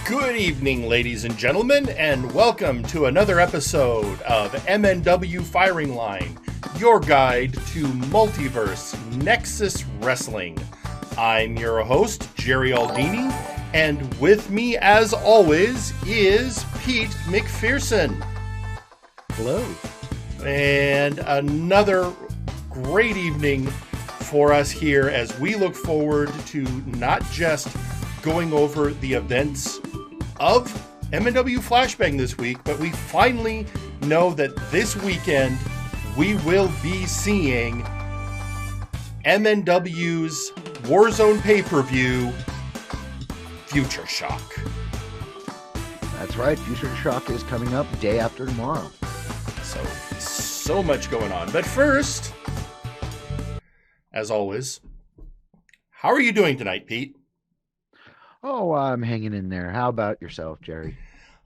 Good evening, ladies and gentlemen, and welcome to another episode of MNW Firing Line, your guide to Multiverse Nexus Wrestling. I'm your host, Jerry Aldini, and with me, as always, is Pete McPherson. Hello. And another great evening for us here as we look forward to not just going over the events of MNW Flashbang this week, but we finally know that this weekend we will be seeing MNW's Warzone pay-per-view, Future Shock. That's right, Future Shock is coming up day after tomorrow. So much going on. But first, as always, how are you doing tonight, Pete? Oh, I'm hanging in there. How about yourself, Jerry?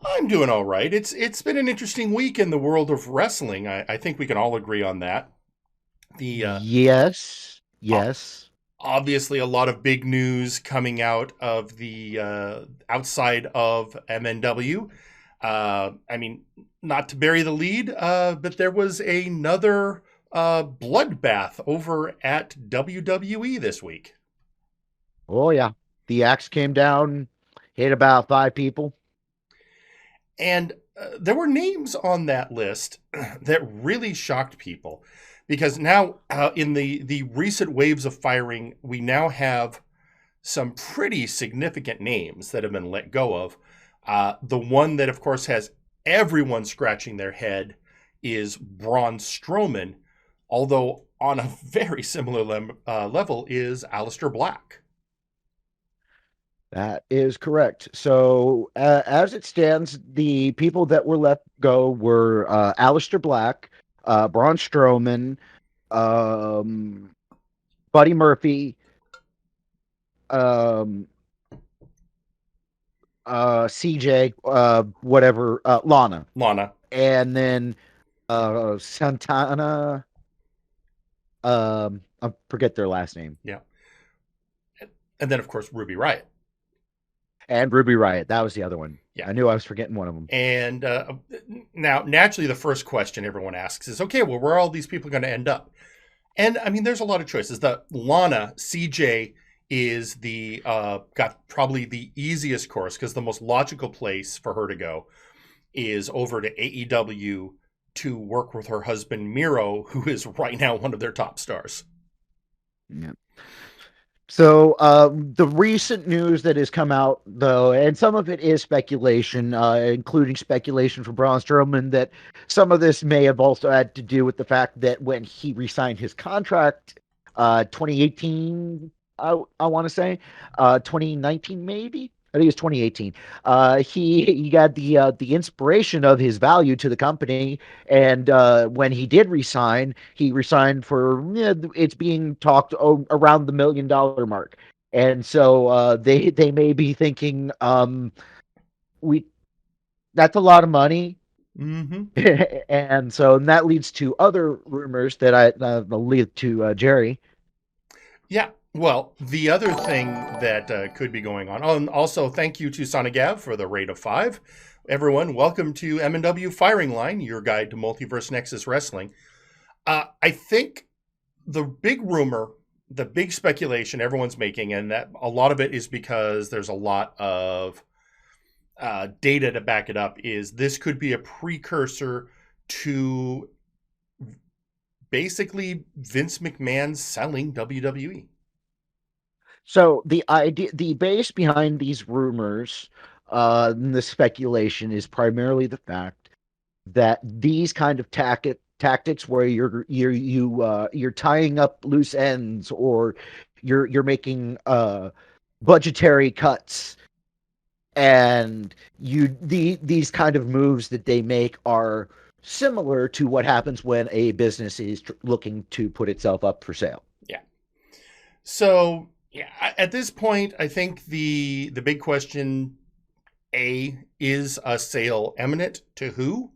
I'm doing all right. It's been an interesting week in the world of wrestling. I think we can all agree on that. Yes. Obviously, a lot of big news coming out of the outside of MNW. I mean, not to bury the lead, but there was another bloodbath over at WWE this week. Oh, yeah. The axe came down, hit about 5 people. And there were names on that list that really shocked people. Because now, in the recent waves of firing, we now have some pretty significant names that have been let go of. The one that, of course, has everyone scratching their head is Braun Strowman, although on a very similar level is Aleister Black. That is correct. So, as it stands, the people that were let go were Aleister Black, Braun Strowman, Buddy Murphy, CJ, Lana. And then Santana, I forget their last name. Yeah. And then, of course, Ruby Riott. And Ruby Riott. That was the other one. Yeah. I knew I was forgetting one of them. And now, naturally, the first question everyone asks is, okay, well, where are all these people going to end up? And, I mean, there's a lot of choices. The Lana, CJ, is the got probably the easiest course because the most logical place for her to go is over to AEW to work with her husband, Miro, who is right now one of their top stars. Yeah. So the recent news that has come out, though, and some of it is speculation, including speculation from Braun Strowman, that some of this may have also had to do with the fact that when he re-signed his contract, 2018, I want to say, 2019 maybe? I think it's 2018. He got the inspiration of his value to the company, and when he did resign, he resigned for it's being talked around the $1 million mark, and so they may be thinking that's a lot of money. Mm-hmm. And that leads to other rumors that I'll leave to Jerry. Yeah. Well, the other thing that could be going on, and also thank you to Sonagav for the rate of 5. Everyone, welcome to MNW Firing Line, your guide to Multiverse Nexus Wrestling. I think the big rumor, the big speculation everyone's making, and that a lot of it is because there's a lot of data to back it up, is this could be a precursor to basically Vince McMahon selling WWE. So the base behind these rumors, the speculation is primarily the fact that these kind of tactics where you're tying up loose ends or you're making budgetary cuts, and these kind of moves that they make are similar to what happens when a business is looking to put itself up for sale. Yeah. So. Yeah, at this point, I think the big question, is a sale imminent to who?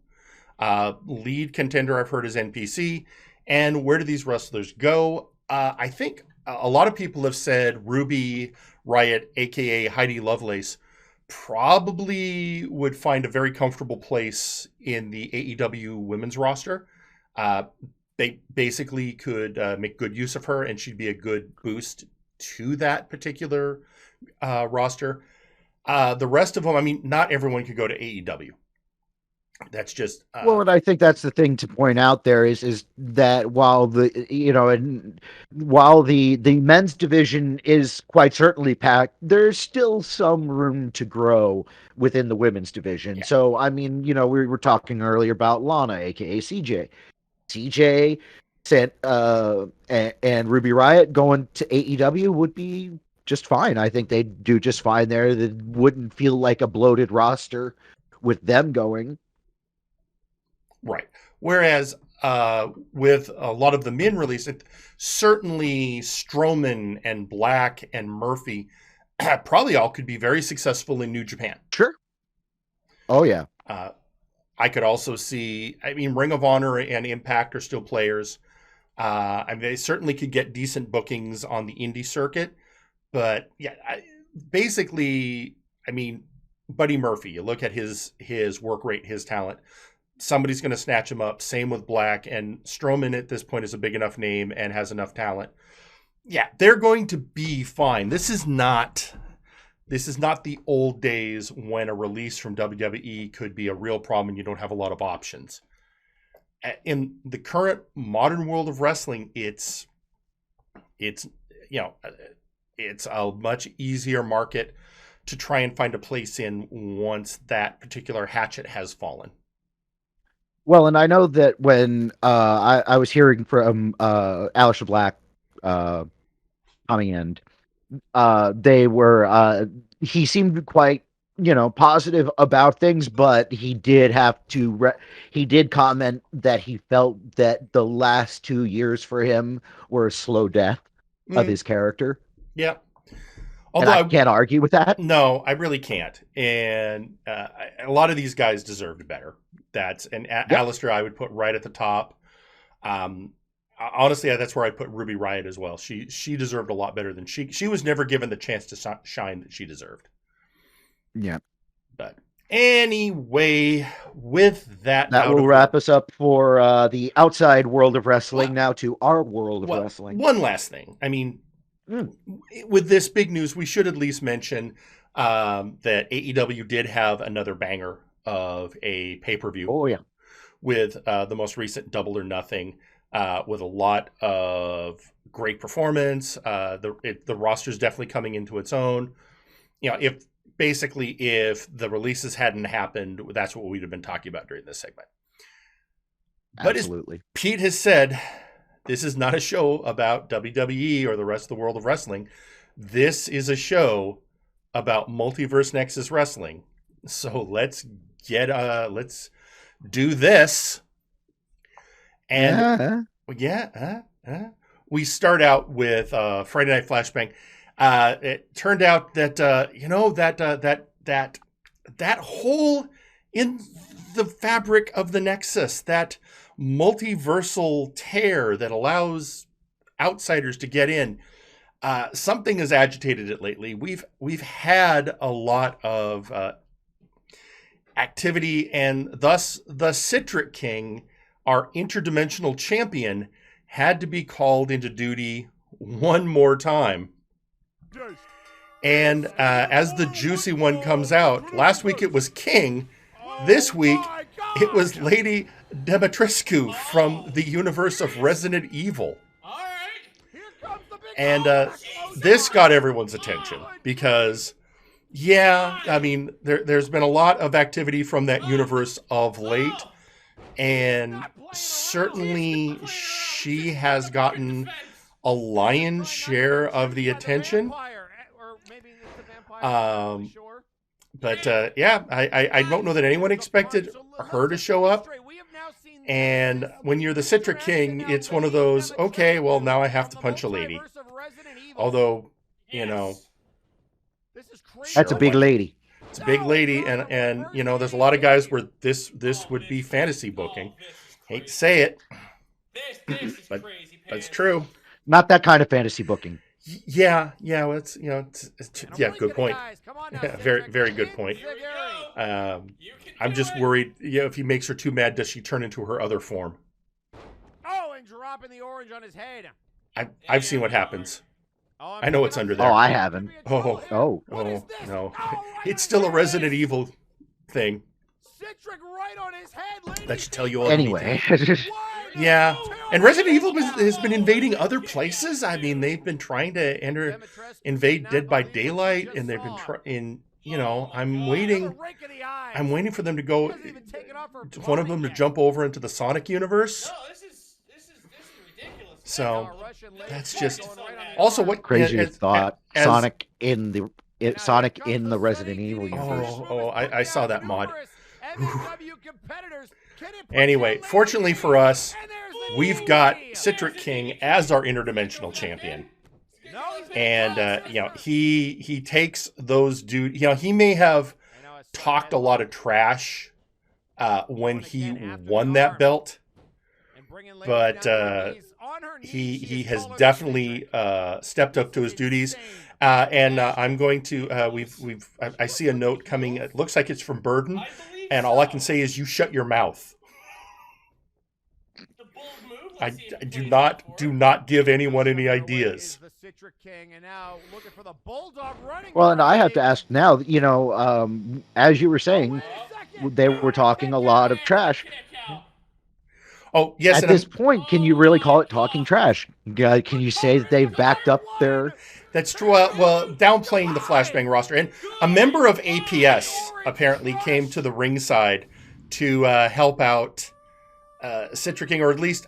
Lead contender I've heard is NPC. And where do these wrestlers go? I think a lot of people have said Ruby Riott, a.k.a. Heidi Lovelace, probably would find a very comfortable place in the AEW women's roster. They basically could make good use of her, and she'd be a good boost to that particular roster. The rest of them, I mean, not everyone could go to AEW. That's just well, and I think that's the thing to point out there is that while the men's division is quite certainly packed, there's still some room to grow within the women's division. Yeah. So I mean, we were talking earlier about Lana, aka CJ. CJ and Ruby Riott going to AEW would be just fine. I think they'd do just fine there. That wouldn't feel like a bloated roster with them going. Right. Whereas with a lot of the men released, certainly Strowman and Black and Murphy probably all could be very successful in New Japan. Sure. Oh, yeah. I could also see, I mean, Ring of Honor and Impact are still players. I mean, they certainly could get decent bookings on the indie circuit. But yeah, basically, I mean, Buddy Murphy, you look at his work rate, his talent. Somebody's going to snatch him up. Same with Black, and Strowman at this point is a big enough name and has enough talent. Yeah, they're going to be fine. This is not the old days when a release from WWE could be a real problem and you don't have a lot of options. In the current modern world of wrestling, it's a much easier market to try and find a place in once that particular hatchet has fallen. Well, and I know that when I was hearing from Aleister Black coming in, he seemed quite positive about things, but he did have to he did comment that he felt that the last 2 years for him were a slow death of his character. Yeah. Although I can't argue with that. No, I really can't. And a lot of these guys deserved better. Aleister I would put right at the top. Honestly, that's where I put Ruby Riott as well. She deserved a lot better than she was never given the chance to shine that she deserved. Yeah. But anyway, with that will wrap us up for the outside world of wrestling. Now to our world of wrestling. One last thing. I mean, with this big news, we should at least mention that AEW did have another banger of a pay-per-view. Oh, yeah. With the most recent Double or Nothing, with a lot of great performance. The roster's definitely coming into its own. If the releases hadn't happened, that's what we'd have been talking about during this segment. Absolutely. But as Pete has said, this is not a show about WWE or the rest of the world of wrestling. This is a show about Multiverse Nexus Wrestling. So let's do this. And we start out with Friday Night Flashbang. It turned out that that hole in the fabric of the Nexus, that multiversal tear that allows outsiders to get in, something has agitated it lately. We've had a lot of activity, and thus the Citric King, our interdimensional champion, had to be called into duty one more time. And as the juicy one comes out, last week it was King. This week it was Lady Demetrescu from the universe of Resident Evil. And this got everyone's attention because, I mean, there's been a lot of activity from that universe of late. And certainly she has gotten a lion's share of the attention. I don't know that anyone expected her to show up. And when you're the Citric King, it's one of those, okay, well, now I have to punch a lady. Although, that's a big lady. It's a big lady, and there's a lot of guys where this would be fantasy booking. Hate to say it, but it's true. Not that kind of fantasy booking. Yeah, yeah. Well, it's And a yeah. really Good point. guys. Come on now, Yeah, very Citric. very good point. I'm just worried. Yeah, if he makes her too mad, does she turn into her other form? Oh, and dropping the orange on his head. I've seen what happens. Oh, I know what's under Oh, there. I haven't. Oh, Oh. No, right it's on still his a Resident head. Evil thing. Citric right on his head, ladies. That should tell you all the Anyway. details. Yeah, and Resident Evil has been invading other places. I mean, they've been trying to invade Dead by Daylight, and they've been trying. I'm waiting. I'm waiting for them to go. One of them to jump over into the Sonic universe. No, this is ridiculous. So that's just also what Crazy thought. Sonic in the Resident Evil universe. I saw that mod. Anyway, fortunately for us, we've got Citric King as our interdimensional champion. And he takes those dudes. He may have talked a lot of trash when he won that belt, but he has definitely stepped up to his duties. And I'm going to I see a note coming. It looks like it's from Burden, and all I can say is you shut your mouth. I do not give anyone any ideas. Well, and I have to ask now, as you were saying, they were talking a lot of trash. Oh, yes. At this point, can you really call it talking trash? Can you say that they've backed up their... That's true. Well, downplaying the Flashbang roster. And a member of APS apparently came to the ringside to help out Citric King, or at least,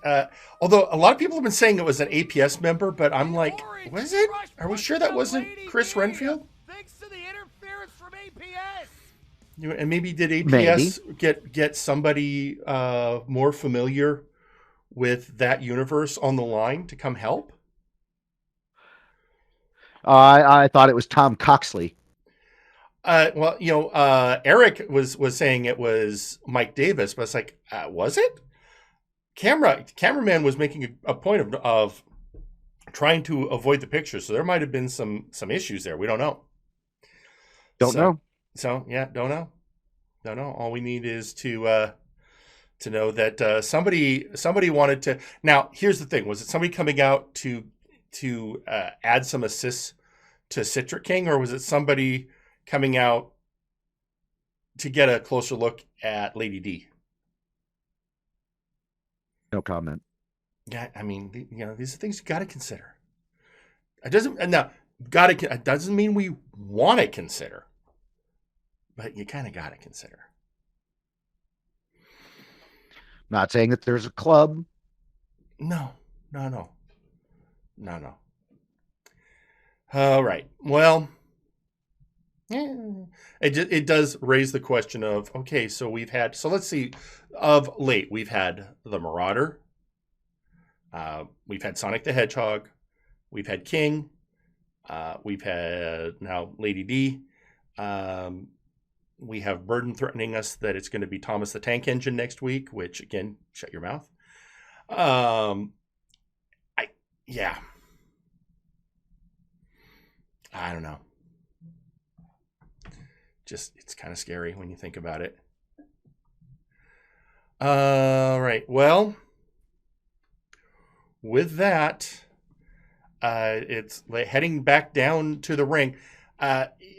although a lot of people have been saying it was an APS member, but I'm like, was it? Are we sure that wasn't Chris Renfield? Thanks to the interference from APS. And maybe did APS get somebody more familiar with that universe on the line to come help? I thought it was Tom Coxley. Well, Eric was saying it was Mike Davis, but it's like, was it? Cameraman was making a point of trying to avoid the picture, so there might have been some issues there. We don't know. Don't know. So yeah, don't know. All we need is to know that somebody wanted to. Now, here's the thing: was it somebody coming out to add some assists to Citric King, or was it somebody coming out to get a closer look at Lady D? No comment. Yeah, I mean, these are things you got to consider. It doesn't mean we want to consider, but you kind of got to consider. Not saying that there's a club. No. All right. Well, it does raise the question of, okay, so let's see, of late, we've had the Marauder, we've had Sonic the Hedgehog, we've had King, we've had now Lady D, we have Burden threatening us that it's going to be Thomas the Tank Engine next week, which, again, shut your mouth. I don't know. Just, it's kind of scary when you think about it. All right. Well, with that, it's heading back down to the ring.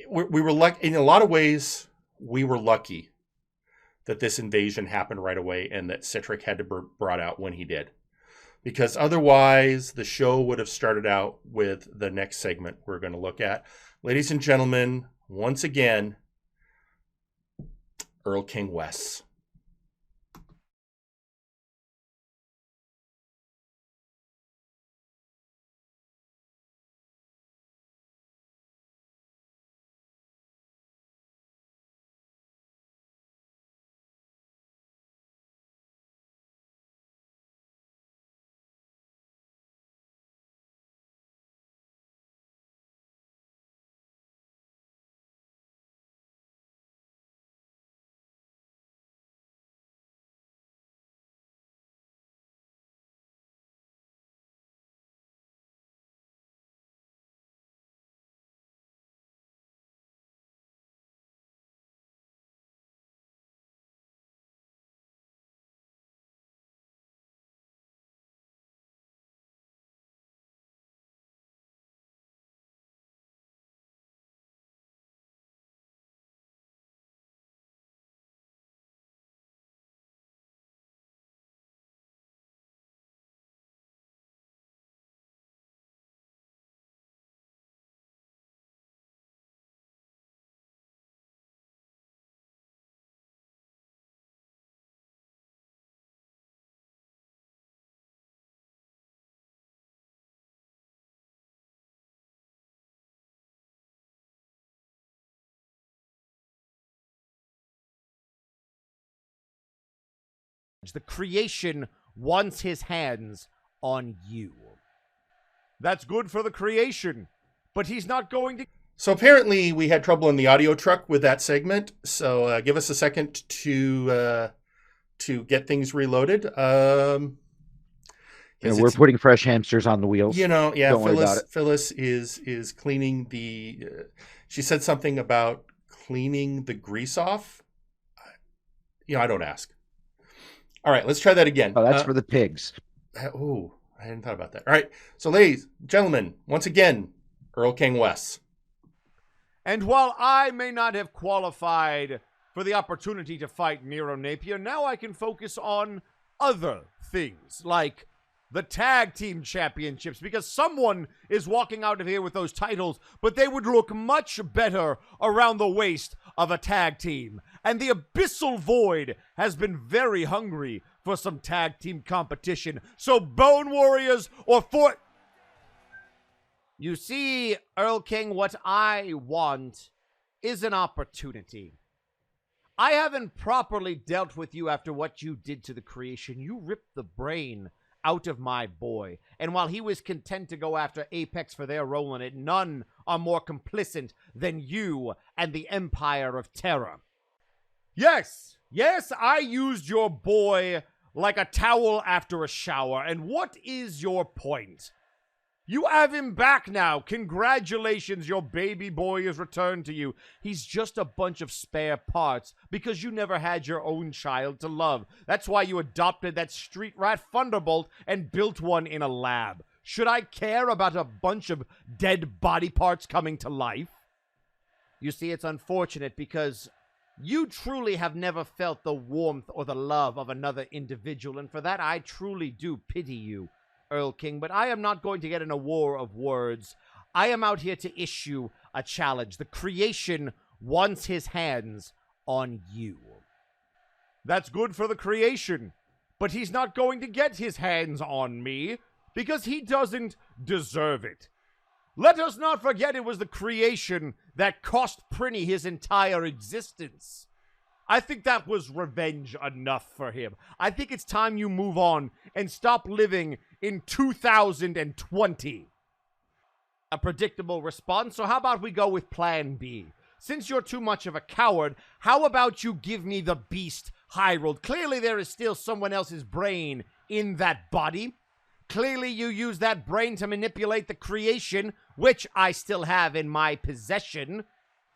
We were lucky in a lot of ways. We were lucky that this invasion happened right away and that Citric had to be brought out when he did, because otherwise the show would have started out with the next segment we're going to look at. Ladies and gentlemen, once again, Earl King Wes. The creation wants his hands on you. That's good for the creation, but he's not going to... So apparently we had trouble in the audio truck with that segment. So give us a second to get things reloaded. We're putting fresh hamsters on the wheels. Yeah, Don't worry about it. Phyllis is cleaning the... she said something about cleaning the grease off. I don't ask. All right, let's try that again. Oh, that's for the pigs. Oh, I hadn't thought about that. All right, so ladies, gentlemen, once again, Earl King Wes. And while I may not have qualified for the opportunity to fight Nero Napier, now I can focus on other things, like the tag team championships, because someone is walking out of here with those titles, but they would look much better around the waist of a tag team. And the Abyssal Void has been very hungry for some tag team competition. So Bone Warriors or Fort... You see, Earl King, what I want is an opportunity. I haven't properly dealt with you after what you did to the creation. You ripped the brain out of my boy. And while he was content to go after Apex for their role in it, none are more complicit than you and the Empire of Terror. Yes, I used your boy like a towel after a shower. And what is your point? You have him back now. Congratulations, your baby boy has returned to you. He's just a bunch of spare parts because you never had your own child to love. That's why you adopted that street rat Thunderbolt and built one in a lab. Should I care about a bunch of dead body parts coming to life? You see, it's unfortunate because you truly have never felt the warmth or the love of another individual, and for that I truly do pity you, Earl King, but I am not going to get in a war of words. I am out here to issue a challenge. The creation wants his hands on you. That's good for the creation, but he's not going to get his hands on me because he doesn't deserve it. Let us not forget it was the creation that cost Prinny his entire existence. I think that was revenge enough for him. I think it's time you move on and stop living in 2020. A predictable response, so how about we go with plan B? Since you're too much of a coward, how about you give me the beast Hyrule? Clearly there is still someone else's brain in that body. Clearly you use that brain to manipulate the creation, which I still have in my possession.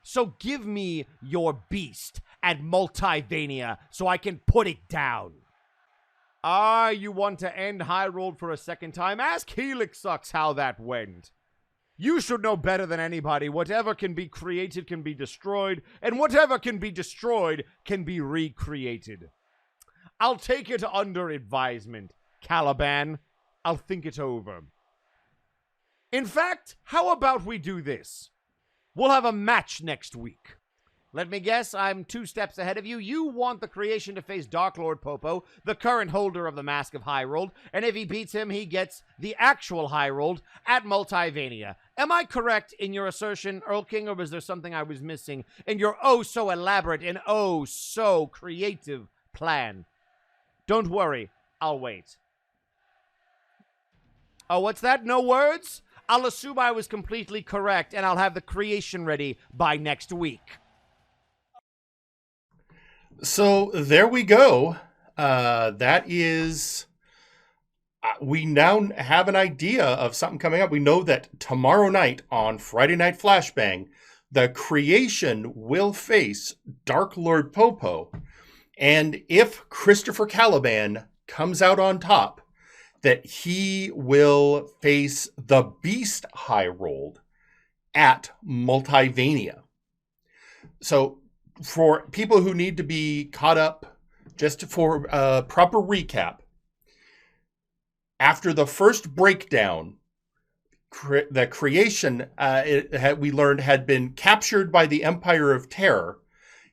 So give me your beast and Multivania so I can put it down. You want to end Hyrule for a second time? Ask Helix Sucks how that went. You should know better than anybody. Whatever can be created can be destroyed, and whatever can be destroyed can be recreated. I'll take it under advisement, Caliban. I'll think it over. In fact, how about we do this? We'll have a match next week. Let me guess, I'm 2 steps ahead of you. You want the creation to face Dark Lord Popo, the current holder of the Mask of Hyrule, and if he beats him, he gets the actual Hyrule at Multivania. Am I correct in your assertion, Earl King, or was there something I was missing in your oh-so elaborate and oh-so creative plan? Don't worry, I'll wait. Oh, what's that? No words? I'll assume I was completely correct, and I'll have the creation ready by next week. So there we go. That is... we now have an idea of something coming up. We know that tomorrow night on Friday Night Flashbang, the creation will face Dark Lord Popo. And if Christopher Caliban comes out on top, that he will face the Beast Hyrule at Multivania. So for people who need to be caught up, just for a proper recap, after the first breakdown, the creation, we learned, had been captured by the Empire of Terror,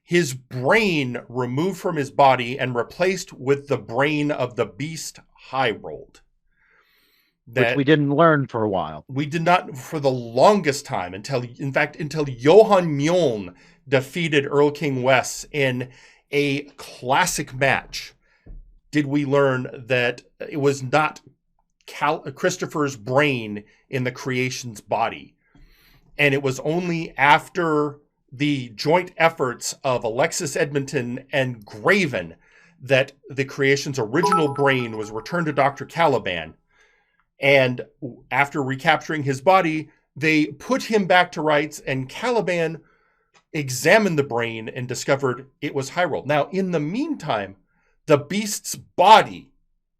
his brain removed from his body and replaced with the brain of the Beast Hyrule. Which we didn't learn for a while. We did not for the longest time, until Johan Mjoln defeated Earl King Wes in a classic match. did we learn that it was not Christopher's brain in the creation's body. And it was only after the joint efforts of Alexis Edmonton and Graven that the creation's original brain was returned to Dr. Caliban. And after recapturing his body, they put him back to rights, and Caliban examined the brain and discovered it was Hyrule. Now, in the meantime, the beast's body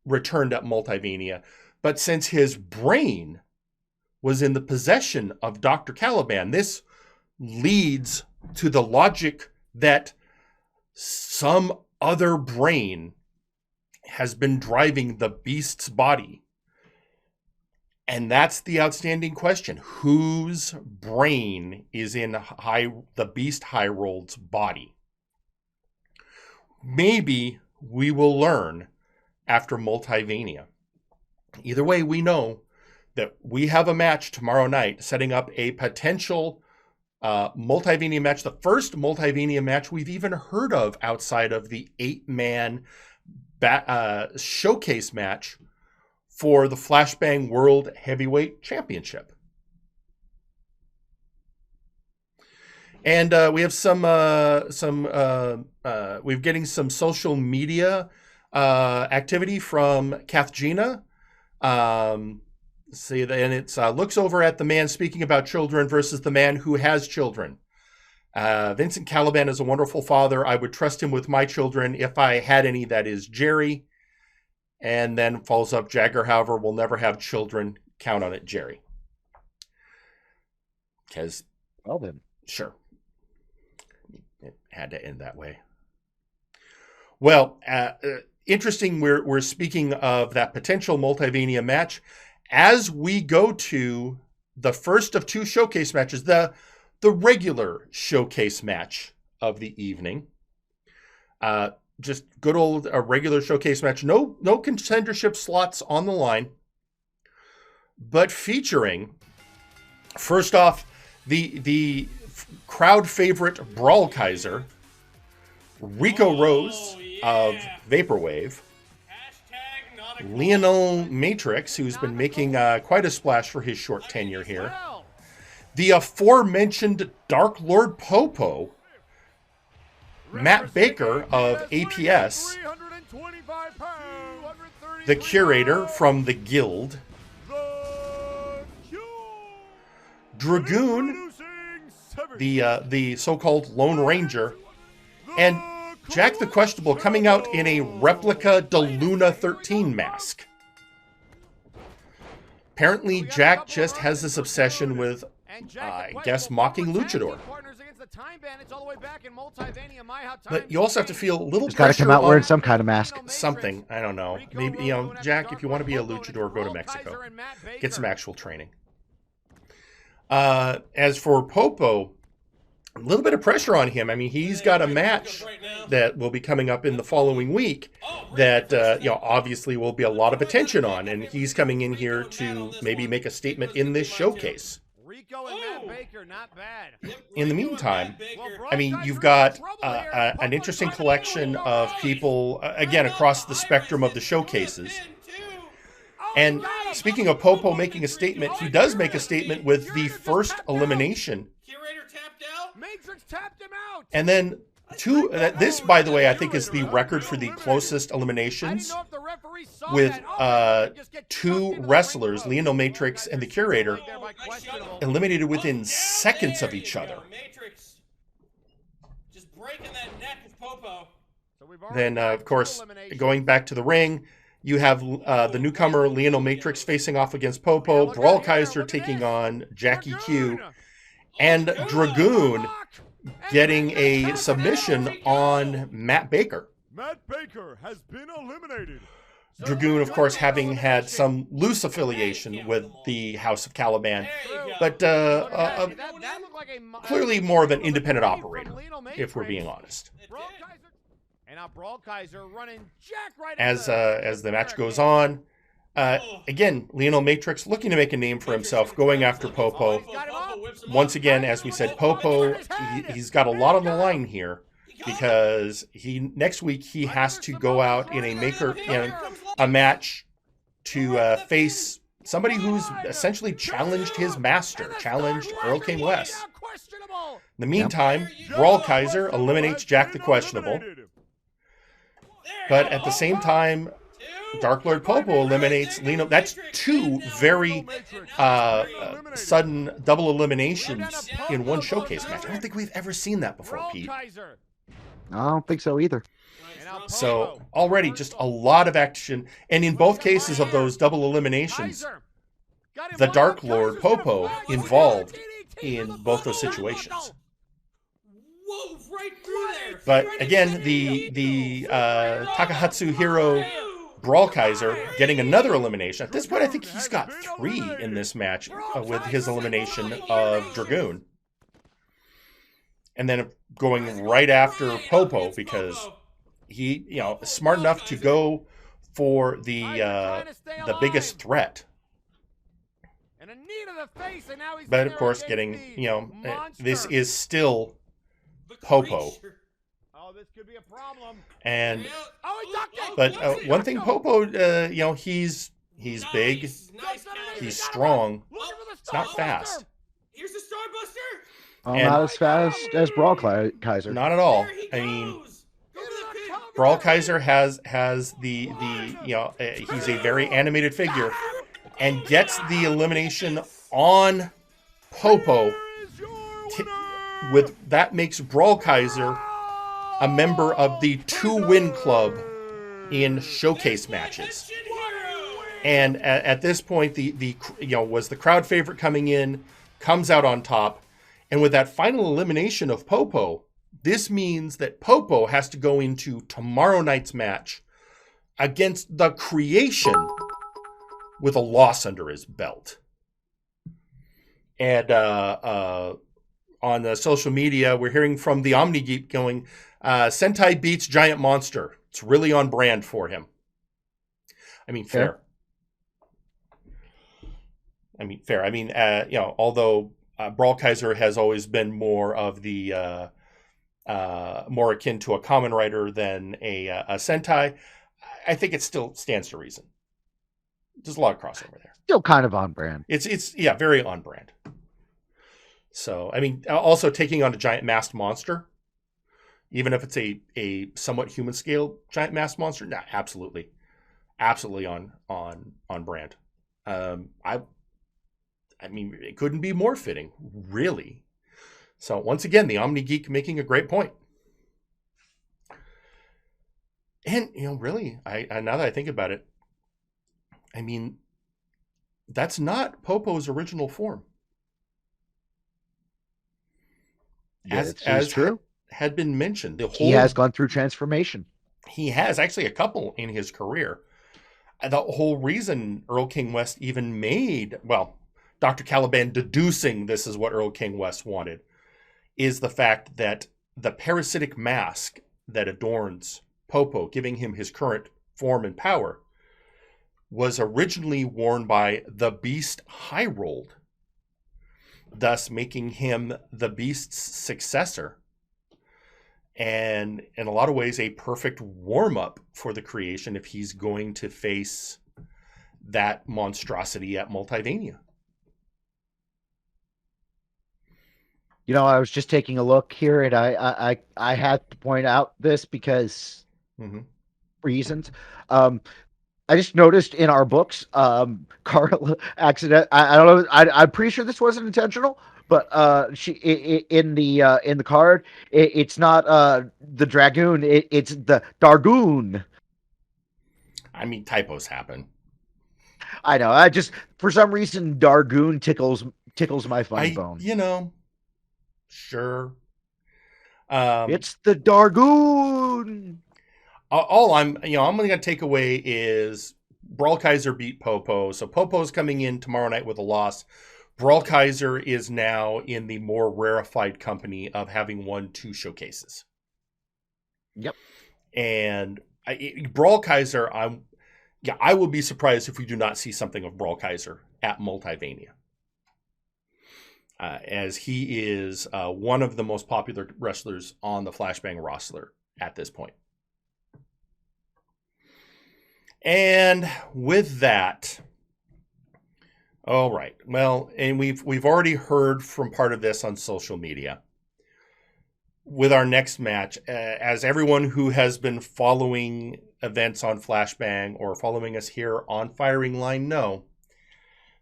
returned at Multivania, but since his brain was in the possession of Dr. Caliban, this leads to the logic that some other brain has been driving the beast's body. And that's the outstanding question. Whose brain is in the beast Hyrold's body? Maybe we will learn after Multivania. Either way, we know that we have a match tomorrow night setting up a potential Multivania match, the first Multivania match we've even heard of outside of the 8-man showcase match for the Flashbang World Heavyweight Championship. And we have we're getting some social media activity from Kath Gina. And it's looks over at the man speaking about children versus the man who has children. Vincent Caliban is a wonderful father. I would trust him with my children if I had any. That is Jerry. And then follows up, Jagger, however, will never have children. Count on it, Jerry. Because, well then, sure, it had to end that way. Well, interesting. We're speaking of that potential Multivania match as we go to the first of two showcase matches, the regular showcase match of the evening. Just good old regular showcase match. No contendership slots on the line, but featuring, first off, the crowd favorite Brawl Kaiser, Rico Rose of Vaporwave, Lionel Matrix, who's been making quite a splash for his short tenure here, the aforementioned Dark Lord Popo, Matt Baker of APS, the Curator from the Guild, Dragoon, the so-called Lone Ranger, and Jack the Questionable coming out in a replica DeLuna 13 mask. Apparently, Jack just has this obsession with, I guess, mocking Luchador. But you also have to feel a little he's got to come out wearing some kind of mask. Something. I don't know. Maybe, Jack, if you want to be a luchador, go to Mexico. Get some actual training. As for Popo, a little bit of pressure on him. I mean, he's got a match that will be coming up in the following week that, obviously will be a lot of attention on. And he's coming in here to maybe make a statement in this showcase. In the meantime, I mean, you've got an interesting collection of people, again, across the spectrum of the showcases. And speaking of Popo making a statement, he does make a statement with the first elimination. And then this, by the way, I think is the record for the closest eliminations with two wrestlers, Lionel Matrix and the Curator, eliminated within seconds of each other. Then, of course, going back to the ring, you have the newcomer Lionel Matrix facing off against Popo, Brawl Kaiser taking on Jackie Q, and Dragoon getting a submission on Matt Baker. Matt Baker has been eliminated. Dragoon, of course, having had some loose affiliation with the House of Caliban, but clearly more of an independent operator, if we're being honest. And now Brawl Kaiser running Jack right as the match goes on. Again, Lionel Matrix looking to make a name for himself, going after Popo. Once again, as we said, Popo, he's got a lot on the line here. because next week he has to go out in a match to face somebody who's essentially challenged his master, challenged Earl King West. In the meantime, Brawl Kaiser eliminates Jack the Questionable. But at the same time, Dark Lord Popo eliminates Lino. That's two very sudden double eliminations in one showcase match. I don't think we've ever seen that before, Pete. I don't think so either. So already just a lot of action. And in both cases of those double eliminations, the Dark Lord Popo involved in both those situations. Whoa, right through there. But again, the Takahatsu hero Brawl Kaiser getting another elimination. At this point, I think he's got 3 in this match with his elimination of Dragoon. And then going right after Popo because he, is smart enough to go for the biggest threat. But of course, getting, this is still Popo. Oh, this could be a problem. And but one thing, Popo, he's big, he's strong, he's not fast. Here's the Starbuster. Not as fast as Brawl Kaiser. Not at all. I mean, Brawl Kaiser has the he's a very animated figure and gets the elimination on Popo. With that makes Brawl Kaiser a member of the 2-win club in showcase matches. And at this point, the was the crowd favorite coming in, comes out on top, and with that final elimination of Popo, this means that Popo has to go into tomorrow night's match against the Creation with a loss under his belt. And on the social media, we're hearing from the Omni Geek going, Sentai beats Giant Monster. It's really on brand for him. I mean, fair. Although Brawl Kaiser has always been more of the more akin to a Kamen Rider than a Sentai, I think it still stands to reason. There's a lot of crossover there. Still kind of on brand. It's very on brand. So, I mean, also taking on a giant masked monster, even if it's a somewhat human scale giant masked monster, absolutely on brand. I mean, it couldn't be more fitting, really. So once again, the Omni Geek making a great point. And really, I now that I think about it, I mean, that's not Popo's original form. As true. Had been mentioned, he has gone through transformation. He has actually a couple in his career. The whole reason Earl King West even made, Dr. Caliban deducing this is what Earl King West wanted, is the fact that the parasitic mask that adorns Popo, giving him his current form and power, was originally worn by the Beast High-Rolled, thus making him the Beast's successor. And in a lot of ways, a perfect warm-up for the Creation if he's going to face that monstrosity at Multivania. I was just taking a look here, and I had to point out this because reasons. I just noticed in our books, Carla accident. I don't know. I'm pretty sure this wasn't intentional, but she in the card, it's not the Dragoon. It's the Dargoon. I mean, typos happen. I know. I just for some reason Dargoon tickles my funny bone. Sure. It's the Dargoon. All I'm going to take away is Brawl Kaiser beat Popo. So Popo's coming in tomorrow night with a loss. Brawl Kaiser is now in the more rarefied company of having won 2 showcases. Yep. And Brawl Kaiser, I will be surprised if we do not see something of Brawl Kaiser at Multivania. as he is one of the most popular wrestlers on the Flashbang roster at this point. And with that, all right. Well, and we've already heard from part of this on social media. With our next match, as everyone who has been following events on Flashbang or following us here on Firing Line know,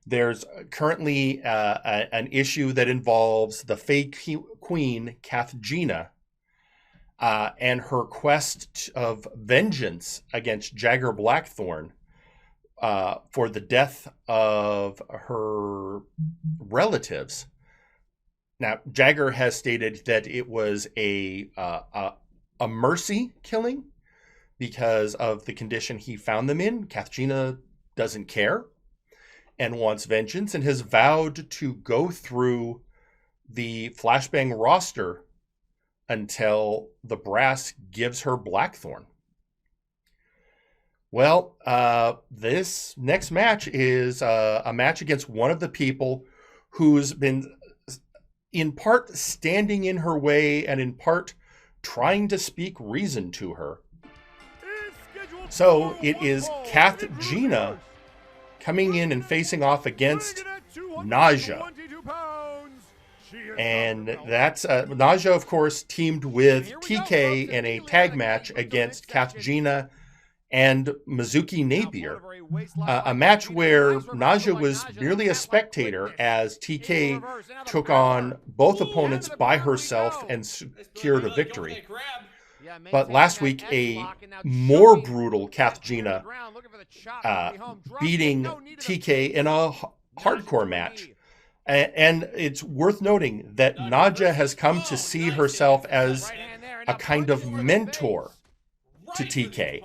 there's currently an issue that involves the fake queen, Kathgina, and her quest of vengeance against Jagger Blackthorn for the death of her relatives. Now, Jagger has stated that it was a mercy killing because of the condition he found them in. Kathgina doesn't care and wants vengeance and has vowed to go through the Flashbang roster until the brass gives her Blackthorn. Well, this next match is a match against one of the people who's been in part standing in her way and in part trying to speak reason to her. So it is Kathgina coming in and facing off against Naja. And that's Naja, of course, teamed with TK in a tag match against Kathgina and Mizuki Napier, a match where Naja was merely a spectator as TK took on both opponents by herself and secured a victory. But last week, a more brutal Kathgina beating TK in a hardcore match. And it's worth noting that Naja has come to see herself as a kind of mentor to TK.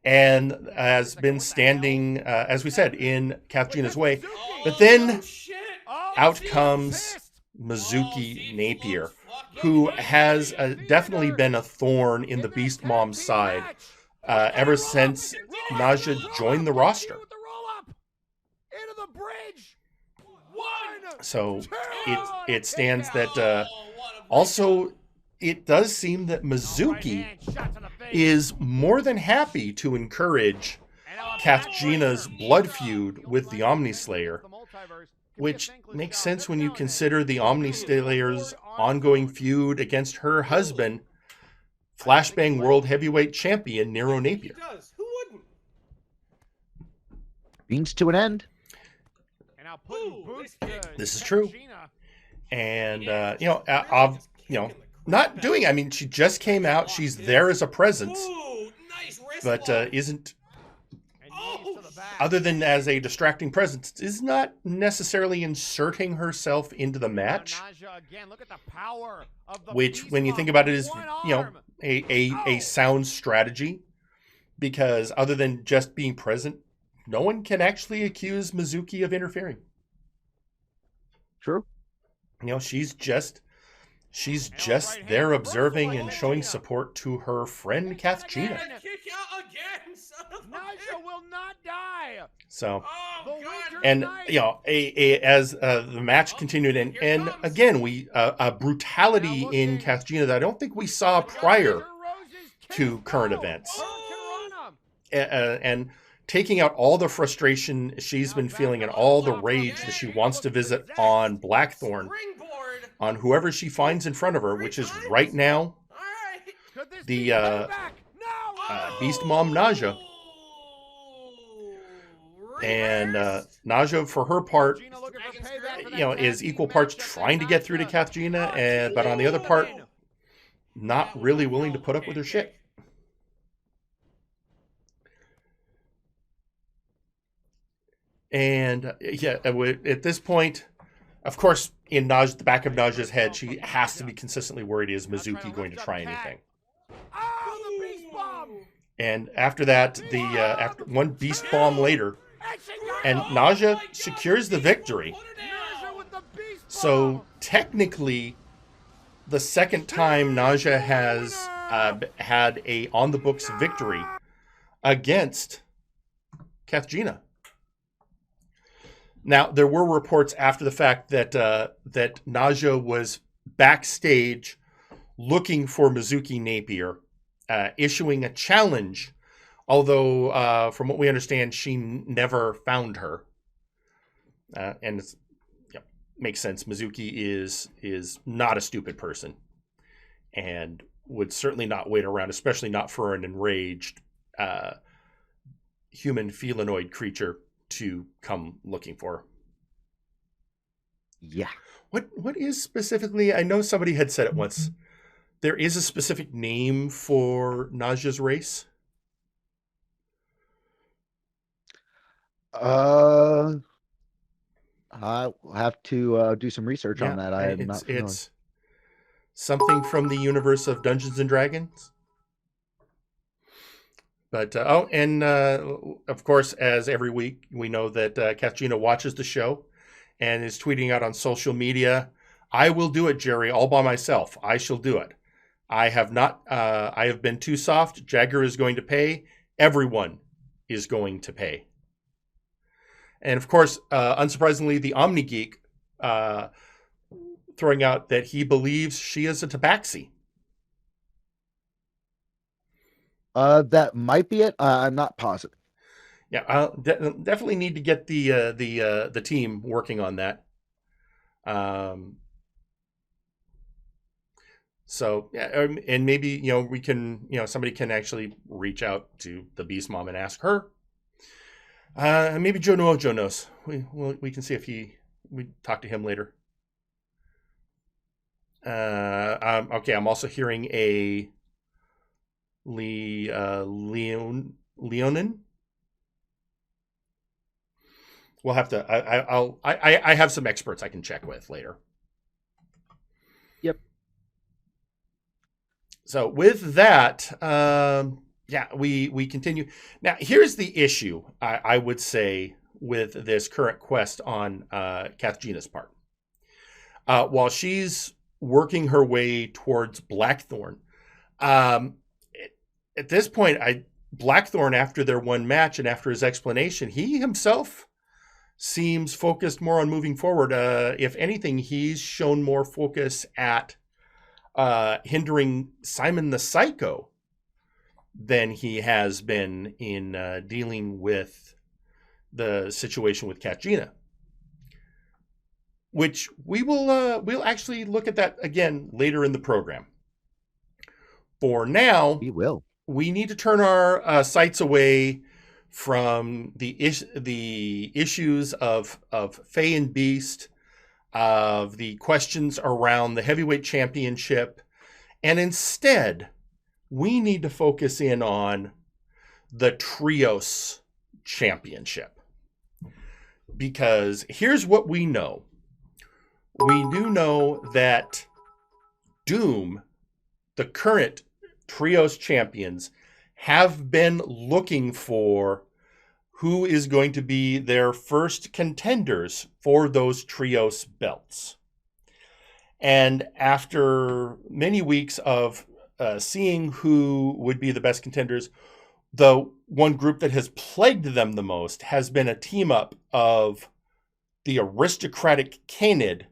And has been standing, as we said, in Kathgina's way. But then out comes Mizuki Napier, who has definitely been a thorn in the Beast Mom's side ever since Naja joined the roster. So it stands that also it does seem that Mizuki is more than happy to encourage Kathgina's blood feud with the Omnislayer, which makes sense when you consider the Omnislayer's ongoing feud against her husband, Flashbang World Heavyweight Champion Nero Napier. Who wouldn't? Means to an end. This is true. And, not doing, I mean, she just came out. She's there as a presence, but isn't, other than as a distracting presence, is not necessarily inserting herself into the match, which, when you think about it, is, a sound strategy, because other than just being present, no one can actually accuse Mizuki of interfering. True. She's just there observing and showing support to her friend Kathgina. Naja will not die. So, and as the match continued, and again we a brutality in Kathgina that I don't think we saw prior to current events, and taking out all the frustration she's been feeling and all the rage that she wants to visit on Blackthorn, on whoever she finds in front of her, which is right now the Beast Mom Naja. And Naja, for her part, is equal parts trying to get through to Kathgina, but on the other part, not really willing to put up with her shit. And at this point, of course, in the back of Naja's head, she has to be consistently worried, is Mizuki going to try anything? And after that, after one beast bomb later, and Naja secures the victory. So technically, the second time Naja has had a on the books victory against Kathgina. Now, there were reports after the fact that that Naja was backstage looking for Mizuki Napier, issuing a challenge, although from what we understand, she never found her. And it's, makes sense. Mizuki is not a stupid person and would certainly not wait around, especially not for an enraged human felinoid creature to come looking for her. Yeah. What is specifically, I know somebody had said it once, there is a specific name for Naja's race? I'll have to do some research on that. I am not familiar. It's something from the universe of Dungeons and Dragons. But, of course, as every week, we know that Katrina watches the show and is tweeting out on social media, I will do it, Jerry, all by myself. I shall do it. I have been too soft. Jagger is going to pay. Everyone is going to pay. And of course, unsurprisingly, the Omni Geek throwing out that he believes she is a tabaxi. That might be it. I'm not positive. Yeah, I'll definitely need to get the team working on that. So yeah, and maybe we can somebody can actually reach out to the Beast Mom and ask her. Maybe Joe knows. We can see if we talk to him later. Okay, I'm also hearing a Leonin. We'll have to. I have some experts I can check with later. Yep. So with that, we continue. Now, here's the issue, I would say, with this current quest on Kathgina's part. While she's working her way towards Blackthorn, at this point, Blackthorn, after their one match and after his explanation, he himself seems focused more on moving forward. If anything, he's shown more focus at hindering Simon the Psycho than he has been in dealing with the situation with Katrina, which we'll actually look at that again later in the program. For now, we need to turn our sights away from the issues of Faye and Beast, of the questions around the heavyweight championship, and instead we need to focus in on the Trios championship. Because here's what we know. We do know that Doom, the current Trios champions, have been looking for who is going to be their first contenders for those Trios belts. And after many weeks of seeing who would be the best contenders, the one group that has plagued them the most has been a team up of the aristocratic Canid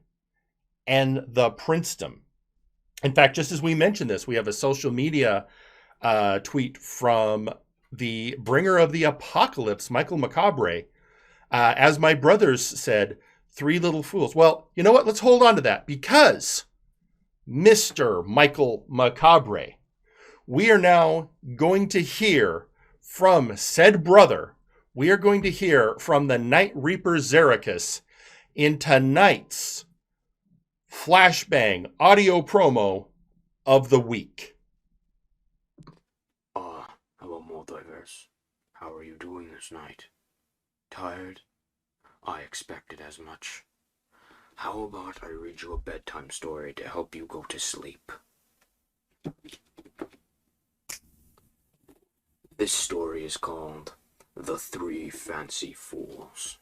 and the Princedom. In fact, just as we mentioned this, we have a social media tweet from the bringer of the apocalypse, Michael Macabre. As my brothers said, 3 little fools. Well, you know what? Let's hold on to that, because Mr. Michael Macabre, we are now going to hear from said brother. We are going to hear from the Night Reaper Zericus in tonight's Flashbang audio promo of the week. Hello, Multiverse. How are you doing this night? Tired? I expected as much. How about I read you a bedtime story to help you go to sleep? This story is called The 3 Fancy Fools.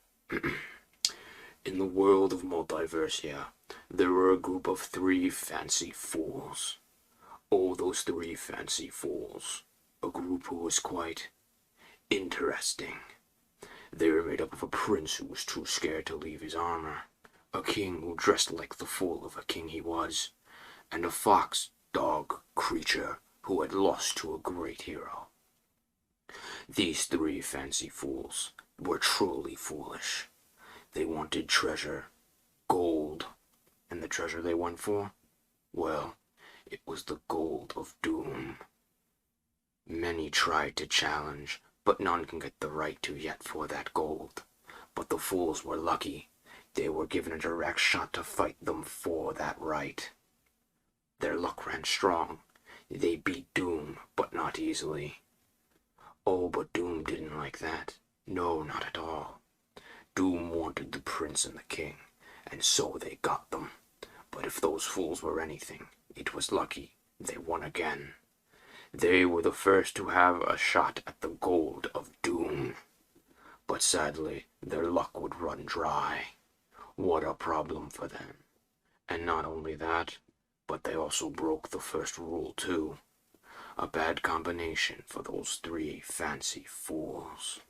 In the world of Multiversia, there were a group of 3 fancy fools. Oh, those 3 fancy fools. A group who was quite interesting. They were made up of a prince who was too scared to leave his armor, a king who dressed like the fool of a king he was, and a fox dog creature who had lost to a great hero. These three fancy fools were truly foolish. They wanted treasure, gold, and the treasure they went for? Well, it was the gold of doom. Many tried to challenge, but none can get the right to yet for that gold. But the fools were lucky. They were given a direct shot to fight them for that right. Their luck ran strong. They beat Doom, but not easily. Oh, but Doom didn't like that. No, not at all. Doom wanted the prince and the king, and so they got them. But if those fools were anything, it was lucky. They won again. They were the first to have a shot at the gold of Doom. But sadly, their luck would run dry. What a problem for them. And not only that, but they also broke the first rule too. A bad combination for those three fancy fools.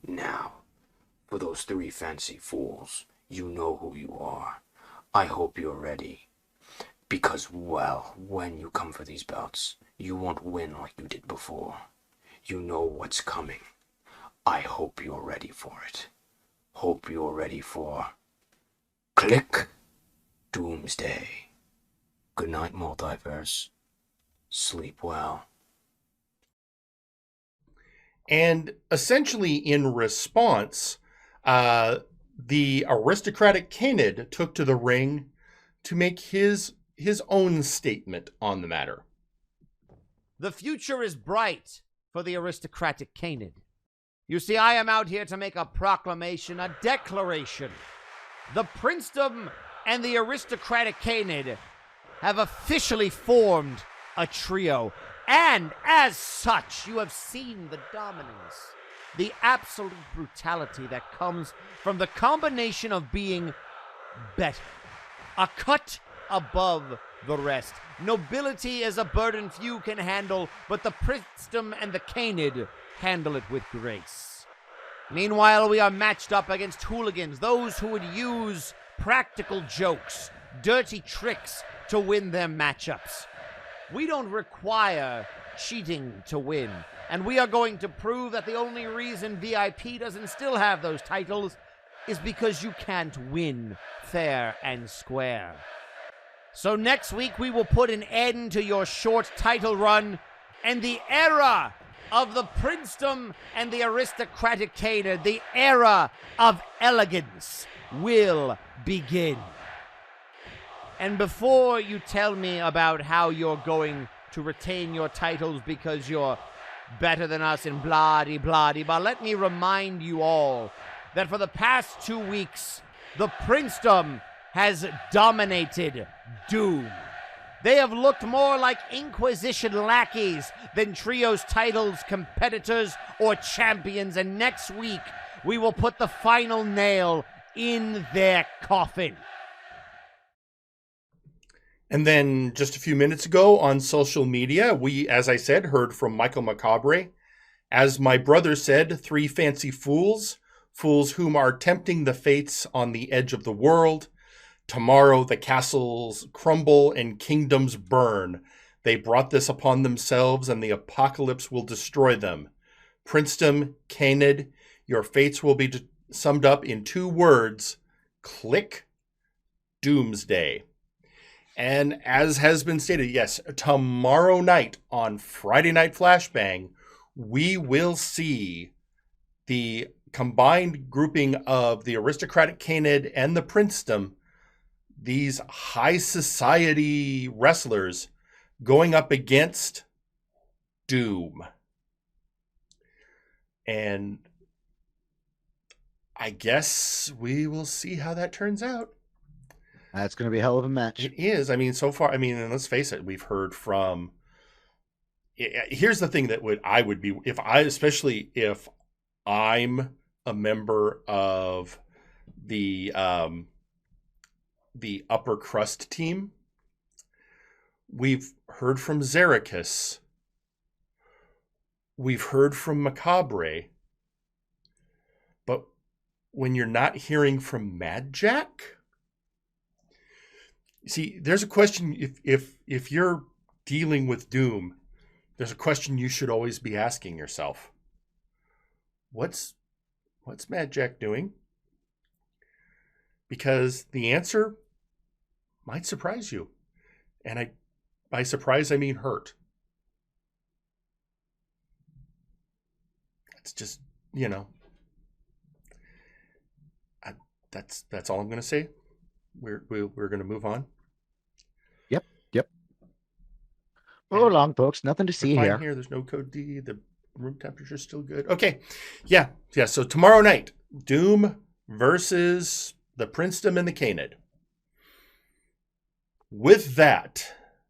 Now, for those three fancy fools, you know who you are. I hope you're ready. Because, well, when you come for these belts, you won't win like you did before. You know what's coming. I hope you're ready for it. Hope you're ready for... Click! Doomsday. Good night, Multiverse. Sleep well. And essentially in response, the aristocratic Canid took to the ring to make his own statement on the matter. The future is bright for the aristocratic Canid. You see, I am out here to make a proclamation, a declaration. The princedom and the aristocratic Canid have officially formed a trio. And as such, you have seen the dominance, the absolute brutality that comes from the combination of being better, a cut above the rest. Nobility is a burden few can handle, but the princedom and the Canid handle it with grace. Meanwhile, we are matched up against hooligans, those who would use practical jokes, dirty tricks to win their matchups. We don't require cheating to win, and we are going to prove that the only reason VIP doesn't still have those titles is because you can't win fair and square. So next week we will put an end to your short title run, and the era of the princedom and the aristocratic Canid, the era of elegance, will begin. And before you tell me about how you're going to retain your titles because you're better than us and blah-de-blah-de-blah, let me remind you all that for the past 2 weeks, the princedom has dominated Doom. They have looked more like Inquisition lackeys than Trio's titles, competitors, or champions, and next week we will put the final nail in their coffin. And then just a few minutes ago on social media, we, as I said, heard from Michael Macabre. As my brother said, three fancy fools, fools whom are tempting the fates on the edge of the world. Tomorrow the castles crumble and kingdoms burn. They brought this upon themselves, and the apocalypse will destroy them. Princedom, Canid, your fates will be summed up in 2 words: click, doomsday. And as has been stated, yes, tomorrow night on Friday Night Flashbang, we will see the combined grouping of the aristocratic Canid and the princedom, these high society wrestlers, going up against Doom. And I guess we will see how that turns out. That's going to be a hell of a match. It is. I mean, so far, and let's face it, we've heard from... Here's the thing that I would be, especially if I'm a member of the upper crust team. We've heard from Xericus. We've heard from Macabre. when you're not hearing from Mad Jack? See, there's a question, if you're dealing with Doom, there's a question you should always be asking yourself. What's Mad Jack doing? Because the answer might surprise you. And by surprise, I mean hurt. It's just, that's all I'm going to say. We're going to move on. Yep. Roll along, folks. Nothing to see here. There's no code D. The room temperature is still good. Okay. Yeah. So tomorrow night, Doom versus the Princeton and the Canid. With that,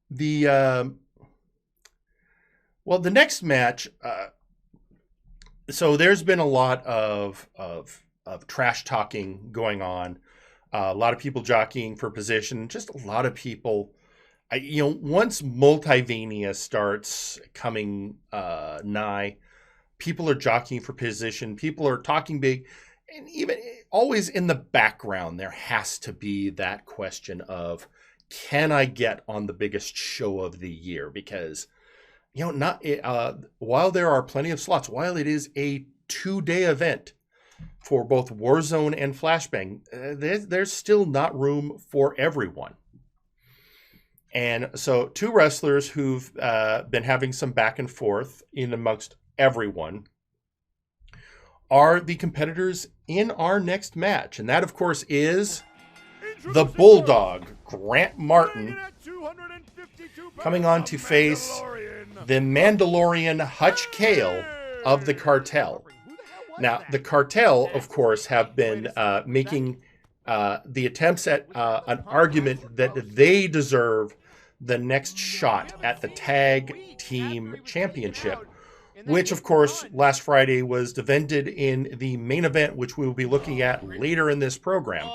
the next match. So there's been a lot of trash talking going on. A lot of people jockeying for position. Just a lot of people. Once Multivania starts coming nigh, people are jockeying for position. People are talking big. And even always in the background, there has to be that question of, can I get on the biggest show of the year? Because, while there are plenty of slots, while it is a 2-day event for both Warzone and Flashbang, there's still not room for everyone. And so 2 wrestlers who've been having some back and forth in amongst everyone are the competitors in our next match. And that, of course, is the Bulldog, Grant Martin, coming on to face the Mandalorian Hutch Cale of the Cartel. Now, the Cartel, of course, have been making the attempts at an argument that they deserve the next shot at the Tag Team Championship, which, of course, last Friday was defended in the main event, which we will be looking at later in this program.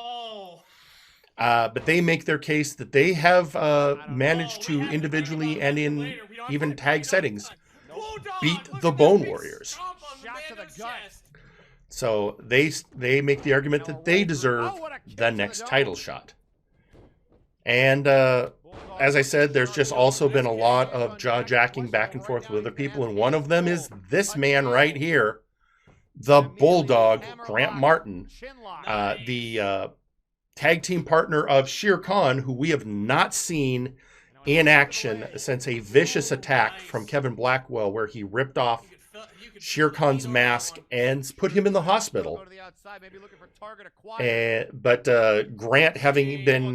But they make their case that they have managed to individually and in even tag settings beat the Bone Warriors. So they make the argument that they deserve the next title shot. And as I said, there's just also been a lot of jaw-jacking back and forth with other people, and one of them is this man right here, the Bulldog, Grant Martin, the tag team partner of Shere Khan, who we have not seen in action since a vicious attack from Kevin Blackwell where he ripped off Shere Khan's mask and put him in the hospital. But Grant, having been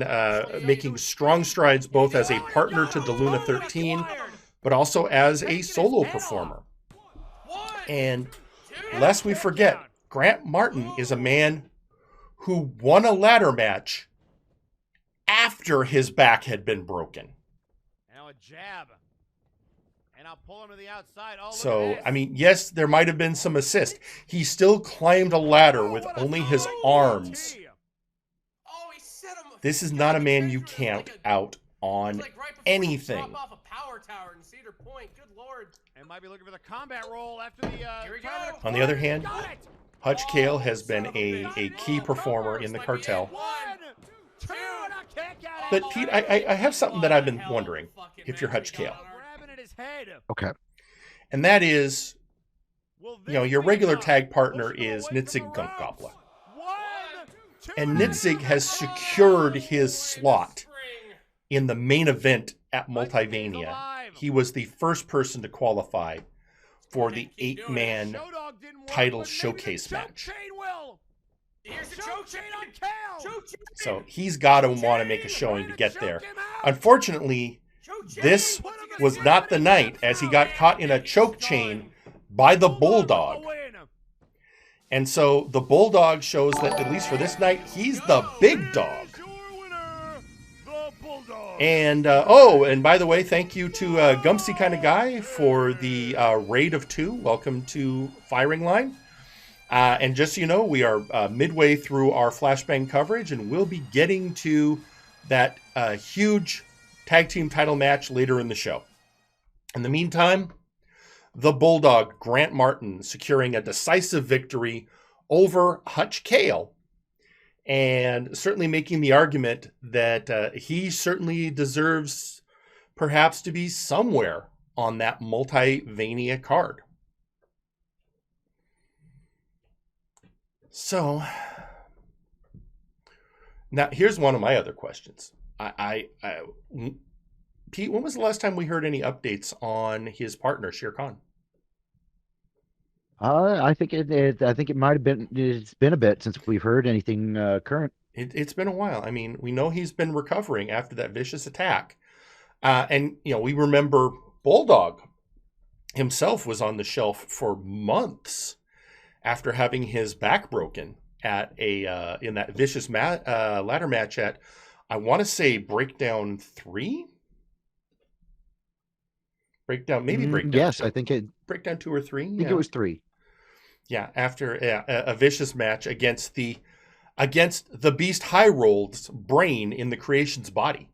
making strong strides both as a partner to the Luna 13, but also as a solo performer. And lest we forget, Grant Martin is a man who won a ladder match after his back had been broken. Now a jab. And I'll pull him to the outside. Oh, so, I mean, yes, there might have been some assist. He still climbed a ladder with only his arms. This is not a man you count out on anything. And might be looking for the combat roll after the On the other hand, Hutch Cale has been a key performer in the Cartel. But Pete, I have something that I've been wondering if you're Hutch Cale. Okay. And that is, your regular tag partner is Nitzig Gunkgobla. And Nitzig has secured his slot in the main event at Multivania. He was the first person to qualify for the 8-man title showcase match. So he's got to want to make a showing to get there. Unfortunately, this was not the night, as he got caught in a choke chain by the Bulldog. And so the Bulldog shows that, at least for this night, he's the big dog. And, and by the way, thank you to Gumpsy Kind of Guy for the raid of 2. Welcome to Firing Line. And just so you know, we are midway through our Flashbang coverage, and we'll be getting to that huge tag team title match later in the show. In the meantime, the Bulldog, Grant Martin, securing a decisive victory over Hutch Kale, and certainly making the argument that he certainly deserves perhaps to be somewhere on that Multivania card. So now here's one of my other questions. Pete, when was the last time we heard any updates on his partner, Shere Khan? I think it might have been. It's been a bit since we've heard anything current. It's been a while. I mean, we know he's been recovering after that vicious attack, and we remember Bulldog himself was on the shelf for months after having his back broken at in that vicious ladder match at, I want to say, Breakdown 3. Breakdown 2. Yes, I think Breakdown 2 or 3. I think it was 3. Yeah, after a vicious match against the Beast High Roll's brain in the Creation's body,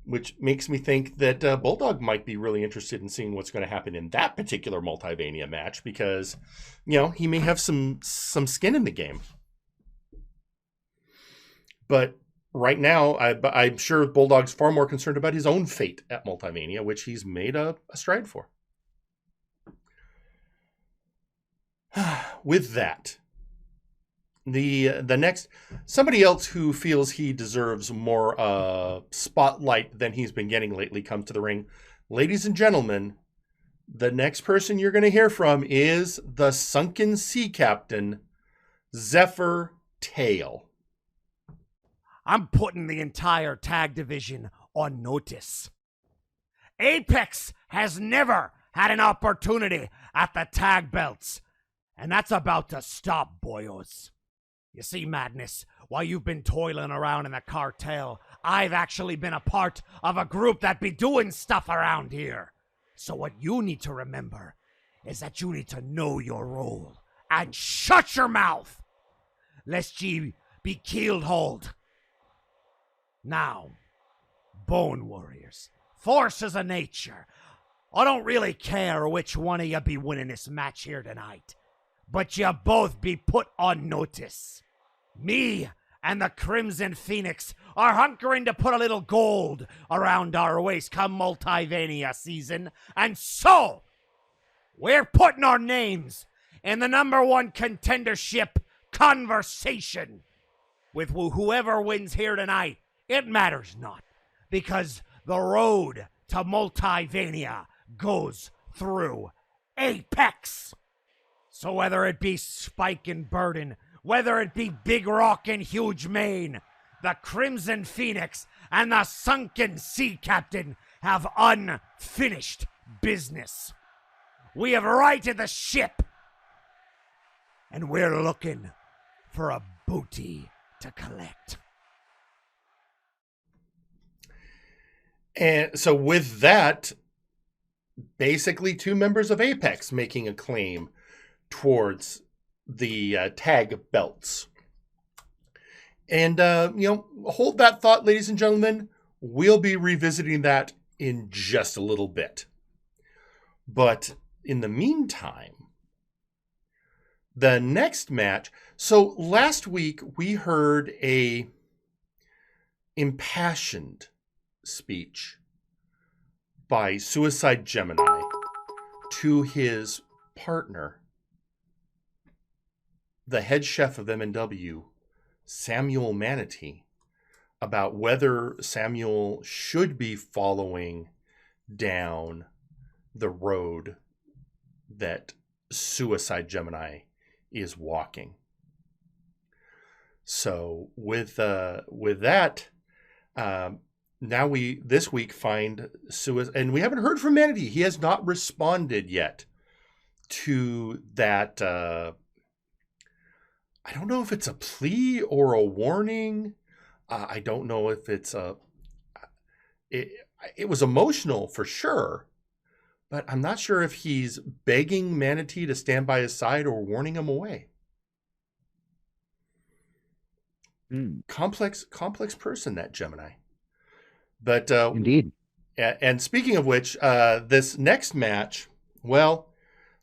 which makes me think that Bulldog might be really interested in seeing what's going to happen in that particular Multivania match, because he may have some skin in the game. But right now, I'm sure Bulldog's far more concerned about his own fate at Multivania, which he's made a stride for. With that, the next, somebody else who feels he deserves more spotlight than he's been getting lately comes to the ring. Ladies and gentlemen, the next person you're going to hear from is the Sunken Sea Captain, Zephyr Tail. I'm putting the entire tag division on notice. Apex has never had an opportunity at the tag belts, and that's about to stop, boyos. You see, Madness, while you've been toiling around in the cartel, I've actually been a part of a group that be doing stuff around here. So what you need to remember is that you need to know your role and shut your mouth, lest ye be keeled hold. Now, Bone Warriors, forces of nature, I don't really care which one of you be winning this match here tonight, but you both be put on notice. Me and the Crimson Phoenix are hunkering to put a little gold around our waist come Multivania season, and so we're putting our names in the #1 contendership conversation with whoever wins here tonight. It matters not, because the road to Multivania goes through Apex. So whether it be Spike and Burden, whether it be Big Rock and Huge Mane, the Crimson Phoenix and the Sunken Sea Captain have unfinished business. We have righted the ship, and we're looking for a booty to collect. And so with that, basically two members of Apex making a claim towards the tag belts. And, hold that thought, ladies and gentlemen. We'll be revisiting that in just a little bit. But in the meantime, the next match. So last week we heard a impassioned speech by Suicide Gemini to his partner, the head chef of MNW, Samuel Manatee, about whether Samuel should be following down the road that Suicide Gemini is walking. So with that, now we this week find and we haven't heard from Manatee. He has not responded yet to that. I don't know if it's a plea or a warning. I don't know if it's it was emotional for sure, but I'm not sure if he's begging Manatee to stand by his side or warning him away. Complex person, that Gemini. But indeed. And speaking of which, this next match, well,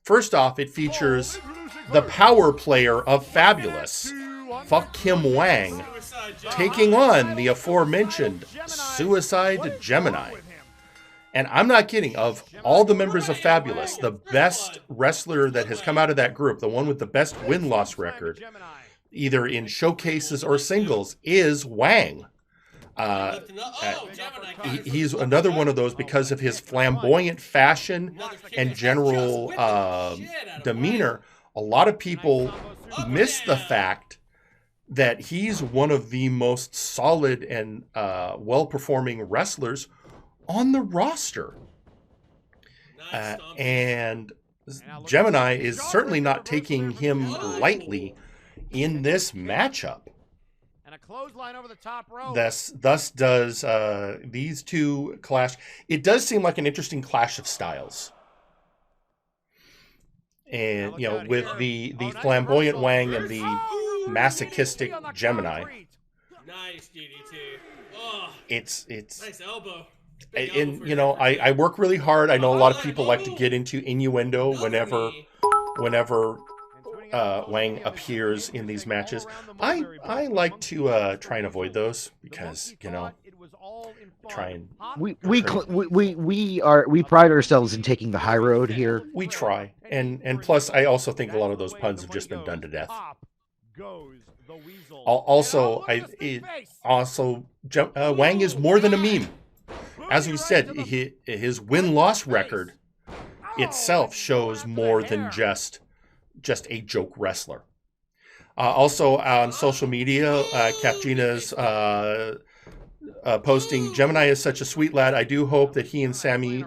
First off, it features the power player of Fabulous, Fuck Kim Wang, taking on the aforementioned Suicide Gemini. And I'm not kidding, of all the members of Fabulous, the best wrestler that has come out of that group, the one with the best win-loss record, either in showcases or singles, is Wang. He's another one of those because of his flamboyant fashion and general demeanor. A lot of people miss the fact that he's one of the most solid and well-performing wrestlers on the roster. And Gemini is certainly not taking him lightly in this matchup. And a clothesline over the top rope. Thus does these two clash. It does seem like an interesting clash of styles. And, you know, with the flamboyant Wang and the masochistic Gemini. Nice DDT. Oh, It's nice elbow. and you know, I work really hard. I know a lot of people like to get into innuendo whenever Wang appears in these matches. I like to try and avoid those because, you know, try and we pride ourselves in taking the high road here. we try. And plus, I also think a lot of those puns have just been done to death. Also, Wang is more than a meme. As we said, his win-loss record itself shows more than just a joke wrestler. Also on social media, Capgina's posting, Gemini is such a sweet lad. I do hope that he and Sammy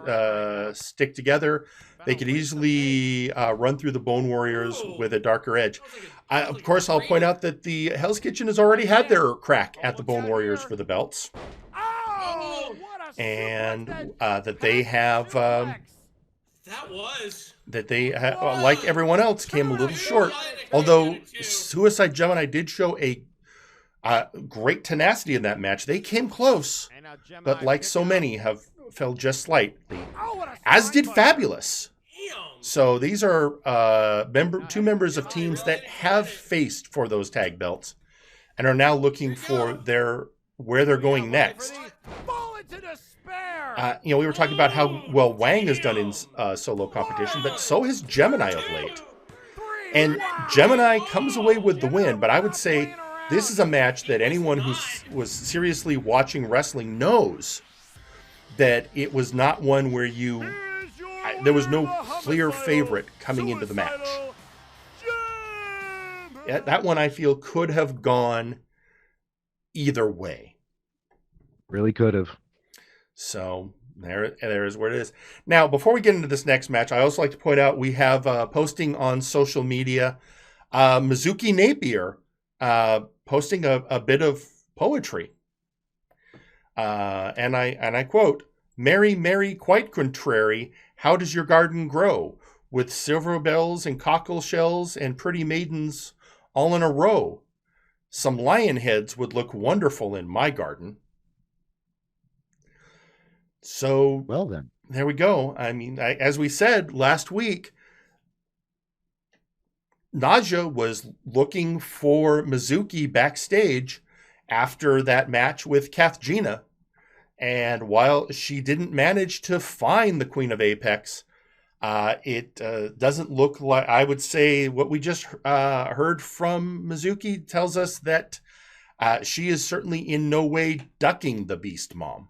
stick together. They could easily run through the Bone Warriors with a darker edge. Of course, I'll point out that the Hell's Kitchen has already had their crack at the Bone Warriors for the belts. And that they have... like everyone else, came a little short. Although Suicide Gemini did show a great tenacity in that match. They came close, but like so many, have fell just slightly. As did Fabulous. So these are two members of teams that have faced for those tag belts and are now looking for where they're going next. You know, we were talking about how well Wang has done in solo competition, but so has Gemini of late. And Gemini comes away with the win, but I would say this is a match that anyone who was seriously watching wrestling knows that it was not one where there was no clear favorite coming into the match. That one, I feel, could have gone either way. Really could have. So there's where it is. Now, before we get into this next match, I also like to point out we have posting on social media, Mizuki Napier posting a bit of poetry. And I quote, "Mary, Mary, quite contrary, how does your garden grow? With silver bells and cockle shells and pretty maidens all in a row. Some lion heads would look wonderful in my garden." So, well then, there we go. I mean, as we said last week, Naja was looking for Mizuki backstage after that match with Kathjina. And while she didn't manage to find the Queen of Apex, it doesn't look like, I would say what we just heard from Mizuki tells us that she is certainly in no way ducking the Beast Mom.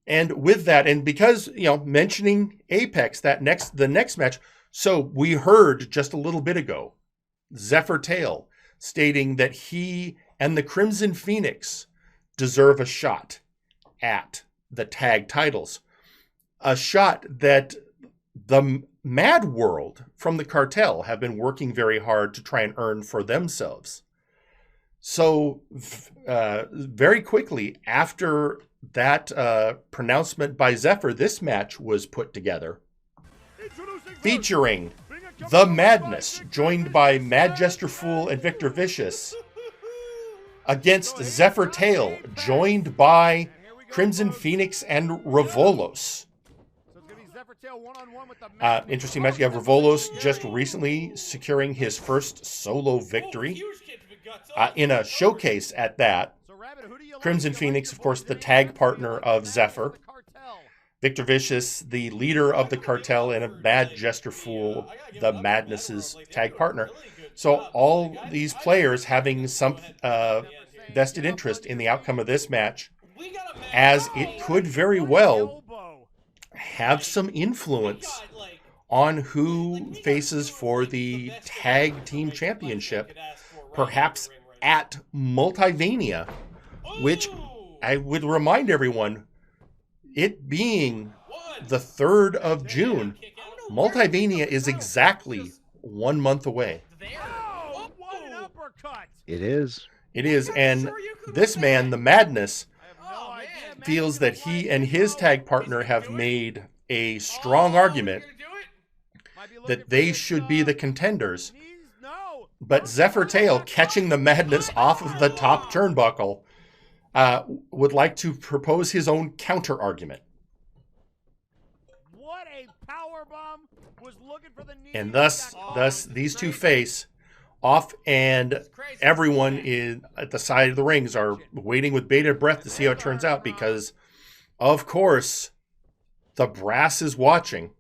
And with that, and because, you know, mentioning Apex, the next match, so we heard just a little bit ago, Zephyr Tail stating that he and the Crimson Phoenix deserve a shot at the tag titles. A shot that the Mad World from the cartel have been working very hard to try and earn for themselves. So very quickly after that pronouncement by Zephyr, this match was put together, featuring The Madness, joined by Mad Jester Fool and Victor Vicious, against Zephyr Tail, joined by Crimson Phoenix and Revolos. Interesting match. You have Revolos just recently securing his first solo victory in a showcase at that. Crimson Phoenix, of course, the tag partner of Zephyr. Victor Vicious, the leader of the cartel, and a Mad Jester Fool, the Madness's tag partner. So all these players having some vested interest in the outcome of this match, as it could very well have some influence on who faces for the tag team championship, perhaps at Multivania, which I would remind everyone, it being the 3rd of June, Multivania is exactly 1 month away. It is. It is, and this man, the Madness, feels that he and his tag partner have made a strong argument that they should be the contenders. But Zephyr Tail, catching the Madness off of the top turnbuckle, would like to propose his own counter argument. What a powerbomb! Was looking for the knee. And thus these two face off, and everyone at the side of the rings are waiting with bated breath to see how it turns out, because, of course, the brass is watching.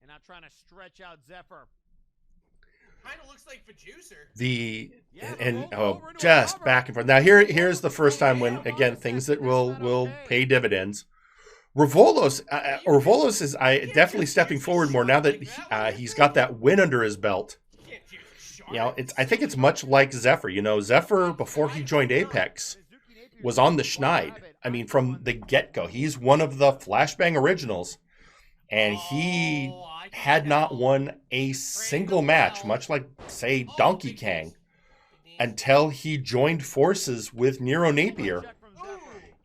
And I'm trying to stretch out Zephyr. Kind of looks like Producer. Just back and forth. Now here's the first time when, again, things that will pay dividends. Revolos is definitely stepping forward more now that he's got that win under his belt. I think it's much like Zephyr. Zephyr, before he joined Apex, was on the schneid. I mean, from the get-go. He's one of the Flashbang originals, and he had not won a single match, much like, say, Donkey Kong, until he joined forces with Nero Napier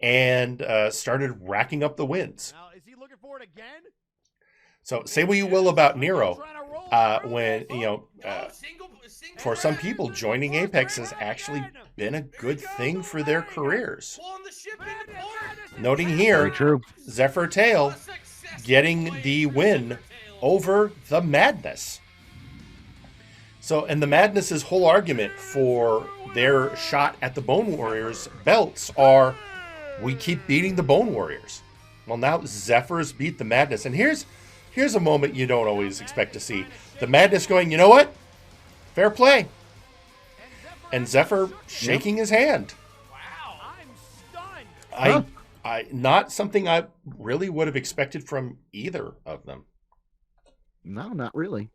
and started racking up the wins. Now, is he looking for it again? So say what you will about Nero, for some people, joining Apex has actually been a good thing for their careers. Noting here, Zephyr Tail getting the win over the Madness. So, and the Madness's whole argument for their shot at the Bone Warriors belts are, we keep beating the Bone Warriors. Well, now Zephyr's beat the Madness. And here's a moment you don't always expect to see. The Madness going, you know what? Fair play. And Zephyr shaking his hand. Wow, I'm stunned. Not something I really would have expected from either of them. No, not really.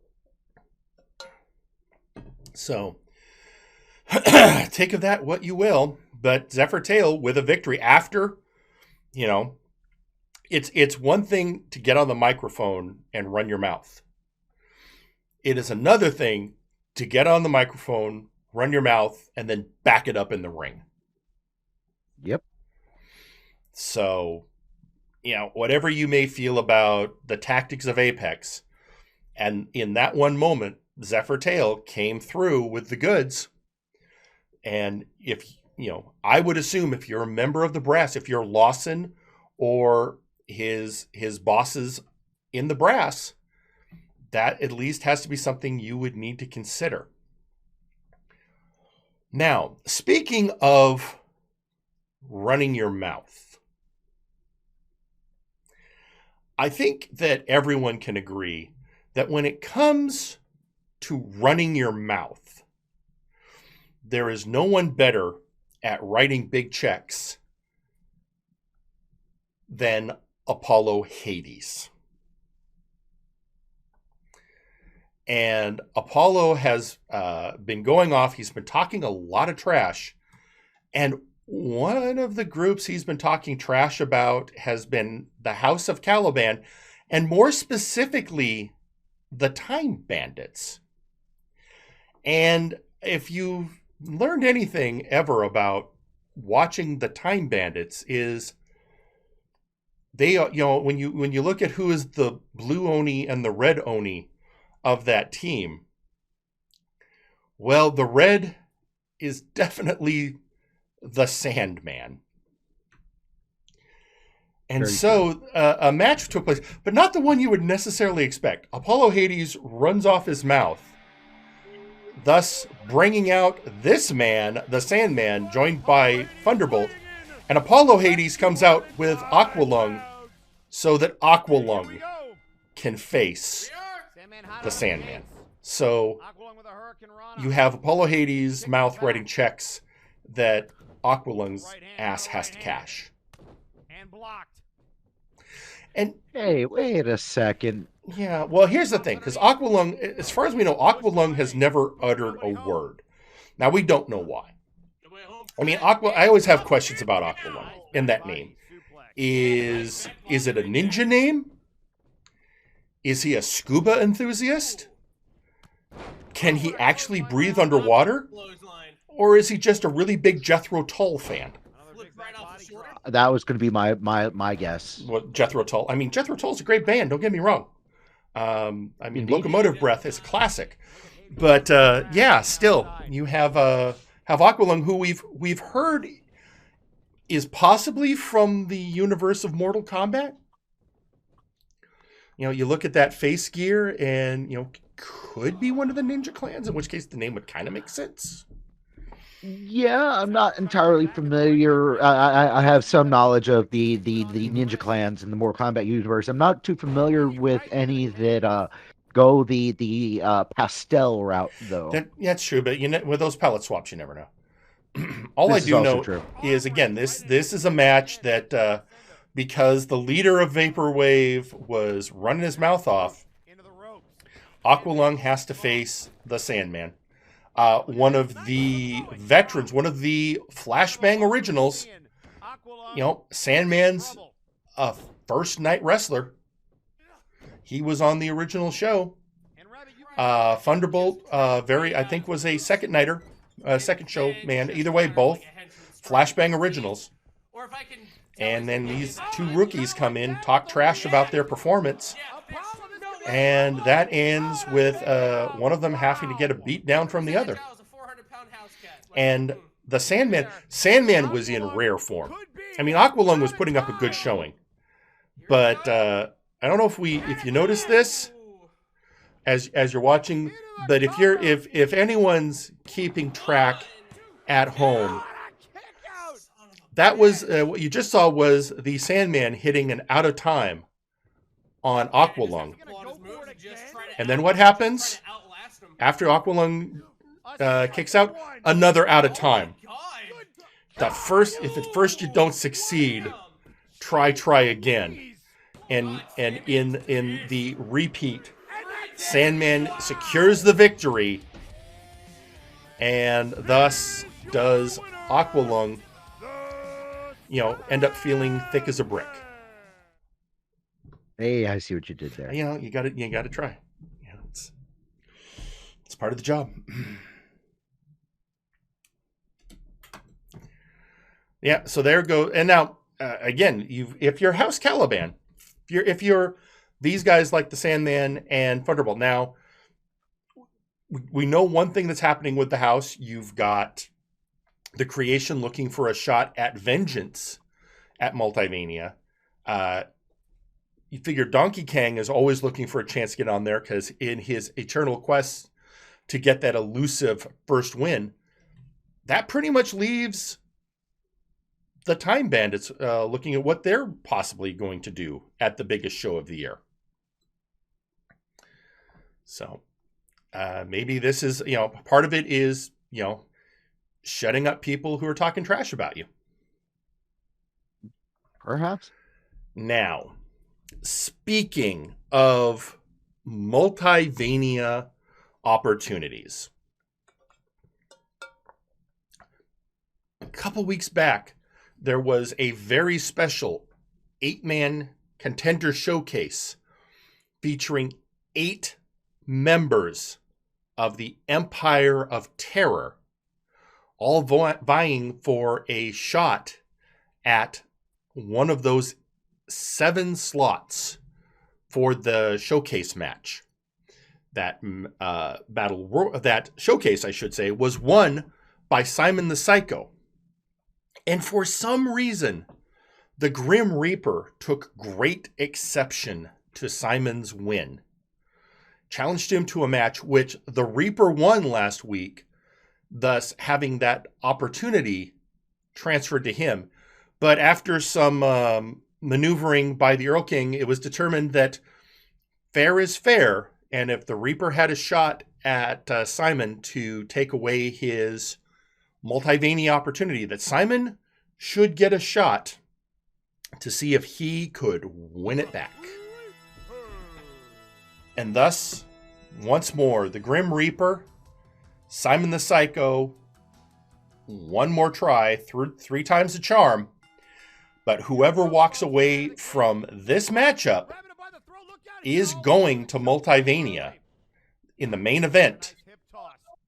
So, take of that what you will. But Zephyr Tail with a victory after, it's one thing to get on the microphone and run your mouth. It is another thing to get on the microphone, run your mouth, and then back it up in the ring. Yep. So, whatever you may feel about the tactics of Apex, and in that one moment, Zephyr Tail came through with the goods. And if, I would assume if you're a member of the brass, if you're Lawson or his bosses in the brass, that at least has to be something you would need to consider. Now, speaking of running your mouth, I think that everyone can agree that when it comes to running your mouth, there is no one better at writing big checks than Apollo Hades. And Apollo has been going off. He's been talking a lot of trash. And one of the groups he's been talking trash about has been the House of Caliban, and more specifically, the Time Bandits. And if you've learned anything ever about watching the Time Bandits, is they, when you look at who is the blue Oni and the red Oni of that team, well, the red is definitely the Sandman. And Very so a match took place, but not the one you would necessarily expect. Apollo Hades runs off his mouth, thus bringing out this man, the Sandman, joined by Thunderbolt. And Apollo Hades comes out with Aqualung so that Aqualung can face the Sandman. So you have Apollo Hades' mouth writing checks that Aqualung's ass has to cash. And blocked. And Hey, wait a second. yeah, well, here's the thing, because Aqualung, as far as we know, Aqualung has never uttered a word. Now, we don't know why. I mean, I always have questions about Aqualung in that name. Is it a ninja name? Is he a scuba enthusiast? Can he actually breathe underwater? Or is he just a really big Jethro Tull fan? That was going to be my guess. Well, Jethro Tull. I mean, Jethro Tull's a great band. Don't get me wrong. I mean, Indeed. Locomotive Breath is a classic. But yeah, still, you have Aqualung, who we've heard is possibly from the universe of Mortal Kombat. You know, you look at that face gear, and could be one of the ninja clans. In which case, the name would kind of make sense. Yeah, I'm not entirely familiar. I have some knowledge of the ninja clans in the Mortal Kombat universe. I'm not too familiar with any that go the pastel route, though. That's true, but with those palette swaps, you never know. All This I is do also know true. is, again, this is a match that because the leader of Vaporwave was running his mouth off, Aqualung has to face the Sandman. One of the veterans, one of the Flashbang originals. Sandman's a first night wrestler. He was on the original show. Thunderbolt, I think was a second nighter, second show man. Either way, both Flashbang originals. And then these two rookies come in, talk trash about their performance. And that ends with one of them having to get a beat down from the other. And the Sandman was in rare form. I mean, Aqualung was putting up a good showing. But I don't know if you notice this as you're watching, but if anyone's keeping track at home, that was what you just saw was the Sandman hitting an out of time on Aqualung. And then what happens? After Aqualung kicks out, another out of time. If at first you don't succeed, try again. And in the repeat, Sandman secures the victory, and thus does Aqualung, end up feeling thick as a brick. Hey, I see what you did there. You got to try. It's part of the job. Yeah, so there go. And now again, if you're House Caliban, if you're these guys like the Sandman and Thunderbolt. Now we know one thing that's happening with the house. You've got the creation looking for a shot at vengeance at Multivania. You figure Donkey Kong is always looking for a chance to get on there because in his eternal quest to get that elusive first win, that pretty much leaves the Time Bandits looking at what they're possibly going to do at the biggest show of the year. So maybe this is, part of it is, shutting up people who are talking trash about you. Perhaps. Now, speaking of Multivania opportunities, a couple weeks back, there was a very special 8-man contender showcase featuring 8 members of the Empire of Terror, all vying for a shot at one of those 7 slots for the showcase match. That that showcase, I should say, was won by Simon the Psycho. And for some reason, The Grim Reaper took great exception to Simon's win. Challenged him to a match which the Reaper won last week, thus having that opportunity transferred to him. But after some maneuvering by the Earl King, it was determined that fair is fair, and if the Reaper had a shot at Simon to take away his Multivania opportunity, that Simon should get a shot to see if he could win it back. And thus, once more, the Grim Reaper, Simon the Psycho, one more try, three times the charm. But whoever walks away from this matchup is going to Multivania in the main event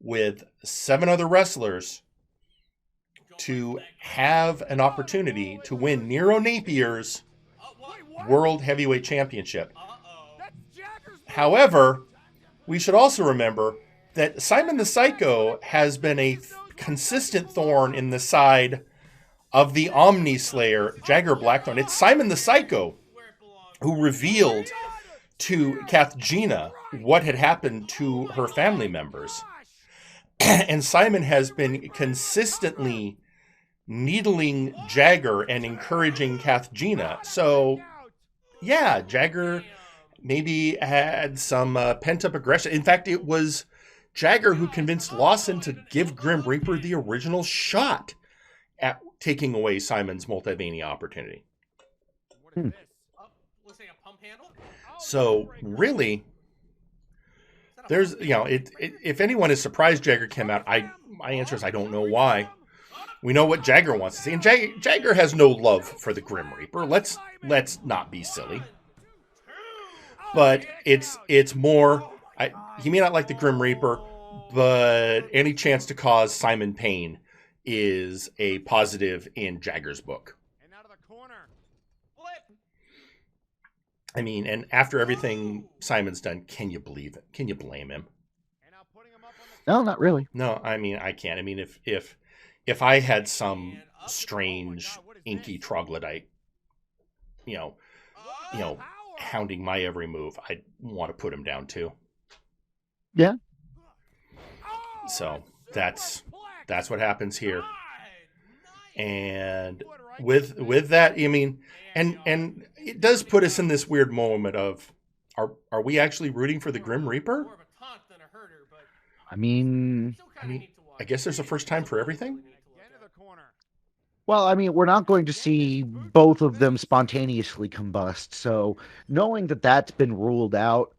with 7 other wrestlers to have an opportunity to win Nero Napier's World Heavyweight Championship. However, we should also remember that Simon the Psycho has been a consistent thorn in the side of the Omni Slayer, Jagger Blackthorn. It's Simon the Psycho who revealed to Kathgina what had happened to her family members. And Simon has been consistently needling Jagger and encouraging Kathgina. So, yeah, Jagger maybe had some pent-up aggression. In fact, it was Jagger who convinced Lawson to give Grim Reaper the original shot at taking away Simon's Multivania opportunity. So, really, there's, if anyone is surprised Jagger came out, my answer is I don't know why. We know what Jagger wants to see, and Jagger has no love for the Grim Reaper. Let's not be silly. But it's more, he may not like the Grim Reaper, but any chance to cause Simon pain is a positive in Jagger's book. I mean, and after everything Simon's done, can you believe it? Can you blame him? No, not really. No, I mean, I can't. I mean, if I had some strange inky troglodyte, hounding my every move, I'd want to put him down too. Yeah. So that's what happens here. And with that, I mean, and it does put us in this weird moment of, are we actually rooting for the Grim Reaper? I mean, I guess there's a first time for everything. Well, I mean, we're not going to see both of them spontaneously combust. So knowing that that's been ruled out,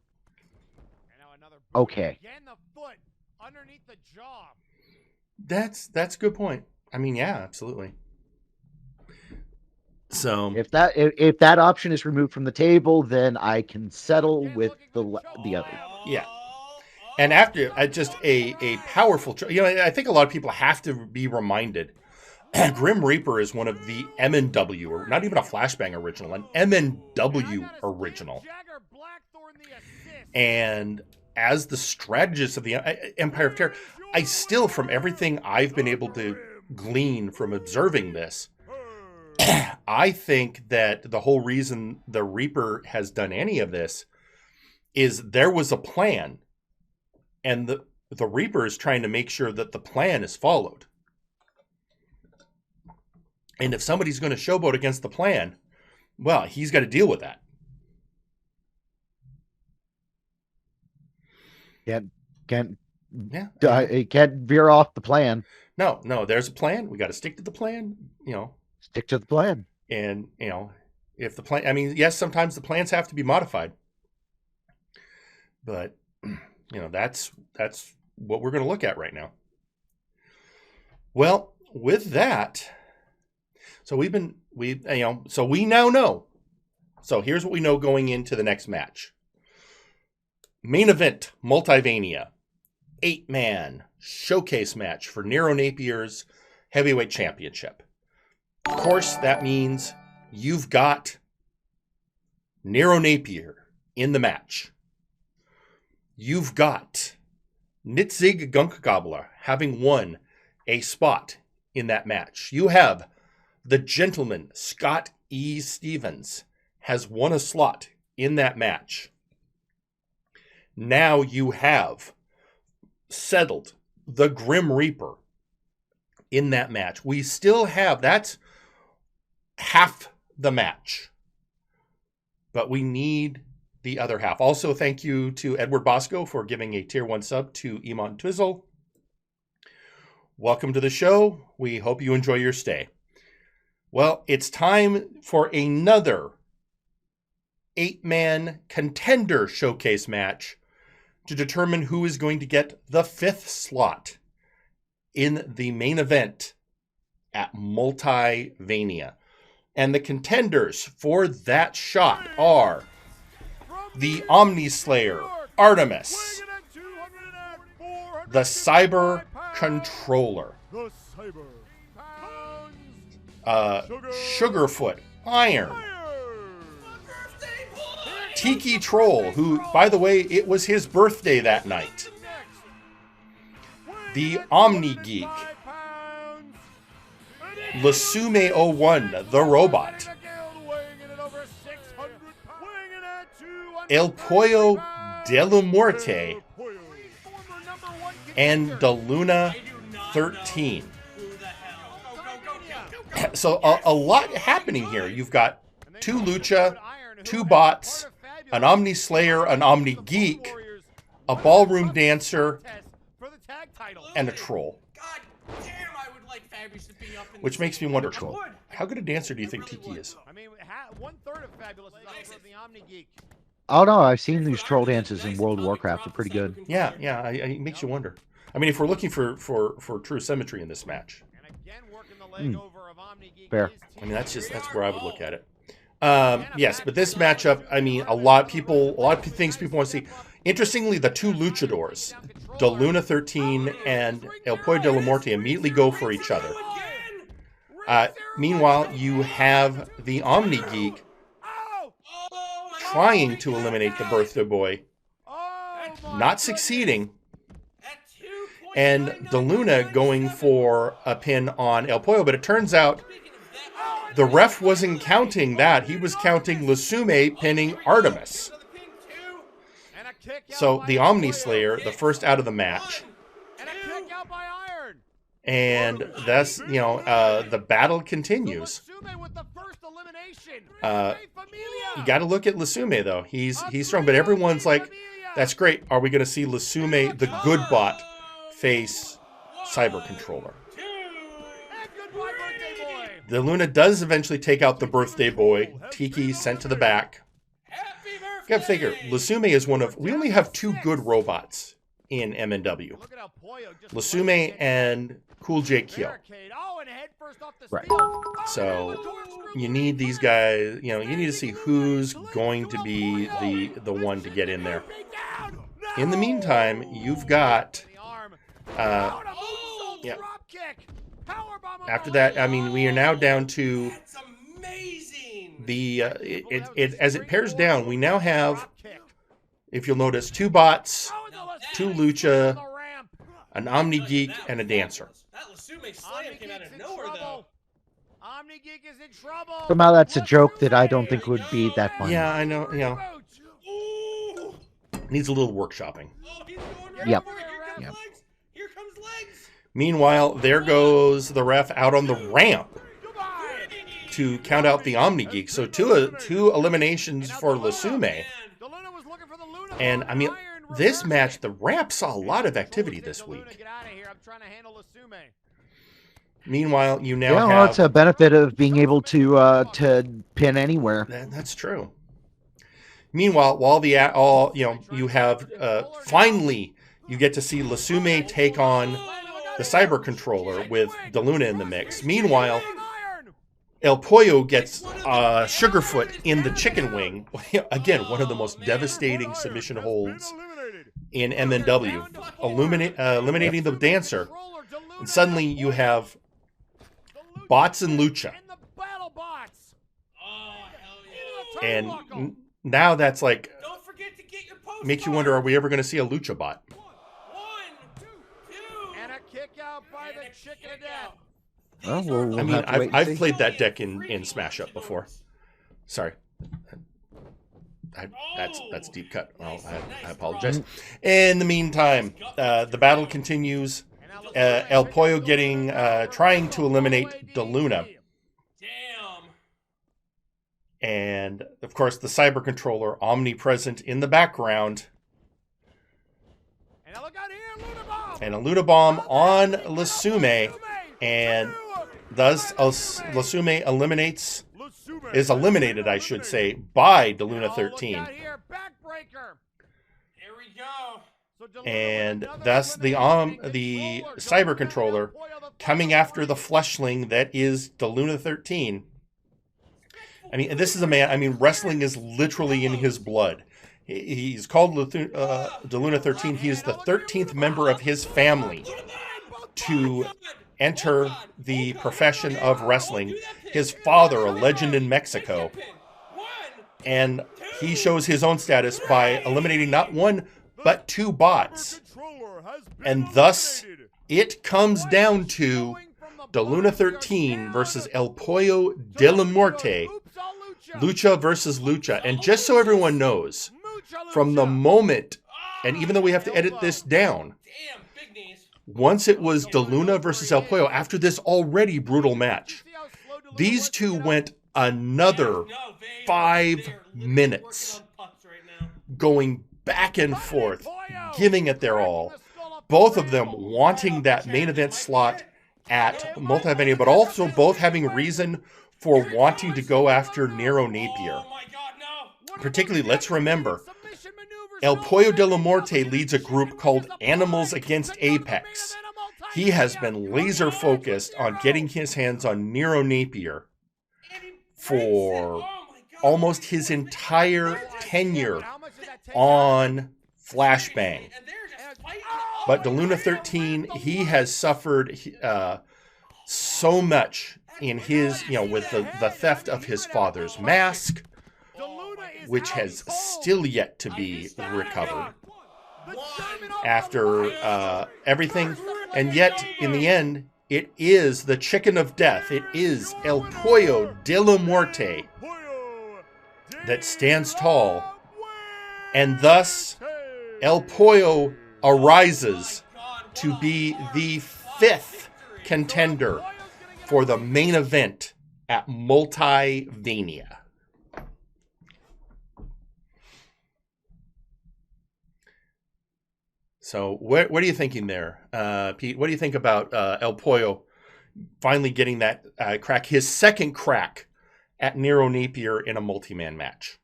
okay. That's a good point. I mean, yeah, absolutely. So If that option is removed from the table, then I can settle with the other. Yeah. And after just a powerful, I think a lot of people have to be reminded. Grim Reaper is one of the MNW, or not even a Flashbang original, an MNW original. And as the strategist of the Empire of Terror, I still, from everything I've been able to glean from observing this, I think that the whole reason the Reaper has done any of this is there was a plan, and the Reaper is trying to make sure that the plan is followed. And if somebody's going to showboat against the plan, well, he's got to deal with that. Can't Yeah. veer off the plan. No, there's a plan. We got to stick to the plan, Stick to the plan. And, if the plan, I mean, yes, sometimes the plans have to be modified. But, that's what we're going to look at right now. Well, with that, so so we now know. So here's what we know going into the next match. Main event, Multivania. 8-man showcase match for Nero Napier's Heavyweight Championship. Of course, that means you've got Nero Napier in the match. You've got Nitzig Gunkgobbler having won a spot in that match. You have the gentleman, Scott E. Stevens has won a slot in that match. Now you have settled the Grim Reaper in that match. We still have, that's half the match, but we need the other half. Also, thank you to Edward Bosco for giving a tier 1 sub to Iman Twizzle. Welcome to the show. We hope you enjoy your stay. Well, it's time for another 8-man contender showcase match to determine who is going to get the 5th slot in the main event at Multivania. And the contenders for that shot are the Omni Slayer, Artemis, the Cyber Controller, Sugarfoot, Iron, Tiki Troll, who, by the way, it was his birthday that night, the Omni Geek, Lasume01, the Robot, El Pollo de la Muerte, and DeLuna 13. So a lot happening here. You've got 2 Lucha, 2 bots, an Omni Slayer, an Omni Geek, a Ballroom Dancer, and a Troll. Which makes me wonder, how good a dancer do you think Tiki is? I mean, 1/3 of Fabulous is up for the Omni Geek. Oh no, I've seen these troll dances in World of Warcraft. They're pretty good. Yeah, it makes you wonder. I mean, if we're looking for true symmetry in this match. Fair. I mean, that's where I would look at it. Yes, but this matchup, I mean, a lot of things people want to see. Interestingly, the 2 luchadors, DeLuna 13 and El Pollo de la Muerte, immediately go for each other. Meanwhile, you have the Omni Geek trying to eliminate the birthday boy, not succeeding, and DeLuna going for a pin on El Pollo, but it turns out the ref wasn't counting that. He was counting Lasume pinning Artemis. So the Omni Slayer, the first out of the match. And that's, the battle continues. You got to look at Lasume, though. He's strong, but everyone's like, that's great. Are we going to see Lasume, the good bot, face Cyber Controller? The Luna does eventually take out the birthday boy. Tiki sent to the back. You got to figure, Lasume is we only have 2 good robots in MNW. Lasume and Cool J Kyo. Right. So you need these guys, you need to see who's going to be the one to get in there. In the meantime, you've got after that, I mean, we are now down to the as it pairs down, we now have, if you'll notice, 2 bots, 2 Lucha, an Omni Geek, and a Dancer. That Lasume slam came out of nowhere, though. Omni Geek is in trouble. Somehow that's a joke that I don't think would be that funny. Yeah, I know, needs a little workshopping. Oh, he's going right Yep. for it. Here Yep. comes legs. Here comes legs. Meanwhile, there goes the ref out on the ramp to count out the Omni Geek. So two eliminations for Lasume. And I mean, this match, the ramp saw a lot of activity this week. Meanwhile, you now have... well, it's a benefit of being able to pin anywhere. That's true. Meanwhile, while you have finally you get to see Lasume take on the Cyber Controller with DeLuna in the mix. Meanwhile, El Pollo gets Sugarfoot in the chicken wing. Again, one of the most devastating submission holds in MNW, eliminating the Dancer. And suddenly you have bots and Lucha. And now that's like, makes you wonder, are we ever going to see a Lucha bot? And a kick out by the chicken of death. Oh, we'll I mean, have to wait and I've see. played that deck in Smash Up before. Sorry. That's deep cut. Well, I apologize. In the meantime, the battle continues. El Pollo trying to eliminate DeLuna. Damn. And, of course, the Cyber Controller omnipresent in the background. And now look out here, Luna Bomb. And a Luna Bomb on Lasume. And thus, Lasume is eliminated, I should say, by DeLuna 13. Look out here, backbreaker. Here we go. So DeLuna And with another thus the elimination. Cyber Controller coming after the fleshling that is DeLuna 13. I mean, this is a man. I mean, wrestling is literally in his blood. He's called DeLuna 13. He is the 13th member of his family to enter the profession of wrestling. His father, a legend in Mexico. And he shows his own status by eliminating not one, but 2 bots. And thus, it comes down to DeLuna 13 versus El Pollo de la Muerte. Lucha versus Lucha. And just so everyone knows, from the moment, and even though we have to edit this down, Damn, big knees. once it was DeLuna versus El Pollo, after this already brutal match, these two went another 5 minutes going back and forth, giving it their all. Both of them wanting that main event slot at Multivenue, but also both having reason for wanting to go after Nero Napier. Oh my god, no. Particularly, let's remember, El Pollo de la Muerte leads a group called Animals Against Apex. He has been laser focused on getting his hands on Nero Napier for almost his entire tenure on Flashbang. But DeLuna 13, he has suffered so much in his, with the theft of his father's mask, which has still yet to be recovered after everything. And yet, in the end, it is the chicken of death. It is El Pollo de la Muerte that stands tall. And thus, El Pollo arises to be the 5th contender for the main event at Multivania. So what are you thinking there, Pete? What do you think about El Pollo finally getting that crack, his second crack at Nero Napier in a multi-man match?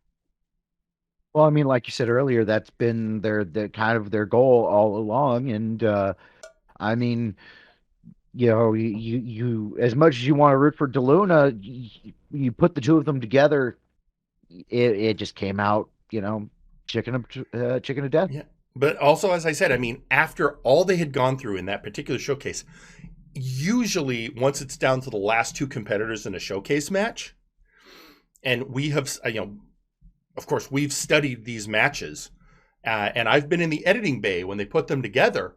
Well, I mean, like you said earlier, that's been their kind of their goal all along, and I mean, you as much as you want to root for DeLuna, you put the two of them together, it just came out, chicken of death. Yeah, but also, as I said, I mean, after all they had gone through in that particular showcase, usually once it's down to the last 2 competitors in a showcase match, and we have, of course, we've studied these matches, and I've been in the editing bay when they put them together,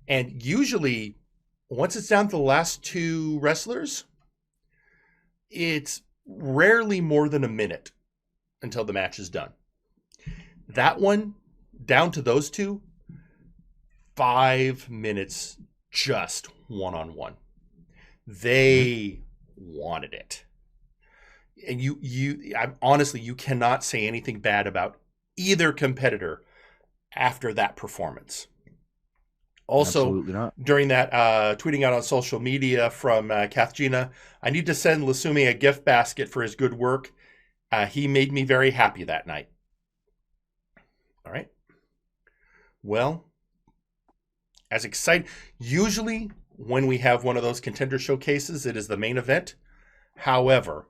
and usually once it's down to the last 2 wrestlers, it's rarely more than a minute until the match is done. That one, down to those 2, 5 minutes just one-on-one. They wanted it. And honestly, you cannot say anything bad about either competitor after that performance. Also, during that tweeting out on social media from Kathgina, I need to send Lasume a gift basket for his good work. He made me very happy that night. All right. Well, as exciting. Usually when we have one of those contender showcases, it is the main event. However,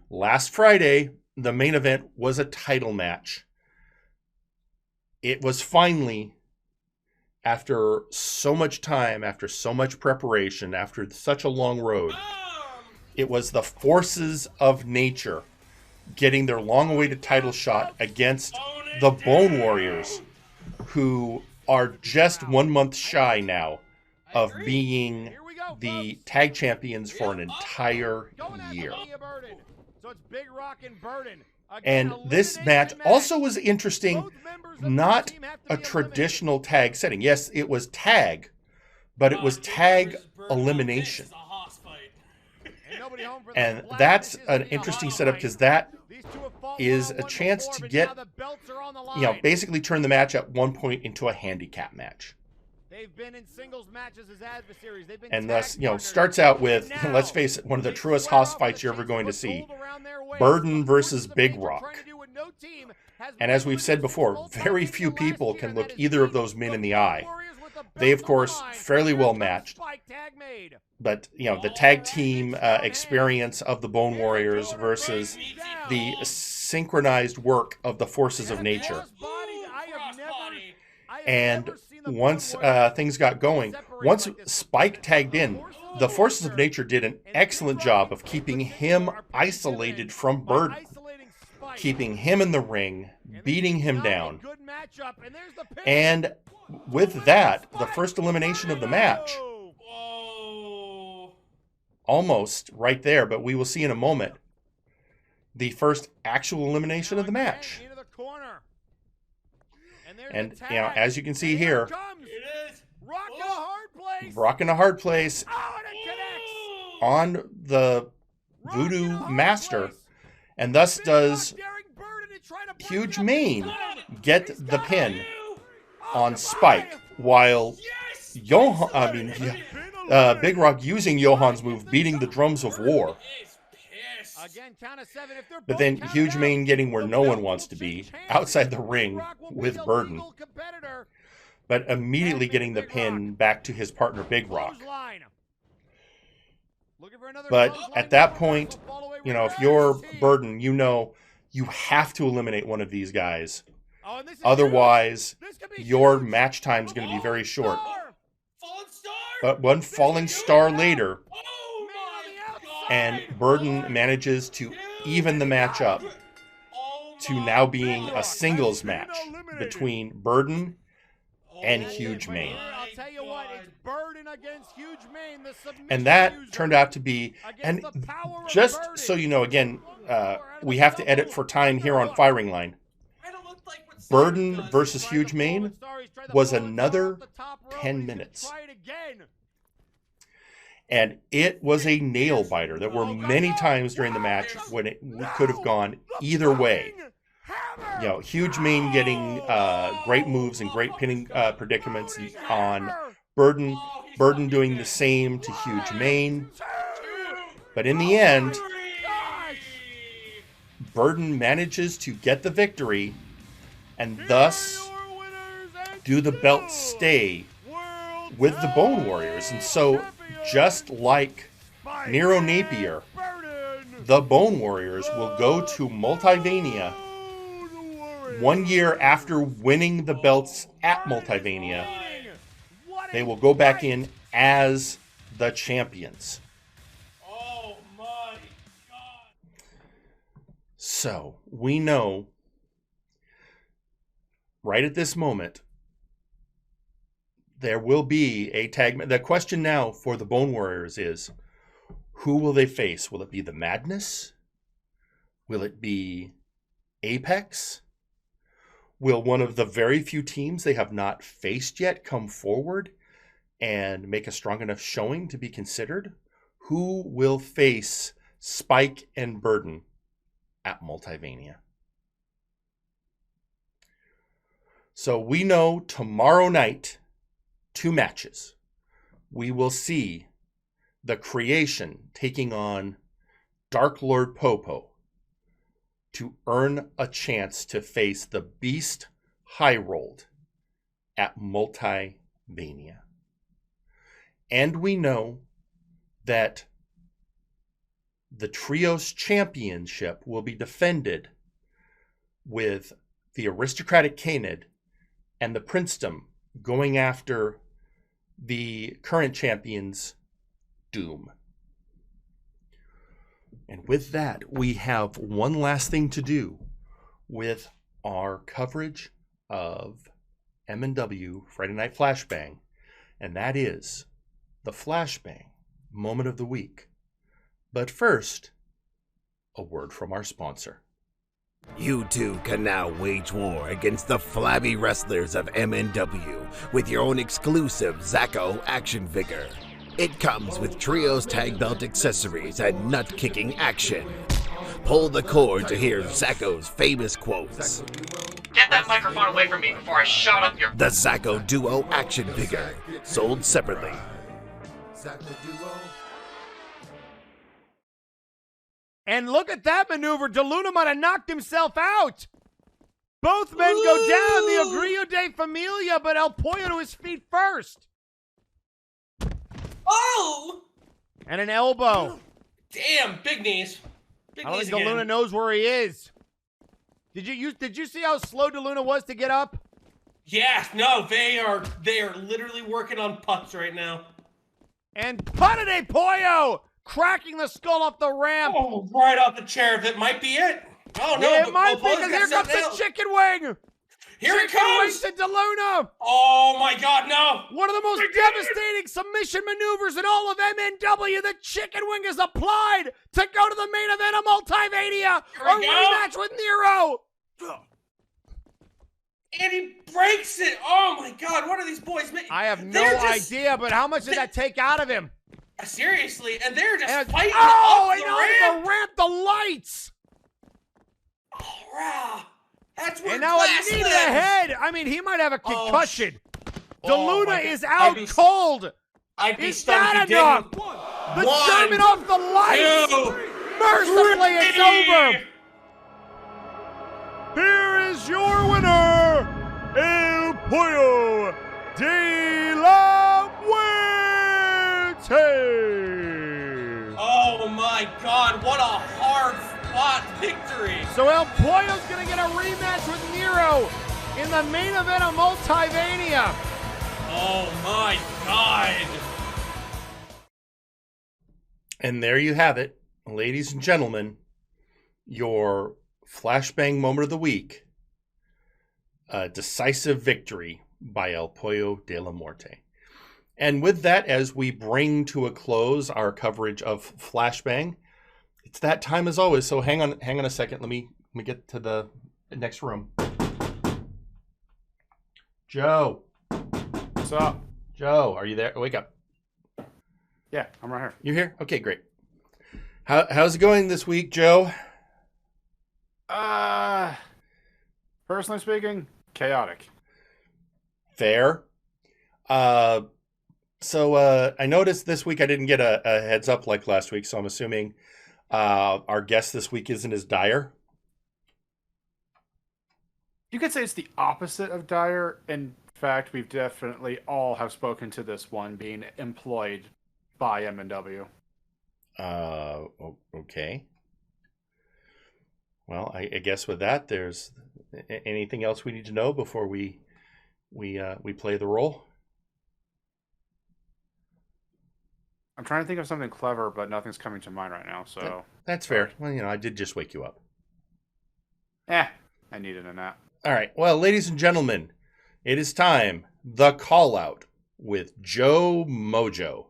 last Friday, the main event was a title match. It was finally, after so much time, after so much preparation, after such a long road, it was the forces of nature getting their long-awaited title shot against the Bone Warriors, who are just 1 month shy now of agree. being Here we go, the folks. tag champions for an entire Going after year. Mia Burden. So it's Big Rock and Burden. And Again, this elimination match also was interesting, Both members of the not team have to a be eliminated. traditional tag setting. Yes, it was tag, but it was tag elimination. This is a hoss fight. And nobody home for the And Black. that's This an isn't a interesting hoss setup fight. because that These two have fought is a one-on-one chance before, to but get, now the belts are on the you know, line. basically turn the match at one point into a handicap match. They've been in singles matches as adversaries. They've been And tag thus, you know, partners. starts out with, Now, let's face it, one of the they truest square hoss off fights with a you're ever chance to going to put see. gold around their waist. Burden The versus forces of Big nature Rock. trying to do what no team has And been as we've able to said do before, since very Multiverse few last people year, can and look that is either of beat those men the in the Bone eye. Warriors with the They, of belt on the course, line. fairly Here well comes matched. Spike tag made. But, you know, the tag team experience of the Bone Warriors versus the synchronized work of the forces of nature. Cross-bodied. I have never And seen the once Bone Warriors things got going, separate once like this Spike before. tagged in, the forces of nature did an excellent job of keeping him isolated from Burden, keeping him in the ring, beating him down. And with that, the first elimination of the match, Whoa. almost right there, but we will see in a moment, the first actual elimination of the match. And, you know, as you can see here, It is. Rock in a hard place. Rock in a hard place Oh, and it connects. on the Rock in a Voodoo hard Master, place. and thus Big does Rock daring Burden and trying to break Huge up Mane this time. get He's the got pin it. on goodbye. Spike, while Yes. Big Rock using Johan's move, beating the drums of war. He's pissed. Again, count of 7. If they're But both then counted Huge out, Mane getting where the no one belt wants will to be, change hands. outside the Big ring Rock will be with the Burden, legal competitor. but immediately getting the pin back to his partner Big Rock. Clothesline. Looking for another But clothesline. at that Big Rock point, will fall away you know, with if you're NXT. Burden, you know you have to eliminate one of these guys. Oh, and this is Otherwise, huge. This could be your huge. match time is going to be very short. Star. Fallen Star. But one falling star later, Oh Man on my the God. and Burden manages to even the match up Oh to my now being Big a Rock singles has been match eliminated. between Burden and Oh Huge But Mane. here, I'll tell you what, it's Burden against Huge Mane, the submission And that user turned out to be, against and the power of just Burden. so you know, again, we have to edit for time here on Firing Line. I don't look like what Burden Sonic does. versus Tried the Huge Mane Fallen Star, he's tried the was Fallen Star another off the top rope, 10 and he's gonna minutes. try it again. And it was a nail biter. There were many times during the match when it could have gone either way. Hammer! You know, Huge Mane getting great moves and great pinning predicaments on Burden, Burden doing the same to Huge Mane. But in the end, Burden manages to get the victory and thus do the belt stay with the Bone Warriors. And so, just like Nero Napier, the Bone Warriors will go to Multivania 1 year after winning the belts at Multivania. They will go back in as the champions. Oh my God. So, we know right at this moment there will be a tag match. The question now for the Bone Warriors is, who will they face? Will it be the Madness? Will it be Apex? Will one of the very few teams they have not faced yet come forward and make a strong enough showing to be considered? Who will face Spike and Burden at Multivania? So we know tomorrow night, 2 matches. We will see the Creation taking on Dark Lord Popo to earn a chance to face the Beast High Rolled at Multivania. And we know that the Trios Championship will be defended with the Aristocratic Canid and the Princedom going after the current champions, Doom. And with that, we have one last thing to do with our coverage of MNW Friday Night Flashbang, and that is the Flashbang Moment of the Week. But first, a word from our sponsor. You too can now wage war against the flabby wrestlers of MNW with your own exclusive Zacko action figure. It comes with trios tag belt accessories and nut-kicking action. Pull the cord to hear Zacko's famous quotes. Get that microphone away from me before I shot up your... The Zacko Duo action figure, sold separately. And look at that maneuver. DeLuna might have knocked himself out. Both men go down. The Agrio de Familia, but El Pollo to his feet first. Oh! And an elbow. Damn, big knees. Big I don't knees think again. DeLuna knows where he is. Did you see how slow DeLuna was to get up? Yes, no, they are literally working on putts right now. And Pana de Pollo cracking the skull off the ramp. Oh, right off the chair. That might be it. Oh no, Yeah, but it might be, Pollo's because got here comes something the else. chicken wing. Here it Chicken wing comes. to DeLuna. Oh my God, no. One of the most devastating submission maneuvers in all of MNW. The chicken wing is applied to go to the main event of Multiverse. Here A we go. rematch with Nero. And he breaks it. Oh my God, what are these boys making? I have no They're just- idea, but how much did that take out of him? Seriously, and they're just And, fighting oh, up and the on ramp. the ramp, the lights. Oh, wow. That's where And now a class knee to the lives. head. I mean, he might have a Oh, concussion. Oh, DeLuna my is God. out cold. I'd be Is stunned that if he enough? didn't. The One, German off the lights. 2, Mercifully, it's 3. over. Here is your winner, El Pollo de la Muerte. Oh my God, what a hard-fought victory. So El Pollo's going to get a rematch with Nero in the main event of Multivania. Oh my God. And there you have it, ladies and gentlemen, your Flashbang Moment of the Week. A decisive victory by El Pollo de la Muerte. And with that, as we bring to a close our coverage of Flashbang, it's that time as always. So hang on a second. Let me get to the next room. Joe. What's up? Joe, are you there? Wake up. Yeah, I'm right here. You here? Okay, great. How's it going this week, Joe? Personally speaking, chaotic. Fair. So I noticed this week I didn't get a heads up like last week, so I'm assuming our guest this week isn't as dire. You could say it's the opposite of dire. In fact, we've definitely all have spoken to this one being employed by MNW. Okay. Well, I guess with that, there's anything else we need to know before we play the role. I'm trying to think of something clever, but nothing's coming to mind right now. So That's fair. Well, I did just wake you up. I needed a nap. All right. Well, ladies and gentlemen, it is time. The Callout with Joe Mojo.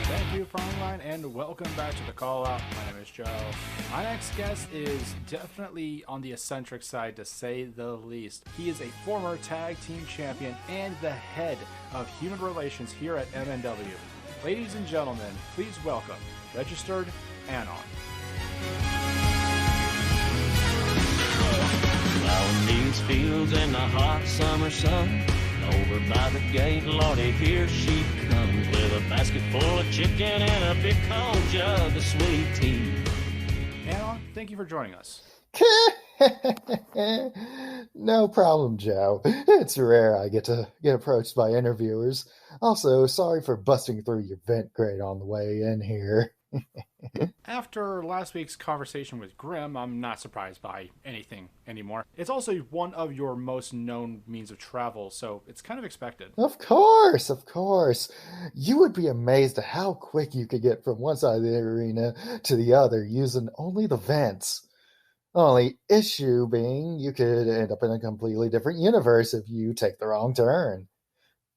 Thank you, Firing Line, and welcome back to the Call Out. My name is Joe. My next guest is definitely on the eccentric side, to say the least. He is a former tag team champion and the head of human relations here at MNW. Ladies and gentlemen, please welcome Registered Anon. Plowing these fields in the hot summer sun. Over by the gate, Lordy, here she comes with a basket full of chicken and a big cold jug of sweet tea. Anon, thank you for joining us. No problem, Joe. It's rare I get to get approached by interviewers. Also, sorry for busting through your vent grate on the way in here. After last week's conversation with Grim, I'm not surprised by anything anymore. It's also one of your most known means of travel, so it's kind of expected. Of course. You would be amazed at how quick you could get from one side of the arena to the other using only the vents. Only issue being you could end up in a completely different universe if you take the wrong turn.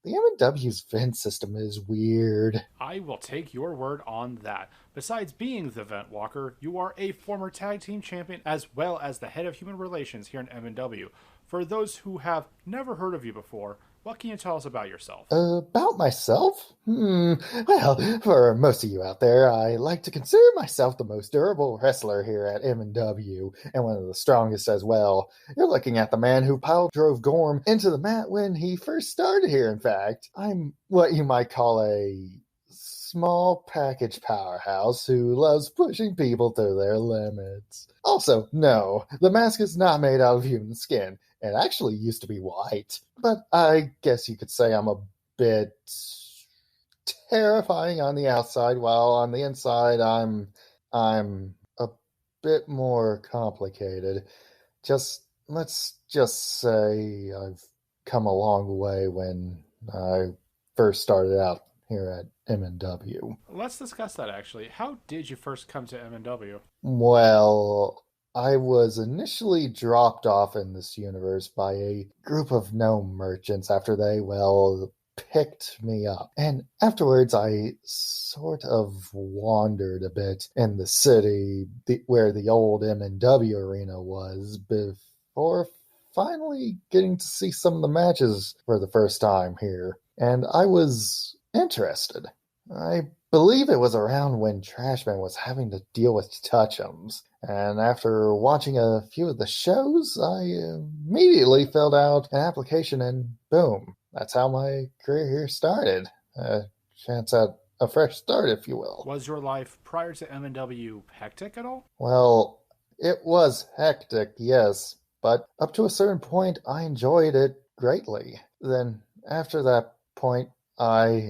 The MNW's vent system is weird. I will take your word on that. Besides being the Vent Walker, you are a former tag team champion as well as the head of human relations here in MNW. For those who have never heard of you before, what can you tell us about yourself? About myself? Well, for most of you out there, I like to consider myself the most durable wrestler here at MNW, and one of the strongest as well. You're looking at the man who pile drove Gorm into the mat when he first started here, in fact. I'm what you might call a small package powerhouse who loves pushing people to their limits. Also, no, the mask is not made out of human skin. It actually used to be white. But I guess you could say I'm a bit terrifying on the outside, while on the inside I'm a bit more complicated. Let's just say I've come a long way when I first started out here at MNW. Let's discuss that, actually. How did you first come to MNW? Well, I was initially dropped off in this universe by a group of gnome merchants after they, picked me up. And afterwards, I sort of wandered a bit in the city where the old MNW arena was before finally getting to see some of the matches for the first time here. And I was interested. I believe it was around when Trashman was having to deal with touch-ums. And after watching a few of the shows, I immediately filled out an application and boom, that's how my career here started. A chance at a fresh start, if you will. Was your life prior to MNW hectic at all? Well, it was hectic, yes, but up to a certain point, I enjoyed it greatly. Then, after that point, I...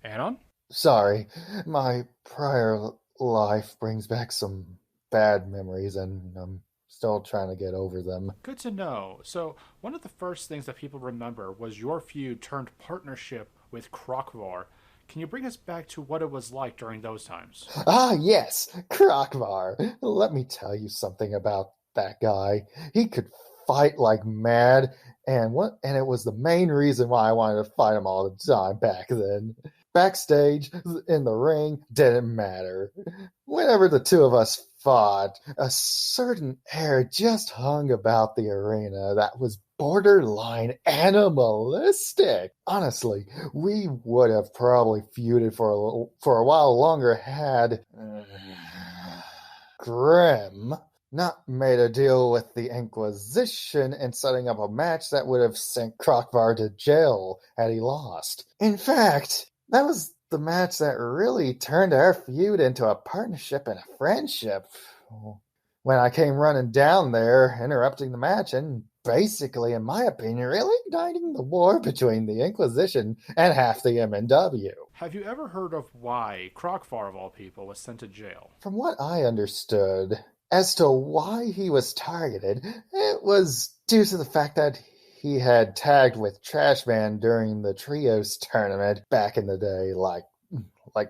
Anon? Sorry, my prior life brings back some bad memories, and I'm still trying to get over them. Good to know. So, one of the first things that people remember was your feud turned partnership with Krokvar. Can you bring us back to what it was like during those times? Ah, yes, Krokvar. Let me tell you something about that guy. He could fight like mad, and it was the main reason why I wanted to fight him all the time back then. Backstage, in the ring, didn't matter. Whenever the two of us fought, a certain air just hung about the arena that was borderline animalistic. Honestly, we would have probably feuded for a while longer had Grimm not made a deal with the Inquisition and setting up a match that would have sent Krokvar to jail had he lost. In fact, that was the match that really turned our feud into a partnership and a friendship. When I came running down there, interrupting the match, and basically, in my opinion, really igniting the war between the Inquisition and half the MNW. Have you ever heard of why Krokvar, of all people, was sent to jail? From what I understood, as to why he was targeted, it was due to the fact that he had tagged with Trashman during the Trios tournament back in the day, like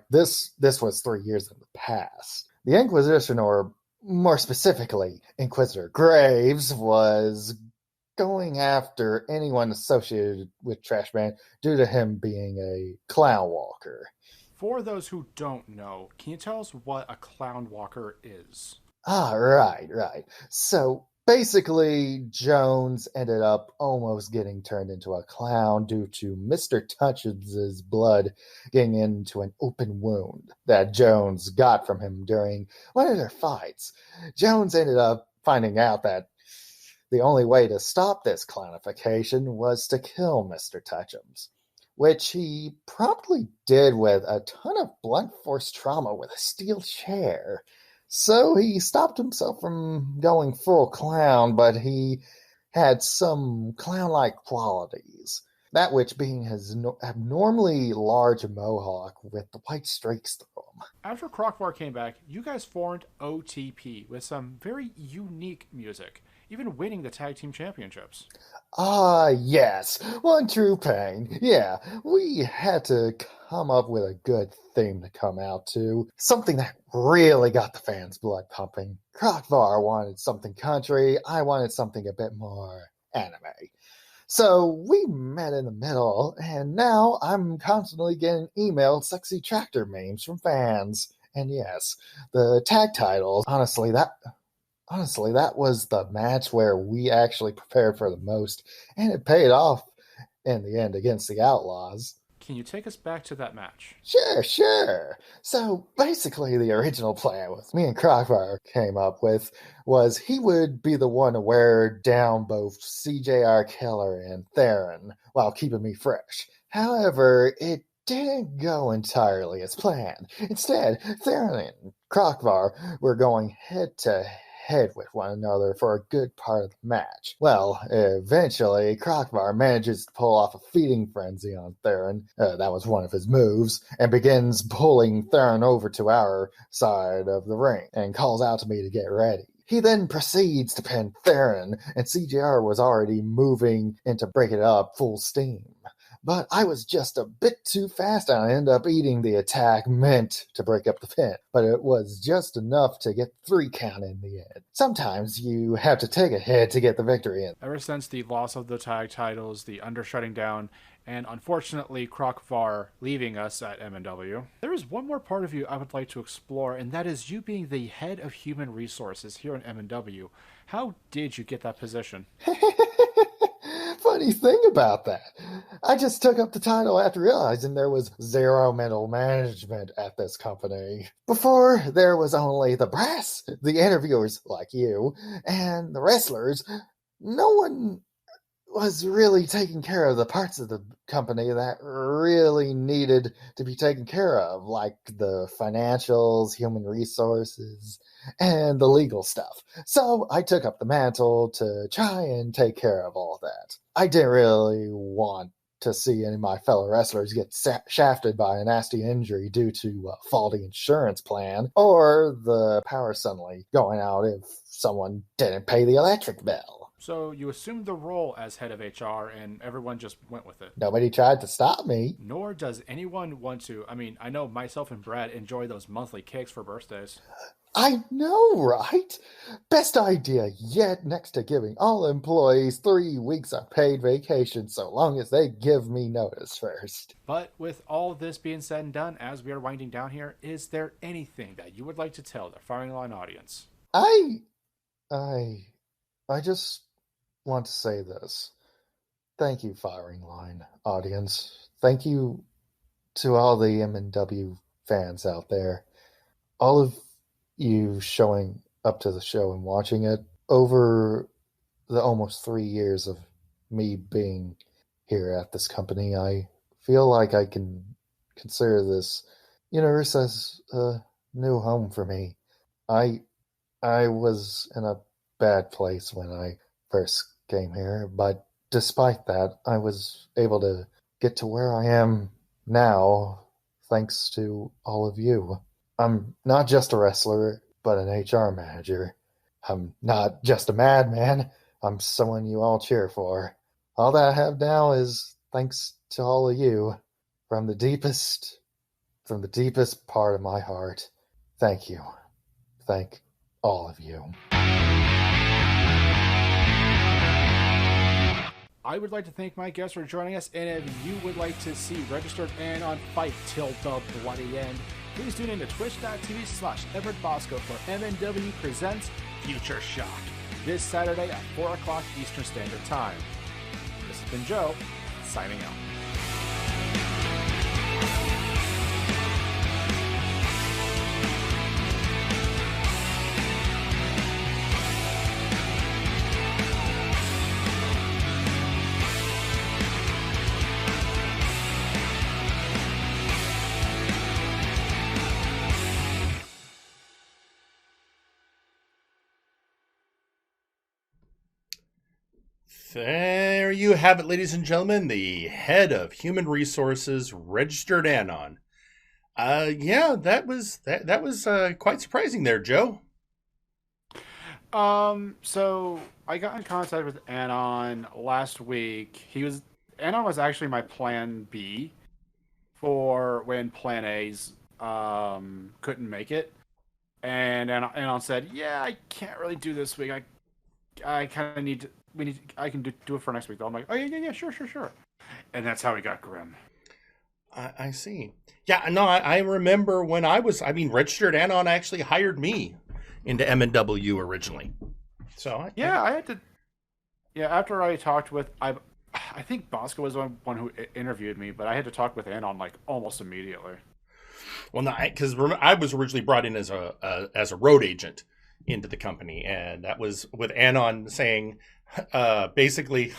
this was 3 years in the past. The Inquisition, or more specifically, Inquisitor Graves, was going after anyone associated with Trashman due to him being a clown walker. For those who don't know, can you tell us what a clown walker is? Ah, right. So, basically, Jones ended up almost getting turned into a clown due to Mr. Touches' blood getting into an open wound that Jones got from him during one of their fights. Jones ended up finding out that the only way to stop this clownification was to kill Mr. Touchums, which he promptly did with a ton of blunt force trauma with a steel chair. So he stopped himself from going full clown, but he had some clown-like qualities. that which being his abnormally large mohawk with the white streaks through him. After Crockvar came back, you guys formed OTP with some very unique music, even winning the tag team championships. Ah, yes. One true pain. Yeah, we had to come up with a good theme to come out to. Something that really got the fans' blood pumping. Crockvar wanted something country. I wanted something a bit more anime. So we met in the middle, and now I'm constantly getting emailed sexy tractor memes from fans. And yes, the tag titles, honestly, that was the match where we actually prepared for the most, and it paid off in the end against the Outlaws. Can you take us back to that match? Sure. So basically the original plan with me and Crockfire came up with was he would be the one to wear down both CJR Killer and Theron while keeping me fresh. However, it didn't go entirely as planned. Instead, Theron and Crockvar were going head to head with one another for a good part of the match. Well, eventually, Crockvar manages to pull off a feeding frenzy on Theron. That was one of his moves, and begins pulling Theron over to our side of the ring and calls out to me to get ready. He then proceeds to pin Theron, and CJR was already moving into break it up full steam. But I was just a bit too fast, and I ended up eating the attack meant to break up the pin. But it was just enough to get 3 count in the end. Sometimes you have to take a hit to get the victory in. Ever since the loss of the tag titles, the undershutting down, and unfortunately Crockvar leaving us at MNW, there is one more part of you I would like to explore, and that is you being the head of human resources here in MNW. How did you get that position? Funny thing about that, I just took up the title after realizing there was zero middle management at this company. Before, there was only the brass, the interviewers like you, and the wrestlers. No one was really taking care of the parts of the company that really needed to be taken care of, like the financials, human resources, and the legal stuff. So I took up the mantle to try and take care of all that. I didn't really want to see any of my fellow wrestlers get shafted by a nasty injury due to a faulty insurance plan, or the power suddenly going out if someone didn't pay the electric bill. So you assumed the role as head of HR and everyone just went with it. Nobody tried to stop me. Nor does anyone want to. I mean, I know myself and Brad enjoy those monthly cakes for birthdays. I know, right? Best idea yet, next to giving all employees 3 weeks of paid vacation so long as they give me notice first. But with all of this being said and done, as we are winding down here, is there anything that you would like to tell the Firing Line audience? I just want to say this. Thank you, Firing Line audience. Thank you to all the MNW fans out there. All of you showing up to the show and watching it over the almost 3 years of me being here at this company. I feel like I can consider this universe as a new home for me. I was in a bad place when I first came here, but despite that, I was able to get to where I am now thanks to all of you. I'm not just a wrestler, but an HR manager. I'm not just a madman. I'm someone you all cheer for. All that I have now is thanks to all of you. From the deepest part of my heart, thank you. Thank all of you. I would like to thank my guests for joining us, and if you would like to see Registered Anon fight till the bloody end, please tune in to twitch.tv/EverettBosco for MNW Presents Future Shock this Saturday at 4 o'clock Eastern Standard Time. This has been Joe, signing out. There you have it, ladies and gentlemen. The head of human resources, Registered Anon. Yeah, that was quite surprising there, Joe. So I got in contact with Anon last week. Anon was actually my plan B for when plan A's couldn't make it. And Anon said, "Yeah, I can't really do this week. I kind of need to. I can do it for next week." Though I'm like, "Oh yeah, sure." And that's how we got Grim. I see. Yeah, no, I remember when Registered Anon actually hired me into MNW originally. So I had to. Yeah, after I talked with I think Bosco was the one who interviewed me, but I had to talk with Anon like almost immediately. Well, no, because I was originally brought in as a road agent into the company, and that was with Anon saying, basically,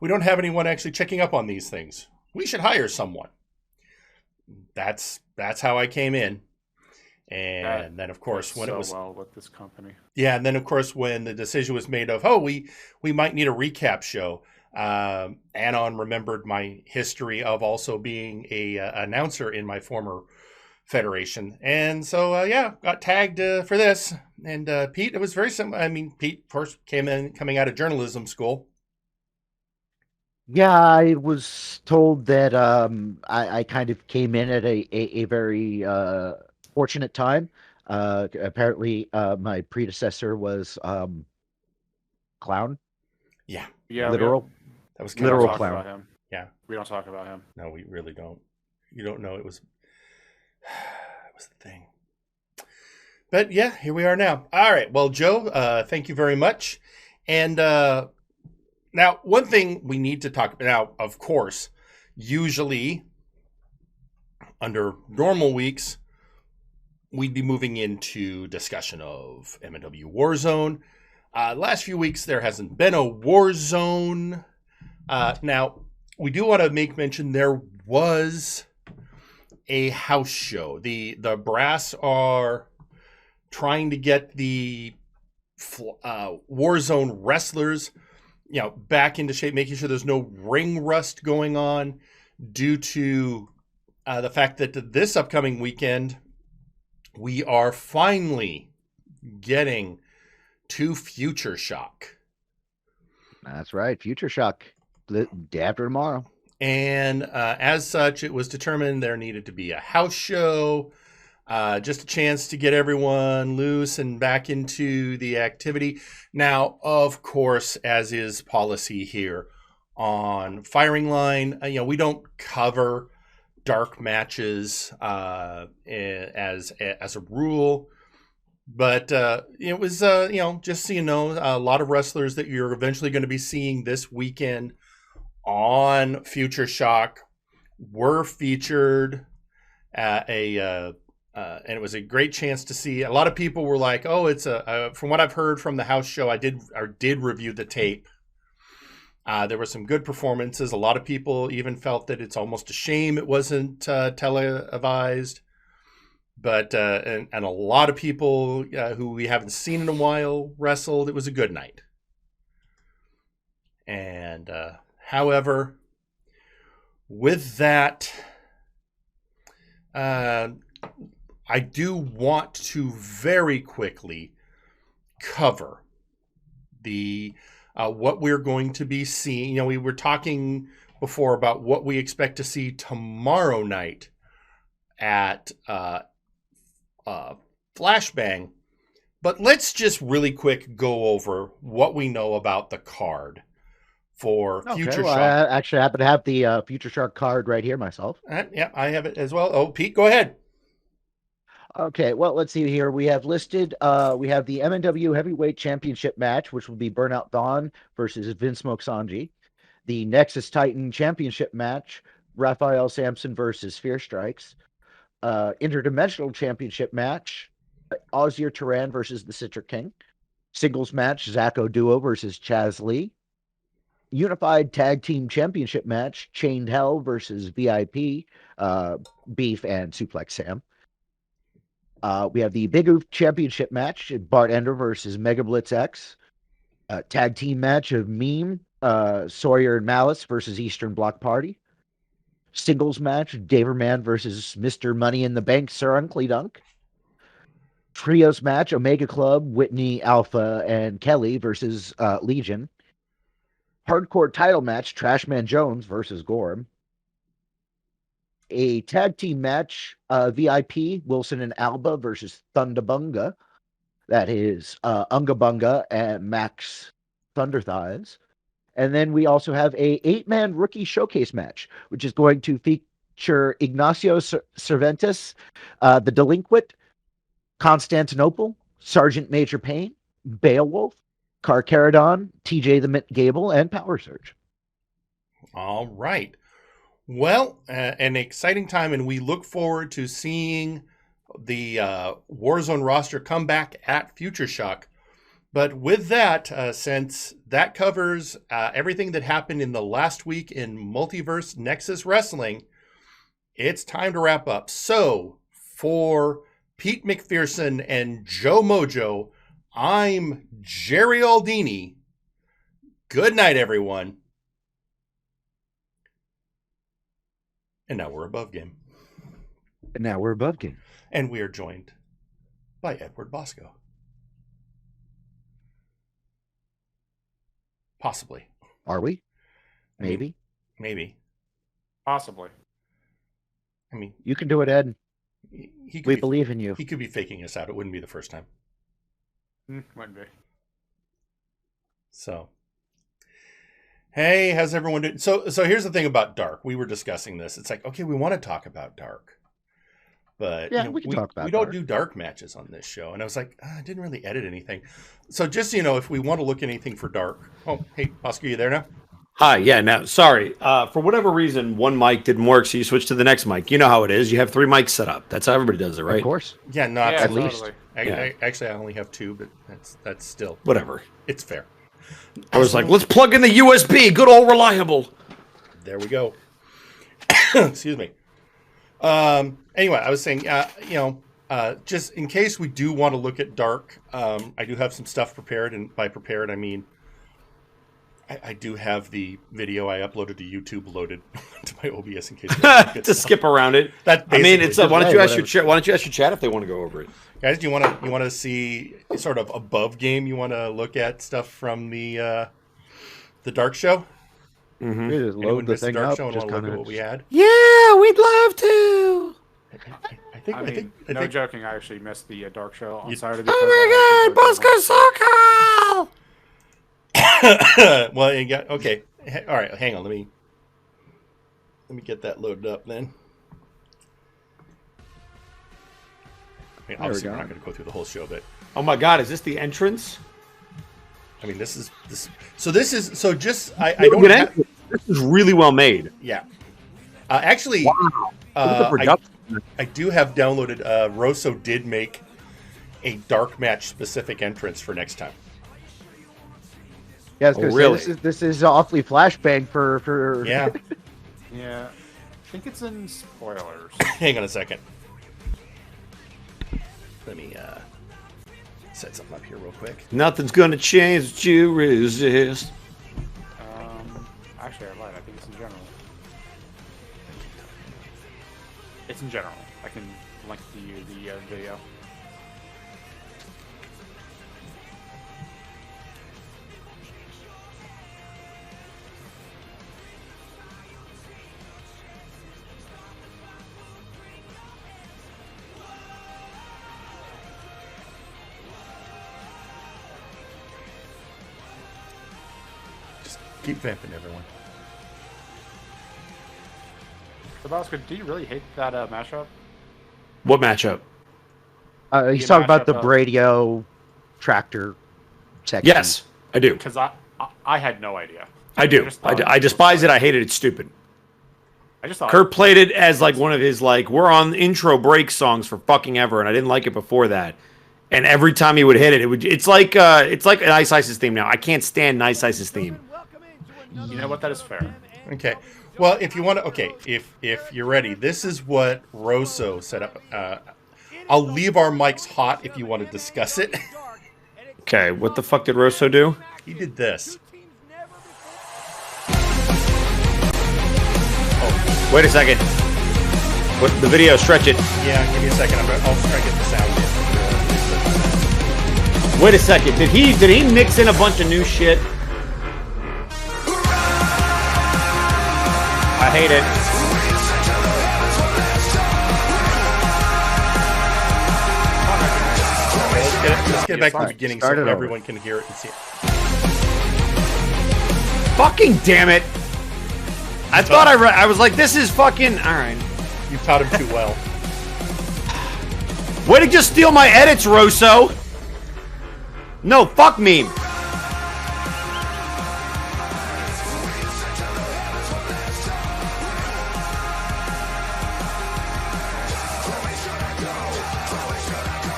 we don't have anyone actually checking up on these things. We should hire someone. That's how I came in. And then, of course, when it was well with this company, yeah, and then of course when the decision was made of, we might need a recap show. Anon remembered my history of also being a announcer in my former federation, and so got tagged for this. And Pete, it was very simple. I mean, Pete first coming out of journalism school. Yeah, I was told that I kind of came in at a very fortunate time. Apparently, my predecessor was clown. Yeah, literal. That was literal talk clown. About him. Yeah, we don't talk about him. No, we really don't. You don't know it was the thing. But yeah, here we are now. All right. Well, Joe, thank you very much. And now, one thing we need to talk about now, of course, usually under normal weeks, we'd be moving into discussion of MNW Warzone. Last few weeks, there hasn't been a Warzone. Now, we do want to make mention there was a house show. The brass are trying to get the Warzone wrestlers, back into shape, making sure there's no ring rust going on due to the fact that this upcoming weekend, we are finally getting to Future Shock. That's right, Future Shock, the day after tomorrow. And as such, it was determined there needed to be a house show, just a chance to get everyone loose and back into the activity. Now, of course, as is policy here on Firing Line, we don't cover dark matches as a rule. But it was, just so you know, a lot of wrestlers that you're eventually going to be seeing this weekend on Future Shock were featured at and it was a great chance to see. A lot of people were like, "Oh, it's from what I've heard from the house show, I did review the tape. There were some good performances. A lot of people even felt that it's almost a shame it wasn't televised." But and a lot of people who we haven't seen in a while wrestled. It was a good night. And however, with that, I do want to very quickly cover the what we're going to be seeing. We were talking before about what we expect to see tomorrow night at Flashbang, but let's just really quick go over what we know about the card for Future Shock. I actually happen to have the Future Shock card right here myself. Yeah, I have it as well. Oh, Pete, go ahead. Okay, well, let's see here. We have listed, we have the MNW Heavyweight Championship match, which will be Burnout Dawn versus Vince Sanji. The Nexus Titan Championship match, Raphael Sampson versus Fear Strikes. Interdimensional Championship match, Ozzy Turan versus the Citric King. Singles match, Zacho Duo versus Chaz Lee. Unified Tag Team Championship match, Chained Hell versus VIP, Beef and Suplex Sam. We have the Big Oof Championship match, Bart Ender versus Mega Blitz X. Tag team match of Meme Sawyer and Malice versus Eastern Bloc Party. Singles match, Daverman versus Mr. Money in the Bank, Sir Uncle Dunk. Trios match, Omega Club, Whitney, Alpha, and Kelly versus Legion. Hardcore title match, Trashman Jones versus Gorham. A tag team match, VIP, Wilson and Alba versus Thunderbunga. That is Unga Bunga and Max Thunderthighs. And then we also have a 8-man rookie showcase match, which is going to feature Ignacio Cervantes, the Delinquent, Constantinople, Sergeant Major Payne, Beowulf, Carcharodon, TJ the Mint Gable, and Power Surge. All right. Well, an exciting time, and we look forward to seeing the Warzone roster come back at Future Shock. But with that, since that covers everything that happened in the last week in Multiverse Nexus Wrestling, it's time to wrap up. So, for Pete McPherson and Joe Mojo, I'm Jerry Aldini. Good night, everyone. And now we're above game. And we are joined by Edward Bosco. Possibly. Are we? Maybe. Maybe. Possibly. I mean, you can do it, Ed. We believe in you. He could be faking us out. It wouldn't be the first time. Wouldn't be. So, hey, how's everyone doing? So here's the thing about Dark. We were discussing this. It's like, okay, we want to talk about Dark, but yeah, we can talk about. We don't do Dark matches on this show, and I was like, I didn't really edit anything. So just so you know, if we want to look anything for Dark, oh, hey, Bosco, you there now? Hi, yeah, now, sorry. For whatever reason, one mic didn't work, so you switched to the next mic. You know how it is. You have 3 mics set up. That's how everybody does it, right? Of course. Yeah, not yeah, at totally. least. Actually, I only have 2, but that's still... Whatever. It's fair. I was like, let's plug in the USB. Good old reliable. There we go. Excuse me. Anyway, I was saying, just in case we do want to look at Dark, I do have some stuff prepared, and by prepared, I mean I do have the video I uploaded to YouTube loaded to my OBS in case to skip around it. Why don't you ask your chat if they want to go over it, guys? Do you want to see sort of above game? You want to look at stuff from the Dark show? Mm-hmm. We just load the thing up. Show and want to look at what we had? Yeah, we'd love to. I think, joking. I actually missed the Dark show on Saturday. Oh my God, Bosco's so cool. Well, you got okay. All right, hang on. Let me get that loaded up then. I mean, obviously, we're not going to go through the whole show, but oh my God, is this the entrance? I mean, this is just I don't. This is really well made. Yeah. Actually, wow. I do have downloaded. Rosso did make a Dark match specific entrance for next time. Yeah, I was gonna say, this is awfully flashbang for yeah. Yeah, I think it's in spoilers. Hang on a second. Let me set something up here real quick. Nothing's gonna change what you resist. Actually, I lied. I think it's in general. It's in general. I can link to you the video. Keep vamping, everyone. So, Bosco, do you really hate that matchup? What matchup? He's talking about the Bradio tractor section. Yes, I do. Because I had no idea. I do. I despise it. I hate it. It's stupid. I just thought Kurt played it as like one of his we're on intro break songs for fucking ever, and I didn't like it before that. And every time he would hit it, it's like an Ice Ice's theme now. I can't stand Ice Ice's theme. You know what? That is fair. Okay. Well, if you want to, if you're ready, this is what Rosso set up. I'll leave our mics hot if you want to discuss it. Okay, what the fuck did Rosso do? He did this. Wait a second. What, the video, stretch it. Yeah, give me a second. I'll try to get the sound in. Wait a second. Did he mix in a bunch of new shit? I hate it. Let's get back to the beginning so everyone can hear it and see it. Fucking damn it! I thought I was like, this is fucking all right. You taught him too well. Way to just steal my edits, Rosso. No, fuck meme.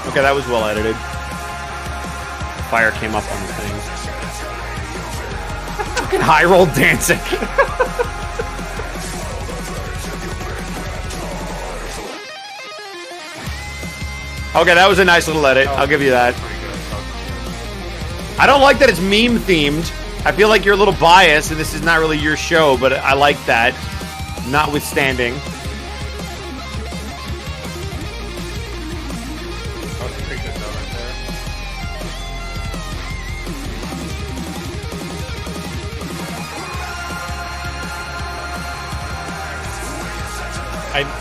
Okay, that was well edited. Fire came up on the thing. Fucking high roll dancing. Okay, that was a nice little edit. I'll give you that. I don't like that it's meme themed. I feel like you're a little biased and this is not really your show, but I like that. Notwithstanding.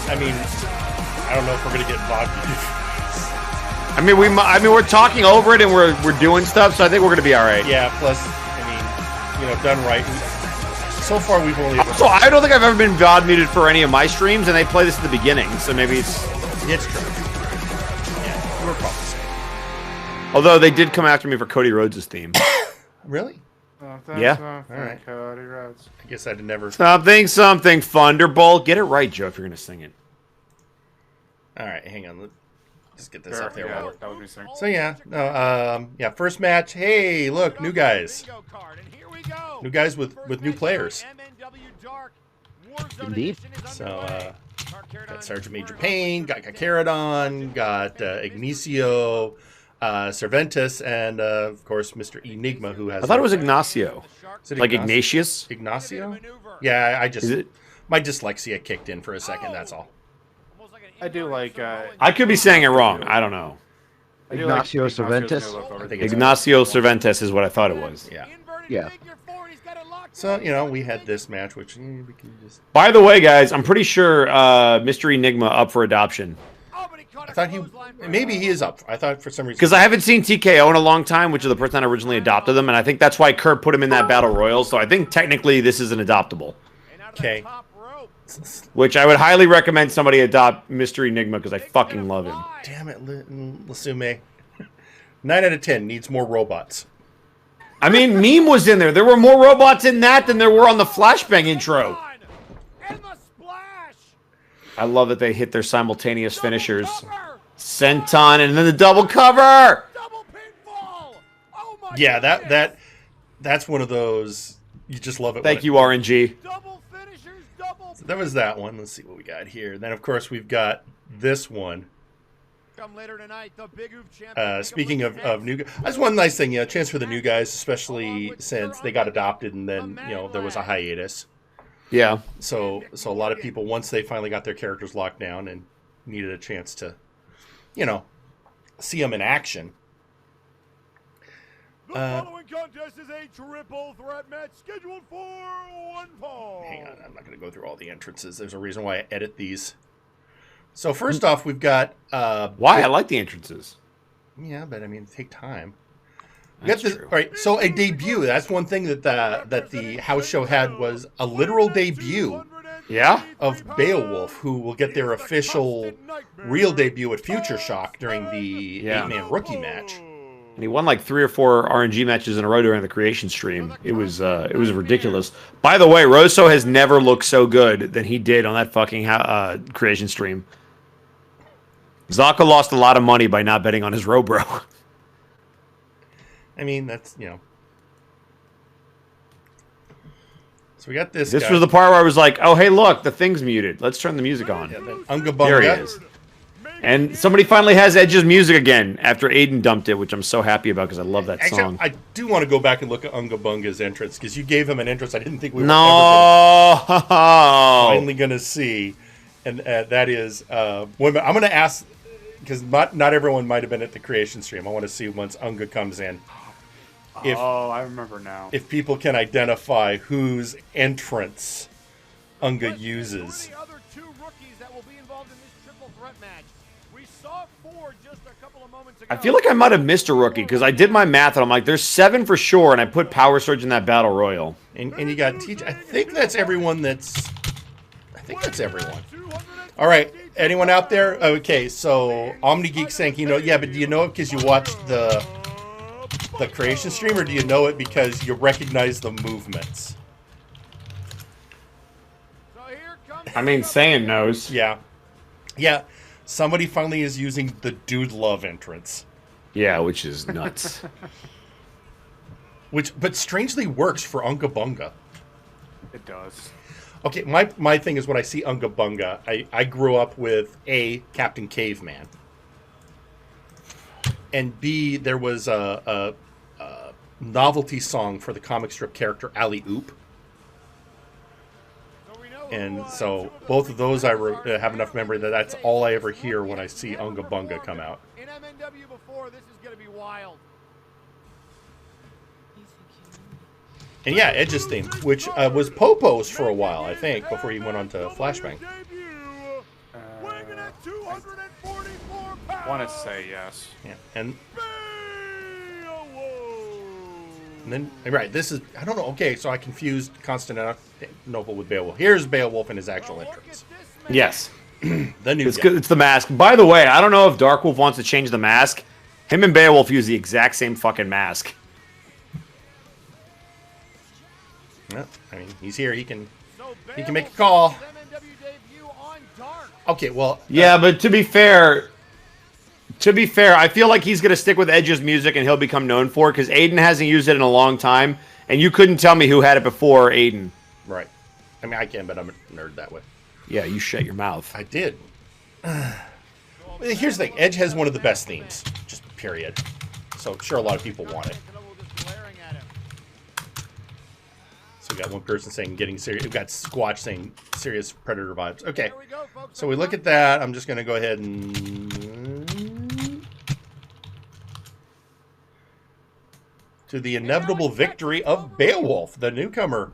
I mean, I don't know if we're gonna get vodka. I mean, we're talking over it and we're doing stuff, so I think we're gonna be all right. Yeah. Plus, I mean, you know, done right. So far, we've only. So I don't think I've ever been VOD muted for any of my streams, and they play this at the beginning, so maybe it's. It's true. Yeah, we're probably safe. Although they did come after me for Cody Rhodes' theme. Really? Yeah. All right. Cody Rhodes. I guess I'd never. Something, Thunderbolt. Get it right, Joe, if you're gonna sing it. All right, hang on. Let's get this up there. Yeah, that would be sick. So yeah, yeah. First match. Hey, look, new guys. New guys with new players. Indeed. So got Sergeant Major Payne, got Callout, got Ignacio, Cervantes, and of course Mr. Enigma, who has. I thought it was Ignacio. Is it like Ignatius? Ignacio? Yeah, I just my dyslexia kicked in for a second. That's all. I do like. I could be saying it wrong. I don't know. Ignacio Cervantes. Ignacio Cervantes is what I thought it was. Yeah. Yeah. So you know we had this match, which we can just. By the way, guys, I'm pretty sure Mr. Enigma up for adoption. I thought maybe he is up. I thought for some reason because I haven't seen TKO in a long time, which is the person that originally adopted them, and I think that's why Kurt put him in that battle royal. So I think technically this is an adoptable. Okay. Which I would highly recommend somebody adopt Mr. Enigma because I fucking love him. Damn it, Lasume. 9 out of 10 needs more robots. I mean, Meme was in there. There were more robots in that than there were on the Flashbang intro. I love that they hit their simultaneous finishers. Senton and then the double cover. Yeah, that's one of those you just love it. Thank you, RNG. So that was that one. Let's see what we got here. Then of course we've got this one. Speaking of new guys, that's one nice thing, chance for the new guys, especially since they got adopted and then there was a hiatus. Yeah. So a lot of people, once they finally got their characters locked down and needed a chance to, see them in action. The following contest is a triple threat match scheduled for 1 fall. Hang on, I'm not going to go through all the entrances. There's a reason why I edit these. So first off, we've got... why? I like the entrances. Yeah, but I mean, take time. That's true. All right, so a debut. That's one thing that the house show had was a literal debut. Yeah? Of Beowulf, who will get their official real debut at Future Shock during the 8-man rookie match. And he won like 3 or 4 RNG matches in a row during the creation stream. It was ridiculous. By the way, Rosso has never looked so good than he did on that fucking creation stream. Zaka lost a lot of money by not betting on his Robro. I mean, that's, So we got this This guy. was the part where I was like, oh, hey, look, the thing's muted. Let's turn the music on. Yeah, then Unga Bunga. There he is. And somebody finally has Edge's music again after Aiden dumped it, which I'm so happy about because I love that song. I do want to go back and look at Unga Bunga's entrance because you gave him an entrance I didn't think we were finally going to see. And that is, I'm going to ask, because not everyone might have been at the creation stream. I want to see once Unga comes in. I remember now. If people can identify whose entrance Unga uses. I feel like I might have missed a rookie because I did my math and I'm like, there's 7 for sure, and I put Power Surge in that Battle Royal. And you got TJ. I think that's everyone All right. Anyone out there? Okay, so Omni Geek saying, yeah, but do you know it because you watched the creation stream, or do you know it because you recognize the movements? I mean, saying knows. Yeah. Yeah. Somebody finally is using the Dude Love entrance. Yeah, which is nuts. But strangely works for Unga Bunga. It does. Okay, my thing is when I see Unga Bunga, I grew up with A, Captain Caveman. And B, there was a novelty song for the comic strip character Alley Oop. And so both of those I have enough memory that that's all I ever hear when I see Unga Bunga come out. In MNW before, this is going to be wild. And yeah, Edge's theme, which was Popo's for a while, I think, before he went on to Flashbang. Want to say yes. Yeah, and then, right, this is, I don't know, okay, so I confused Constantinople with Beowulf. Here's Beowulf in his actual entrance. Yes. The new it's good. It's the mask. By the way, I don't know if Darkwolf wants to change the mask. Him and Beowulf use the exact same fucking mask. Yeah, I mean, he's here. He can make a call. Okay, well, yeah, but to be fair, I feel like he's gonna stick with Edge's music and he'll become known for it because Aiden hasn't used it in a long time, and you couldn't tell me who had it before Aiden. Right. I mean, I can, but I'm a nerd that way. Yeah, you shut your mouth. I did. Here's the thing: Edge has one of the best themes, just period. So sure, a lot of people want it. So we got one person saying getting serious. We've got Squatch saying serious Predator vibes. Okay, so we look at that. I'm just going to go ahead and to the inevitable victory of Beowulf, the newcomer,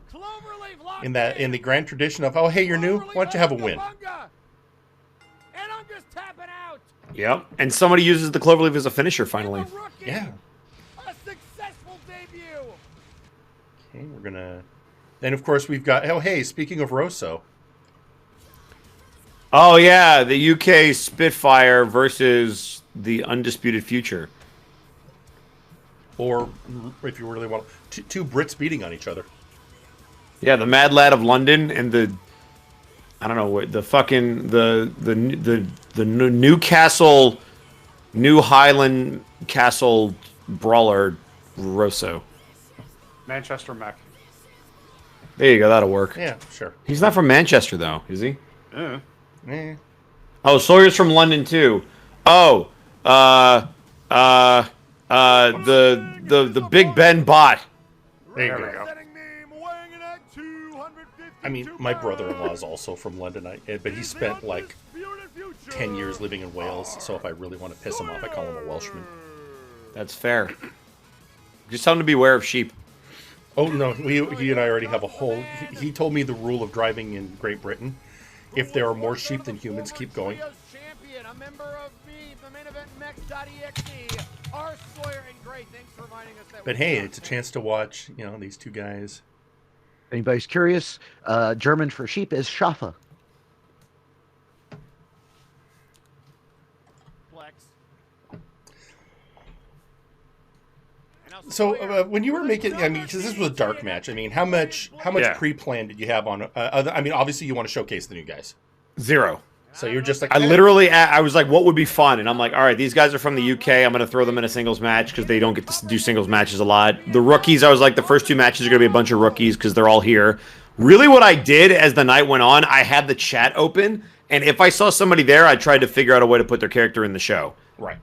in the grand tradition of, oh hey, you're new. Why don't you have a win? Yep, and somebody uses the Cloverleaf as a finisher finally. Yeah. Okay, we're gonna. Then, of course, we've got... Oh, hey, speaking of Rosso. Oh, yeah, the UK Spitfire versus the Undisputed Future. Or, if you really want... Two Brits beating on each other. Yeah, the Mad Lad of London and the... I don't know, what the fucking... The Newcastle... New Highland Castle Brawler Rosso. Manchester Mech. There you go, that'll work. Yeah, sure. He's not from Manchester, though, is he? Yeah. Oh, Sawyer's from London, too. Oh, the Big Ben bot. There you go. I mean, my brother-in-law is also from London, but he spent, like, 10 years living in Wales, so if I really want to piss him off, I call him a Welshman. That's fair. Just tell him to beware of sheep. Oh, no, he and I already have a whole... He told me the rule of driving in Great Britain. If there are more sheep than humans, keep going. But hey, it's a chance to watch, these two guys. If anybody's curious, German for sheep is Schafe. So when you were making, I mean, because this was a dark match. I mean, how much pre-plan did you have on? I mean, obviously you want to showcase the new guys. 0. So you're just like, I literally, I was like, what would be fun? And I'm like, all right, these guys are from the UK. I'm gonna throw them in a singles match because they don't get to do singles matches a lot. The rookies, I was like, the first 2 matches are gonna be a bunch of rookies because they're all here. Really, what I did as the night went on, I had the chat open And if I saw somebody there, I tried to figure out a way to put their character in the show. Right.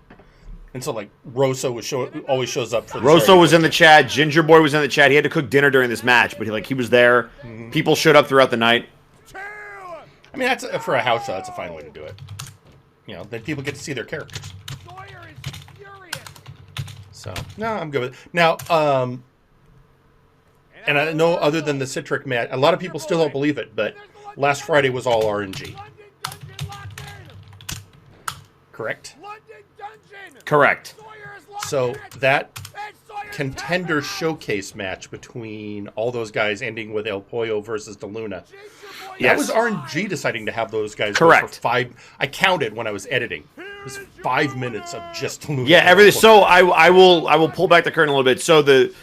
And so, like, Rosso always shows up for the Rosso was in the chat. Ginger Boy was in the chat. He had to cook dinner during this match, but he was there. Mm-hmm. People showed up throughout the night. I mean, that's for a house show. That's a fine way to do it. You know, then people get to see their characters. So, no, I'm good with it. Now, and I know other than the Citric match, a lot of people still don't believe it, but last Friday was all RNG. Correct? Correct. So that contender showcase match between all those guys ending with El Pollo versus De Luna. That was RNG deciding to have those guys go for 5. I counted when I was editing. It was 5 minutes of just De Luna. Yeah, everything. So I will pull back the curtain a little bit. So the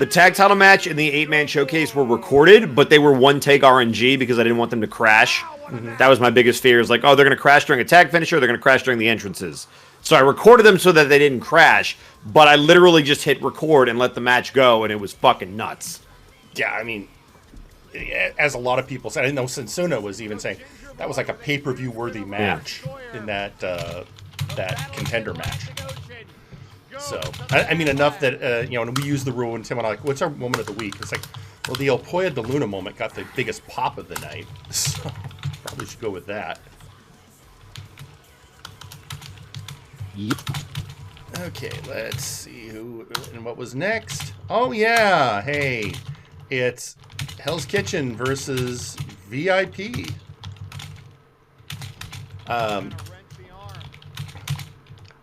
tag title match and the 8-man showcase were recorded, but they were one take RNG because I didn't want them to crash. Mm-hmm. That was my biggest fear. Is like, oh, they're going to crash during a tag finisher, or they're going to crash during the entrances. So I recorded them so that they didn't crash, but I literally just hit record and let the match go, and it was fucking nuts. Yeah, I mean, as a lot of people said, I know Sensuna was even saying that was like a pay-per-view worthy match in that contender match. So, I mean, enough that, you know, when we use the rule and Tim and I like, what's our moment of the week? It's like, well, the El Pollo de Luna moment got the biggest pop of the night, so probably should go with that. Yep. Okay, let's see who and what was next. Oh yeah, hey, it's Hell's Kitchen versus VIP. I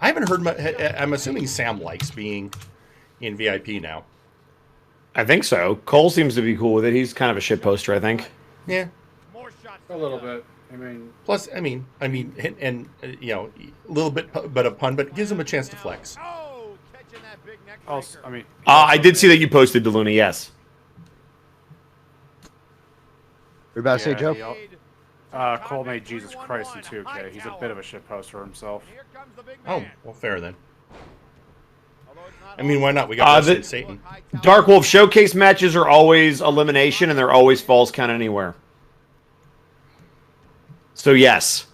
haven't heard much. I'm assuming Sam likes being in VIP now. I think so. Cole seems to be cool with it. He's kind of a shit poster, I think. Yeah, a little bit. I mean, plus, I mean, and you know, a little bit, but a pun, but it gives him a chance to flex. also, I mean, I did see that you posted, DeLuna. Yes. You're about to say, Joe? Cole made Jesus Christ in 2K. He's a bit of a shit poster himself. Oh, well, fair then. I mean, why not? We got Satan. Dark Wolf showcase matches are always elimination, and they're always falls count anywhere. So yes,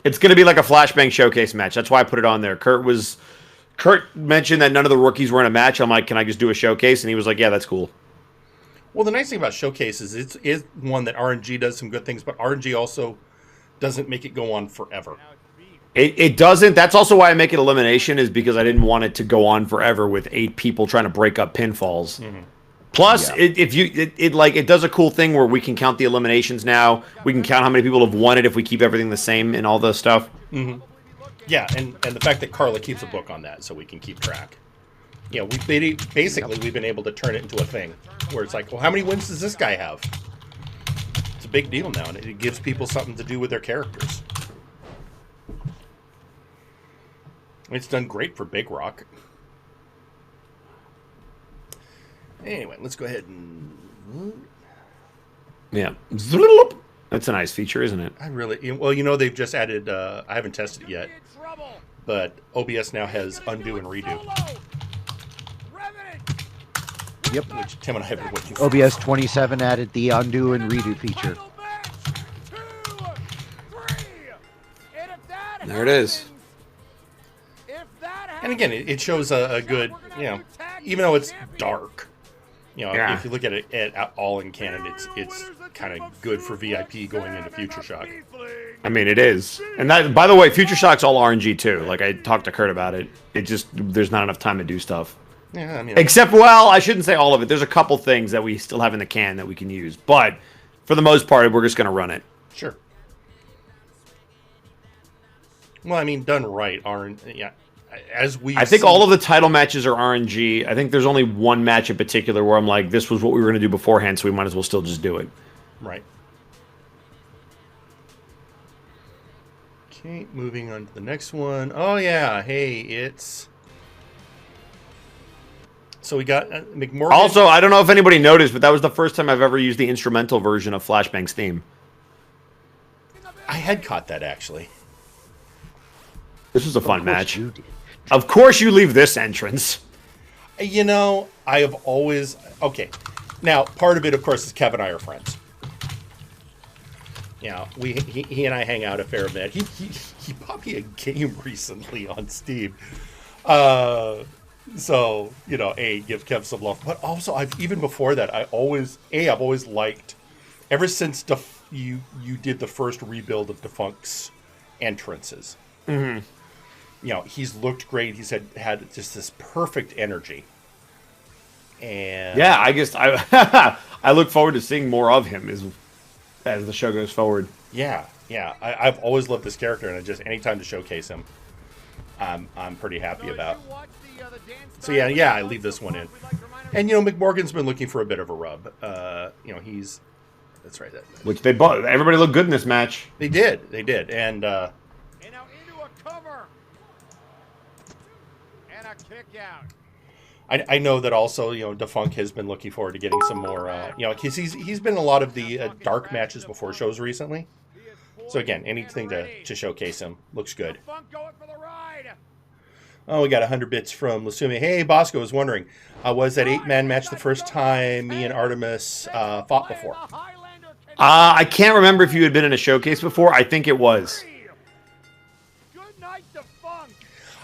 it's going to be like a Flashbang showcase match. That's why I put it on there. Kurt mentioned that none of the rookies were in a match. I'm like, can I just do a showcase? And he was like, yeah, that's cool. Well, the nice thing about showcases is one that RNG does some good things, but RNG also doesn't make it go on forever. It doesn't. That's also why I make it elimination, is because I didn't want it to go on forever with 8 people trying to break up pinfalls. Mm-hmm. Plus, it does a cool thing where we can count the eliminations now. We can count how many people have won it if we keep everything the same and all this stuff. Mm-hmm. Yeah, and the fact that Carla keeps a book on that so we can keep track. You know, we've been able to turn it into a thing where it's like, well, how many wins does this guy have? It's a big deal now, and it gives people something to do with their characters. It's done great for Big Rock. Anyway, let's go ahead and... Yeah. That's a nice feature, isn't it? Well, you know, they've just added... I haven't tested it yet, but OBS now has undo and redo. Yep. Which Tim and I have been waiting for. OBS 27 added the undo and redo feature. There it is. And again, it shows a good, you know, even though it's dark, you know, if you look at it at all in canon, it's kind of good for VIP going into Future Shock. I mean, it is. And that, by the way, Future Shock's all RNG too. Like, I talked to Kurt about it. It just, there's not enough time to do stuff. Yeah, I mean, except, well, I shouldn't say all of it. There's a couple things that we still have in the can that we can use. But for the most part, we're just going to run it. Sure. Well, I mean, done right, I think all of the title matches are RNG. I think there's only one match in particular where I'm like, this was what we were going to do beforehand, so we might as well still just do it. Right. Okay, moving on to the next one. Oh, yeah. Hey, it's... So we got McMorgan. Also, I don't know if anybody noticed, but that was the first time I've ever used the instrumental version of Flashbang's theme. I had caught that, actually. This was a fun match. Of course you leave this entrance. You know, I have always... Okay. Now, part of it, of course, is Kev and I are friends. you know, he and I hang out a fair bit. He bought me a game recently on Steam. So, you know, give Kev some love. But also, even before that, I've always liked, ever since you did the first rebuild of Defunct's entrances. Mm-hmm. You know, he's looked great. He's had just this perfect energy. And yeah, I guess I look forward to seeing more of him as the show goes forward. Yeah. I've always loved this character, and anytime to showcase him, I'm pretty happy about. So yeah, I leave this one in. And, you know, McMorgan's been looking for a bit of a rub. You know, that's right. Which they both, everybody looked good in this match. They did. And now into a cover. And a kick out. I know that also, you know, Defunct has been looking forward to getting some more, you know, because he's been in a lot of the dark matches before shows recently. So again, anything to showcase him looks good. Oh, we got 100 bits from Lasumi. Hey, Bosco was wondering, was that 8-man match the first time me and Artemis fought before? I can't remember if you had been in a showcase before. I think it was.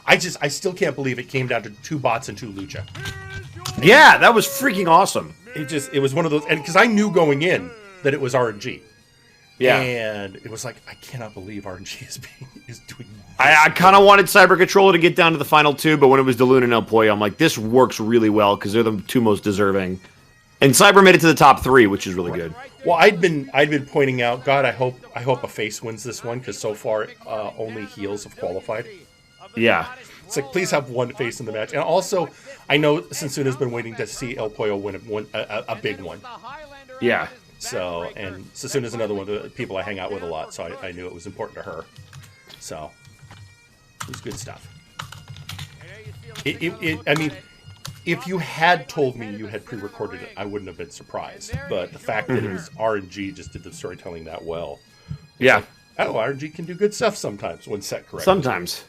I still can't believe it came down to 2 bots and 2 Lucha. Yeah, that was freaking awesome. It was one of those, and because I knew going in that it was RNG. Yeah. And it was like, I cannot believe RNG is doing this. I kind of wanted Cyber Controller to get down to the final 2, but when it was DeLuna and El Pollo, I'm like, this works really well because they're the 2 most deserving. And Cyber made it to the top 3, which is really good. Well, I'd been pointing out, God, I hope a face wins this one, because so far only heels have qualified. Yeah. It's like, please have one face in the match. And also, I know Sensuna's been waiting to see El Pollo win a big one. Yeah. So, and Sensuna's another one of the people I hang out with a lot, so I knew it was important to her. So, it was good stuff. I mean, if you had told me you had pre-recorded it, I wouldn't have been surprised. But the fact that it was RNG just did the storytelling that well. Yeah. Like, oh, RNG can do good stuff sometimes when set correctly. Sometimes.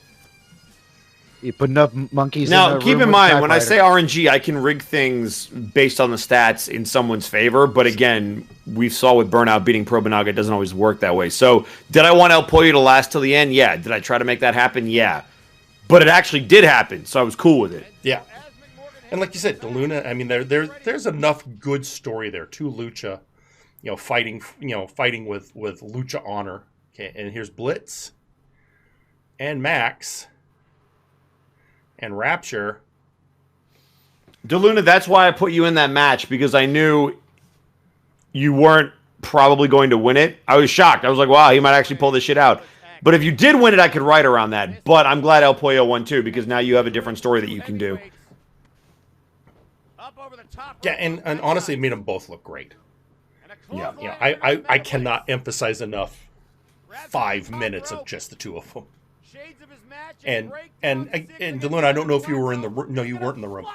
You put enough monkeys now, in a keep room in with mind, when I typewriter. say RNG, I can rig things based on the stats in someone's favor. But again, we saw with Burnout beating Probanaga, it doesn't always work that way. So, did I want El Pollo to last till the end? Yeah. Did I try to make that happen? Yeah. But it actually did happen, so I was cool with it. Yeah. And like you said, DeLuna, I mean, there's enough good story there. 2 Lucha, you know, fighting with Lucha honor. Okay, and here's Blitz and Max and Rapture. DeLuna, that's why I put you in that match, because I knew you weren't probably going to win it. I was shocked. I was like, wow, he might actually pull this shit out. But if you did win it, I could write around that. But I'm glad El Pollo won too, because now you have a different story that you can do. Yeah, and honestly, it made them both look great. Yeah, I cannot emphasize enough 5 minutes of just the 2 of them. And DeLuna, I don't know if you were in the room. No, you weren't in the room.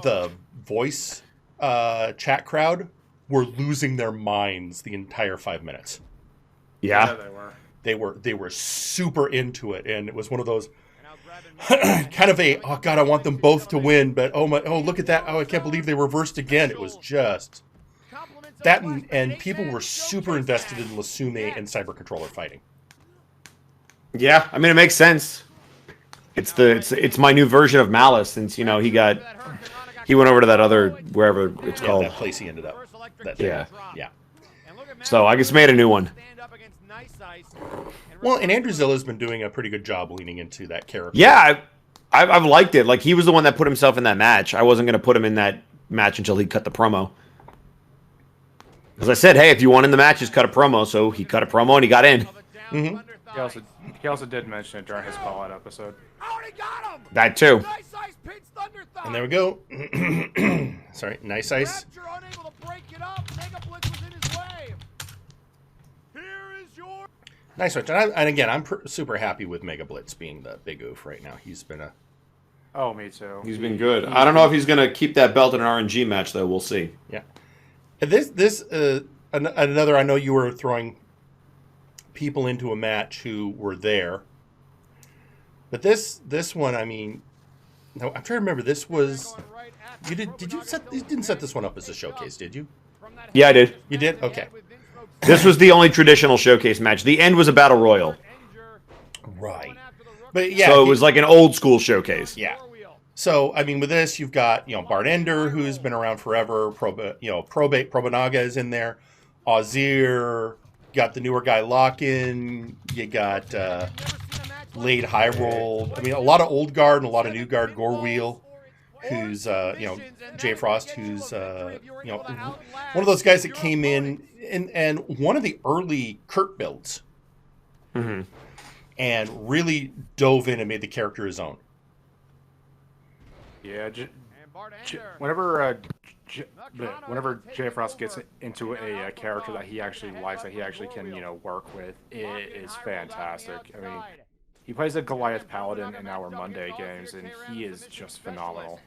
The voice chat crowd were losing their minds the entire 5 minutes. Yeah, they were super into it, and it was one of those kind of a, oh God, I want them both to win, but oh look at that, oh I can't believe they reversed again. It was just that, and people were super invested in Lasume and Cyber Controller fighting. Yeah, I mean, it makes sense. It's my new version of Malice, since, you know, he went over to that other, wherever it's called. That place he ended up. Yeah. So I guess made a new one. Well, and Andrew Zilla's been doing a pretty good job leaning into that character. Yeah, I've liked it. Like, he was the one that put himself in that match. I wasn't going to put him in that match until he cut the promo. Because I said, hey, if you want in the match, just cut a promo. So he cut a promo and he got in. Mm-hmm. He also did mention it during his call-out episode. That too. And there we go. Sorry, Nice Ice. Nice Ice. And again, I'm super happy with Mega Blitz being the big oof right now. He's been a... Oh, me too. He's been good. I don't know if he's going to keep that belt in an RNG match, though. We'll see. Yeah. And another, I know you were throwing people into a match who were there. But this one, I mean, no, I'm trying to remember. This was you didn't set this one up as a showcase, did you? Yeah, I did. You did? Okay. This was the only traditional showcase match. The end was a battle royal. Right. But yeah, so it was like an old school showcase. Yeah. So I mean, with this, you've got Bart Ender, who's been around forever. Probanaga is in there. Ozir, got the newer guy Lock-In. You got Lade High Roll. I mean, a lot of old guard and a lot of new guard. Gorewheel, who's Jay Frost, who's one of those guys that came in and one of the early Kurt builds, and really dove in and made the character his own. Yeah, whenever Jay Frost gets into a character that he actually likes, that he actually can work with, it is fantastic. I mean, he plays a Goliath Paladin in our Monday games, and he is just phenomenal.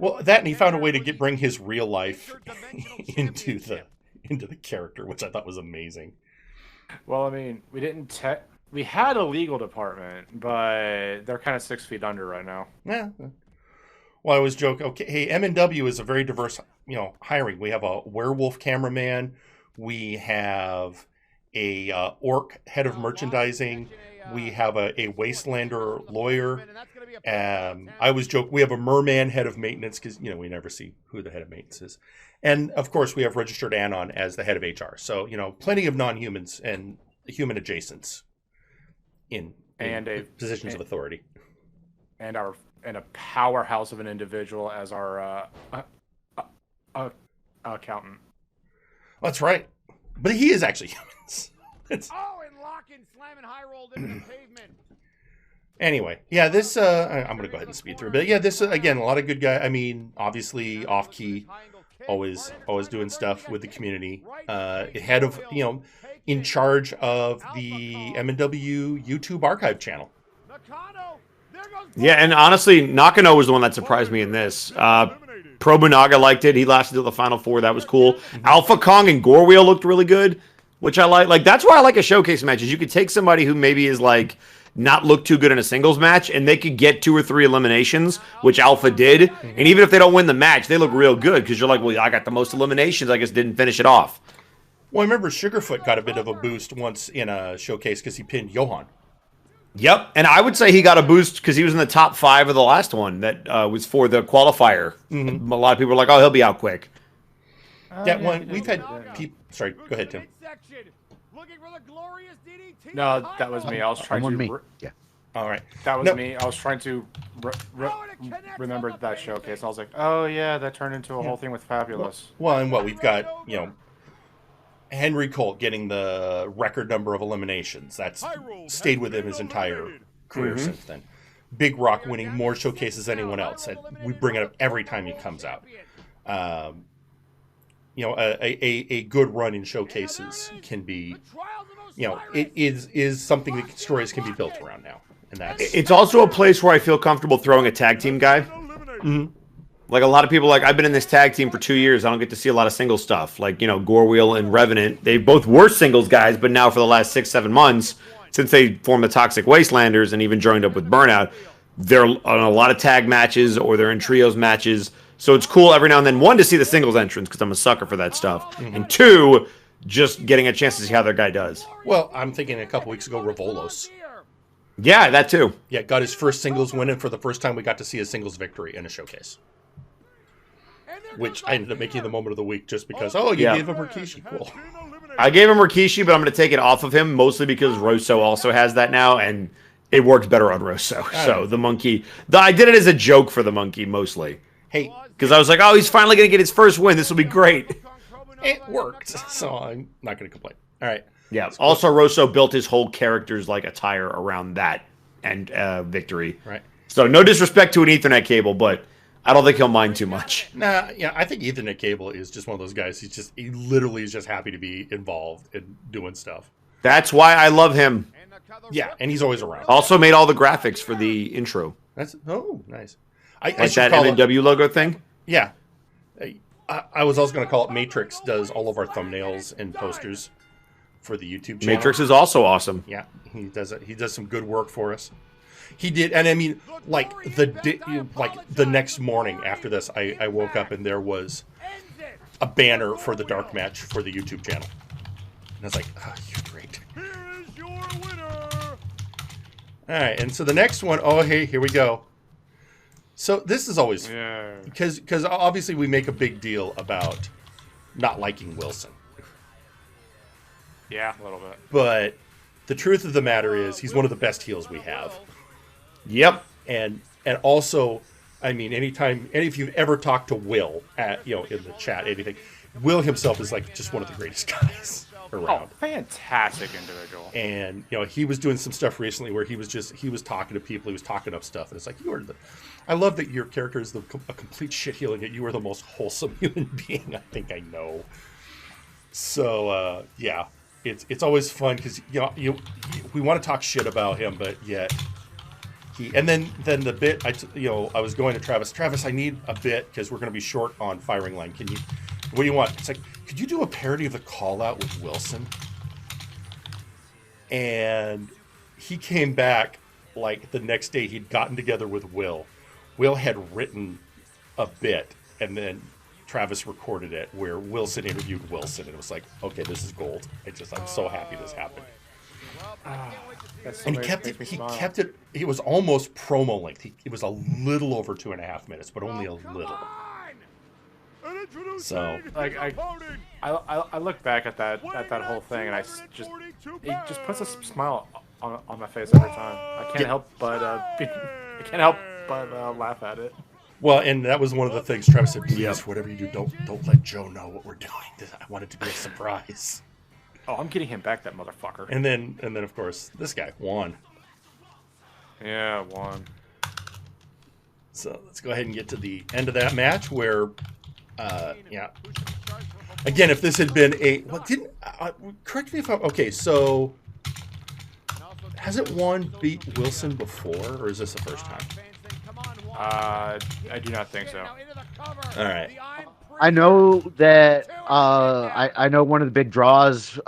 Well, that and he found a way to bring his real life into the character, which I thought was amazing. Well, I mean, we had a legal department, but they're kind of 6 feet under right now. Yeah. Well, I was joking. Okay, hey, MNW is a very diverse, hiring. We have a werewolf cameraman. We have a orc head of merchandising. We have a Wastelander lawyer. I always joke we have a merman head of maintenance because we never see who the head of maintenance is, and of course we have Registered Anon as the head of HR. So plenty of non-humans and human adjacents in positions of authority, and a powerhouse of an individual as our accountant. That's right, but he is actually humans. And Lock-In slamming high rolled into the pavement. Anyway, yeah, this I'm gonna go ahead and speed through, but yeah, this again, a lot of good guy. I mean, obviously off key, always doing stuff with the community. Head of in charge of the MNW YouTube archive channel. Yeah, and honestly, Nakano was the one that surprised me in this. Probanaga liked it. He lasted till the final four. That was cool. Alpha Kong and Gorewheel looked really good, which I like. Like, that's why I like a showcase match, is you could take somebody who maybe is like not look too good in a singles match, and they could get 2 or 3 eliminations, which Alpha did. And even if they don't win the match, they look real good because you're like, well, I got the most eliminations. I just didn't finish it off. Well, I remember Sugarfoot got a bit of a boost once in a showcase because he pinned Johan. Yep, and I would say he got a boost because he was in the top 5 of the last one that was for the qualifier. A lot of people were like, "Oh, he'll be out quick." That one we've had people. Sorry, go ahead, Tim. No, that was me. I was trying to. Yeah. All right. That was me. I was trying to remember that showcase. I was like, "Oh yeah, that turned into a whole thing with Fabulous." Well, and we've got Henry Colt getting the record number of eliminations. That's stayed with him his entire career since then. Big Rock winning more showcases than anyone else. And we bring it up every time he comes out. A good run in showcases can be, it is something that stories can be built around now. And it's also a place where I feel comfortable throwing a tag team guy. Like, a lot of people, I've been in this tag team for 2 years. I don't get to see a lot of single stuff. Like, Gorewheel and Revenant, they both were singles guys, but now for the last 6-7 months, since they formed the Toxic Wastelanders and even joined up with Burnout, they're on a lot of tag matches or they're in trios matches. So it's cool every now and then, 1, to see the singles entrance because I'm a sucker for that stuff, and 2, just getting a chance to see how their guy does. Well, I'm thinking a couple weeks ago, Revolos. Yeah, that too. Yeah, got his first singles win, and for the first time we got to see a singles victory in a showcase. Which I ended up making the moment of the week just because, you gave him Rikishi. Cool. I gave him Rikishi, but I'm going to take it off of him, mostly because Rosso also has that now, and it works better on Rosso. So the monkey, I did it as a joke for the monkey, mostly. Hey. Because I was like, he's finally going to get his first win. This will be great. It worked, so I'm not going to complain. All right. Yeah. Also, Rosso built his whole character's attire around that and victory. Right. So no disrespect to an Ethernet cable, but I don't think he'll mind too much. Nah, yeah, I think Ethernet Cable is just one of those guys. He literally is just happy to be involved in doing stuff. That's why I love him. Yeah, and he's always around. Also made all the graphics for the intro. Nice. Like that MNW logo thing? Yeah. I was also going to call it Matrix does all of our thumbnails and posters for the YouTube channel. Matrix is also awesome. Yeah, he does it. He does some good work for us. He did, and I mean, the next morning after this, I woke up and there was a banner for the dark match for the YouTube channel. I was like, oh, you're great. Here is your winner. All right, and so the next one, oh, hey, here we go. So this is always, because obviously we make a big deal about not liking Wilson. Yeah, a little bit. But the truth of the matter is he's one of the best heels we have. Yep. And also, I mean, if you've ever talked to Will in the chat, anything, Will himself is like just one of the greatest guys around. Oh, fantastic individual. And he was doing some stuff recently where he was talking to people, he was talking up stuff, and it's like, I love that your character is a complete shit heel, and yet you are the most wholesome human being I think I know. So yeah, it's always fun because we want to talk shit about him, but yet and then the bit I was going to Travis, I need a bit because we're going to be short on Firing Line. What do you want? It's like, could you do a parody of the Callout with Wilson? And he came back like the next day. He'd gotten together with Will. Will had written a bit, and then Travis recorded it where Wilson interviewed Wilson, and it was like, okay, this is gold. I'm so happy this happened. And he kept it. It was almost promo length. It was a little over 2.5 minutes, but only a little. So I look back at that whole thing, and it just puts a smile on my face every time. I can't help but laugh at it. Well, and that was one of the things Travis said. Please, whatever you do, don't let Joe know what we're doing. I want it to be a surprise. Oh, I'm getting him back, that motherfucker. And then of course this guy won. Yeah, won. So let's go ahead and get to the end of that match where. Again, if this had been correct me if I'm okay. So, hasn't Juan beat Wilson before, or is this the first time? I do not think so. All right. I know that I know one of the big draws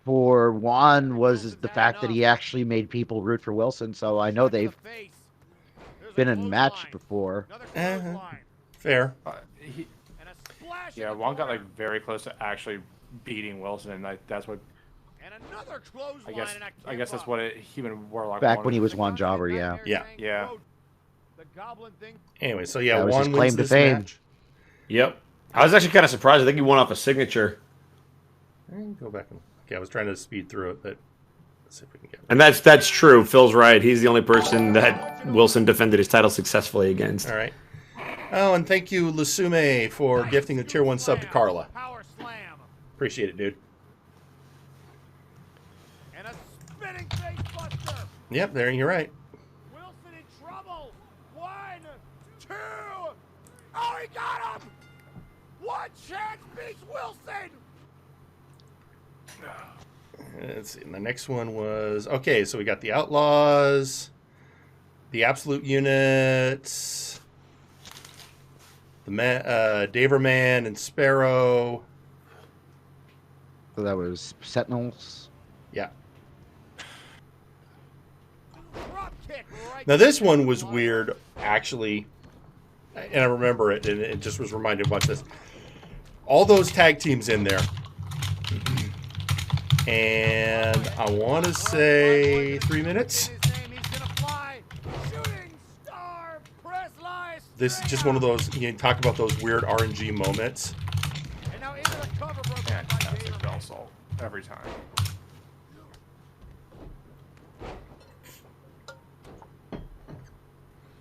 for Juan was the fact that he actually made people root for Wilson. So I know they've been in a match before. Fair. Yeah, Juan got like very close to actually beating Wilson, and that's what. I guess that's what Human Warlock. Back when he was Juan Jobber, yeah. Yeah. Anyway, so that was Juan his wins claim to this fame. match. Yep. I was actually kind of surprised. I think he won off a signature. Go back and I was trying to speed through it, but let's see if we can get. And that's true. Phil's right. He's the only person that Wilson defended his title successfully against. All right. Oh, and thank you, Lusume, for gifting a Tier 1 sub to Carla. Appreciate it, dude. And a spinning face buster. Yep, there you're right. Wilson in trouble. 1, 2. Oh, he got him. One chance beats Wilson. Let's see. And the next one was okay. So we got the Outlaws, the Absolute Units, the Daverman and Sparrow. So that was Sentinels. Yeah. Now this one was weird, actually, and I remember it, and it just was reminded of a bunch of this. All those tag teams in there, and I want to say 3 minutes. This is just one of those, you talk about those weird RNG moments. Fantastic bell salt every time.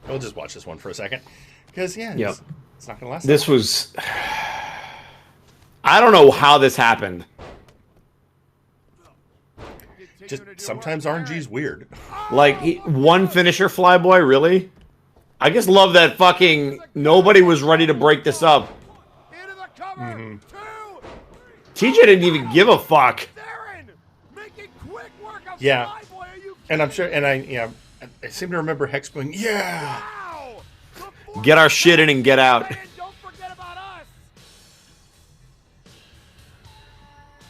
We'll just watch this one for a second, because it's not gonna last. This was, I don't know how this happened. Just sometimes RNG is weird. Like one finisher flyboy, really? I just love that fucking nobody was ready to break this up. Mm-hmm. TJ didn't even give a fuck. Yeah, and I'm sure, and I seem to remember Hex going, "Yeah, get our shit in and get out." Don't forget about us.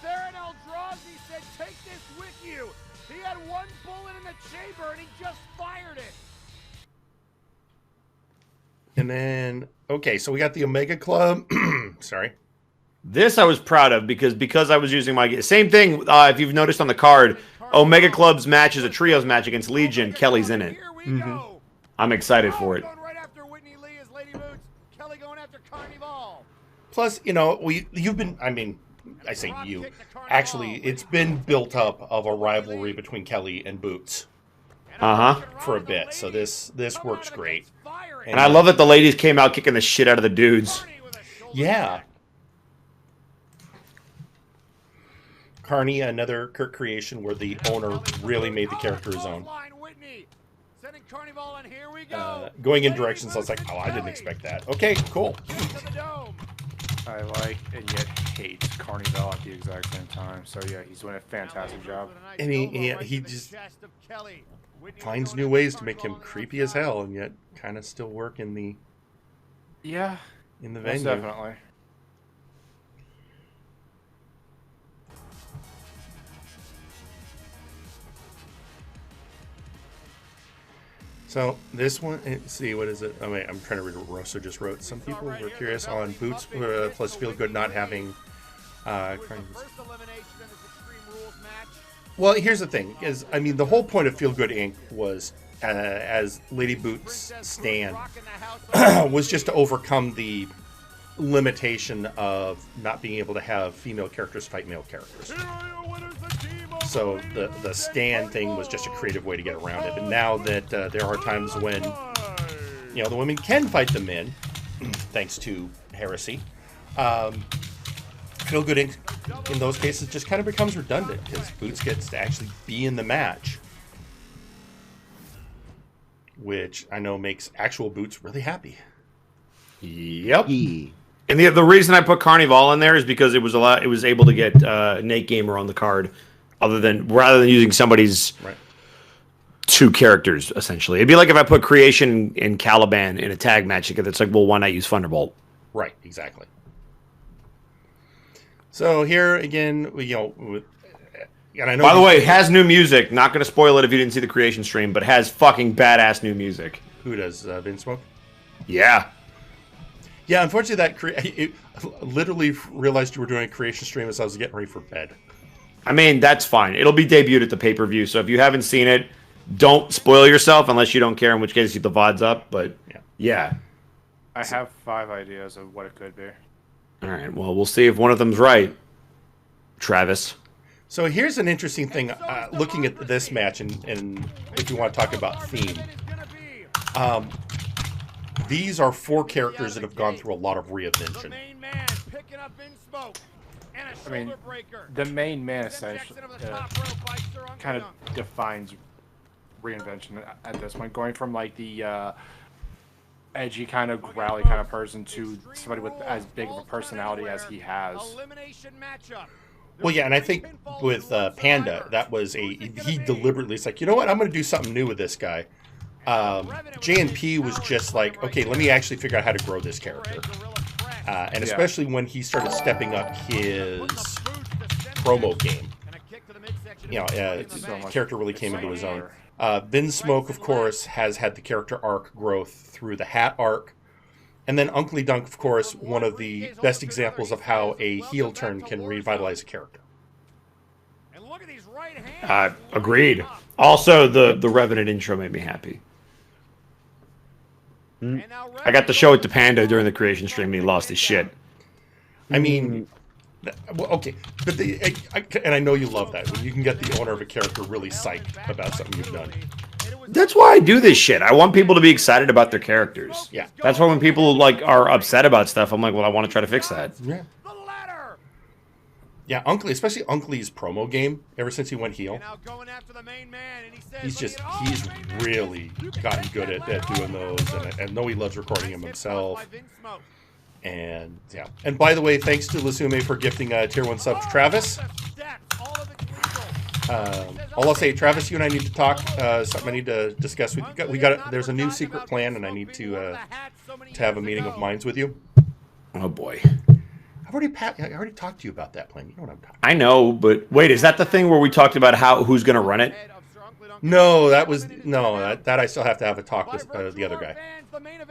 Theron Eldrazi said, "Take this with you." He had one bullet in the chamber, and he just fired it. And then, okay, so we got the Omega Club. Sorry. This I was proud of because I was using my same thing. If you've noticed on the card, Omega Club's match is a trios match against Legion. Kelly's in it. I'm excited for it. Plus, you know, you've been. I mean, I say you. Actually, it's been built up of a rivalry between Kelly and Boots. For a bit, so this works great. And I love that the ladies came out kicking the shit out of the dudes. Yeah. Carney, another Kurt creation where the owner really made the character his own. Going in directions, I was like, oh, I didn't expect that. Okay, cool. I like and yet hate Carnival at the exact same time. So yeah, he's doing a fantastic job. And he just finds new ways to make him creepy as hell, and yet kind of still work in the venue. Definitely. So this one, let's see, what is it? Oh wait, I'm trying to read what Rosso just wrote. Some people were curious on Boots plus Feel Good not having. Well, here's the thing: is I mean, the whole point of Feel Good Inc. was as Lady Boots' stand was just to overcome the limitation of not being able to have female characters fight male characters. So the stand thing was just a creative way to get around it. And now that there are times when, you know, the women can fight the men, thanks to Heresy, Feel Good in those cases just kind of becomes redundant because Boots gets to actually be in the match, which I know makes actual Boots really happy. Yep. And the reason I put Carnival in there is because it was able to get Nate Gamer on the card. Rather than using somebody's two characters, essentially. It'd be like if I put Creation and Caliban in a tag match, because it's like, well, why not use Thunderbolt? Right, exactly. So here again, you know, and I know. By the way, it has new music. Not going to spoil it if you didn't see the Creation stream, but has fucking badass new music. Who does? Vince Smoke? Yeah. Yeah, unfortunately, literally realized you were doing a Creation stream as I was getting ready for bed. I mean, that's fine. It'll be debuted at the pay-per-view, so if you haven't seen it, don't spoil yourself unless you don't care, in which case keep the VODs up, but yeah. I have 5 ideas of what it could be. All right, well, we'll see if one of them's right, Travis. So here's an interesting thing, looking at this match, and if you want to talk about theme. These are 4 characters that have gone through a lot of reinvention. I mean, the main man essentially kind of defines reinvention at this point, going from like the edgy kind of growly kind of person to somebody with as big of a personality as he has. Well, yeah, and I think with Panda, that was he deliberately, it's like, you know what, I'm going to do something new with this guy. J&P was just like, okay, let me actually figure out how to grow this character. And especially when he started stepping up his promo game. You know, character really came into his own. Vin Smoke, of course, has had the character arc growth through the hat arc. And then Uncle Dunk, of course, one of the best examples of how a heel turn can revitalize a character. Agreed. Also, the Revenant intro made me happy. I got to show it to Panda during the Creation stream, and he lost his shit. I mean, well, okay, but and I know you love that when you can get the owner of a character really psyched about something you've done. That's why I do this shit. I want people to be excited about their characters. Yeah, that's why when people like are upset about stuff, I'm like, well, I want to try to fix that. Yeah. Yeah, especially Uncle's promo game, ever since he went heel, he's really gotten good at doing those, and I know he loves recording them himself. And yeah, and by the way, thanks to Lasume for gifting Tier 1 sub to Travis. All I'll say, Travis, you and I need to talk. Something I need to discuss with you. There's a new secret plan, and I need to have a meeting of minds with you. Oh boy. I already talked to you about that plan. You know what I'm talking about. I know, but wait, is that the thing where we talked about who's going to run it? No, that I still have to have a talk with the other guy.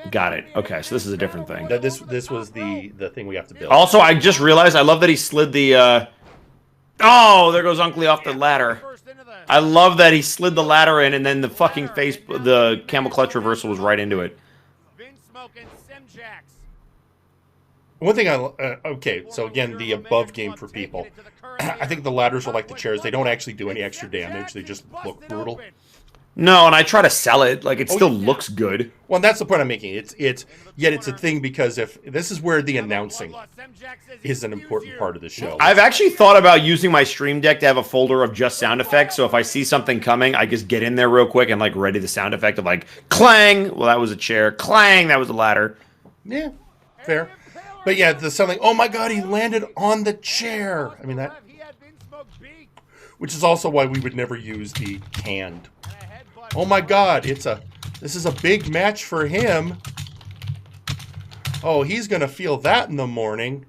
Got it. Okay, so this is a different thing. This was the thing we have to build. Also, I just realized I love that he slid the. Oh, there goes Unkley off the ladder. I love that he slid the ladder in, and then the fucking the camel clutch reversal was right into it. One thing okay, so again, the above game for people. I think the ladders are like the chairs. They don't actually do any extra damage. They just look brutal. No, and I try to sell it. Like, it still looks good. Well, that's the point I'm making. It's a thing because if this is where the announcing is an important part of the show. I've actually thought about using my Stream Deck to have a folder of just sound effects. So if I see something coming, I just get in there real quick and like ready the sound effect of like clang. Well, that was a chair. Clang. That was a ladder. Yeah, fair. But yeah, the something. Oh my God, he landed on the chair. I mean that. Which is also why we would never use the hand. Oh my God, this is a big match for him. Oh, he's gonna feel that in the morning.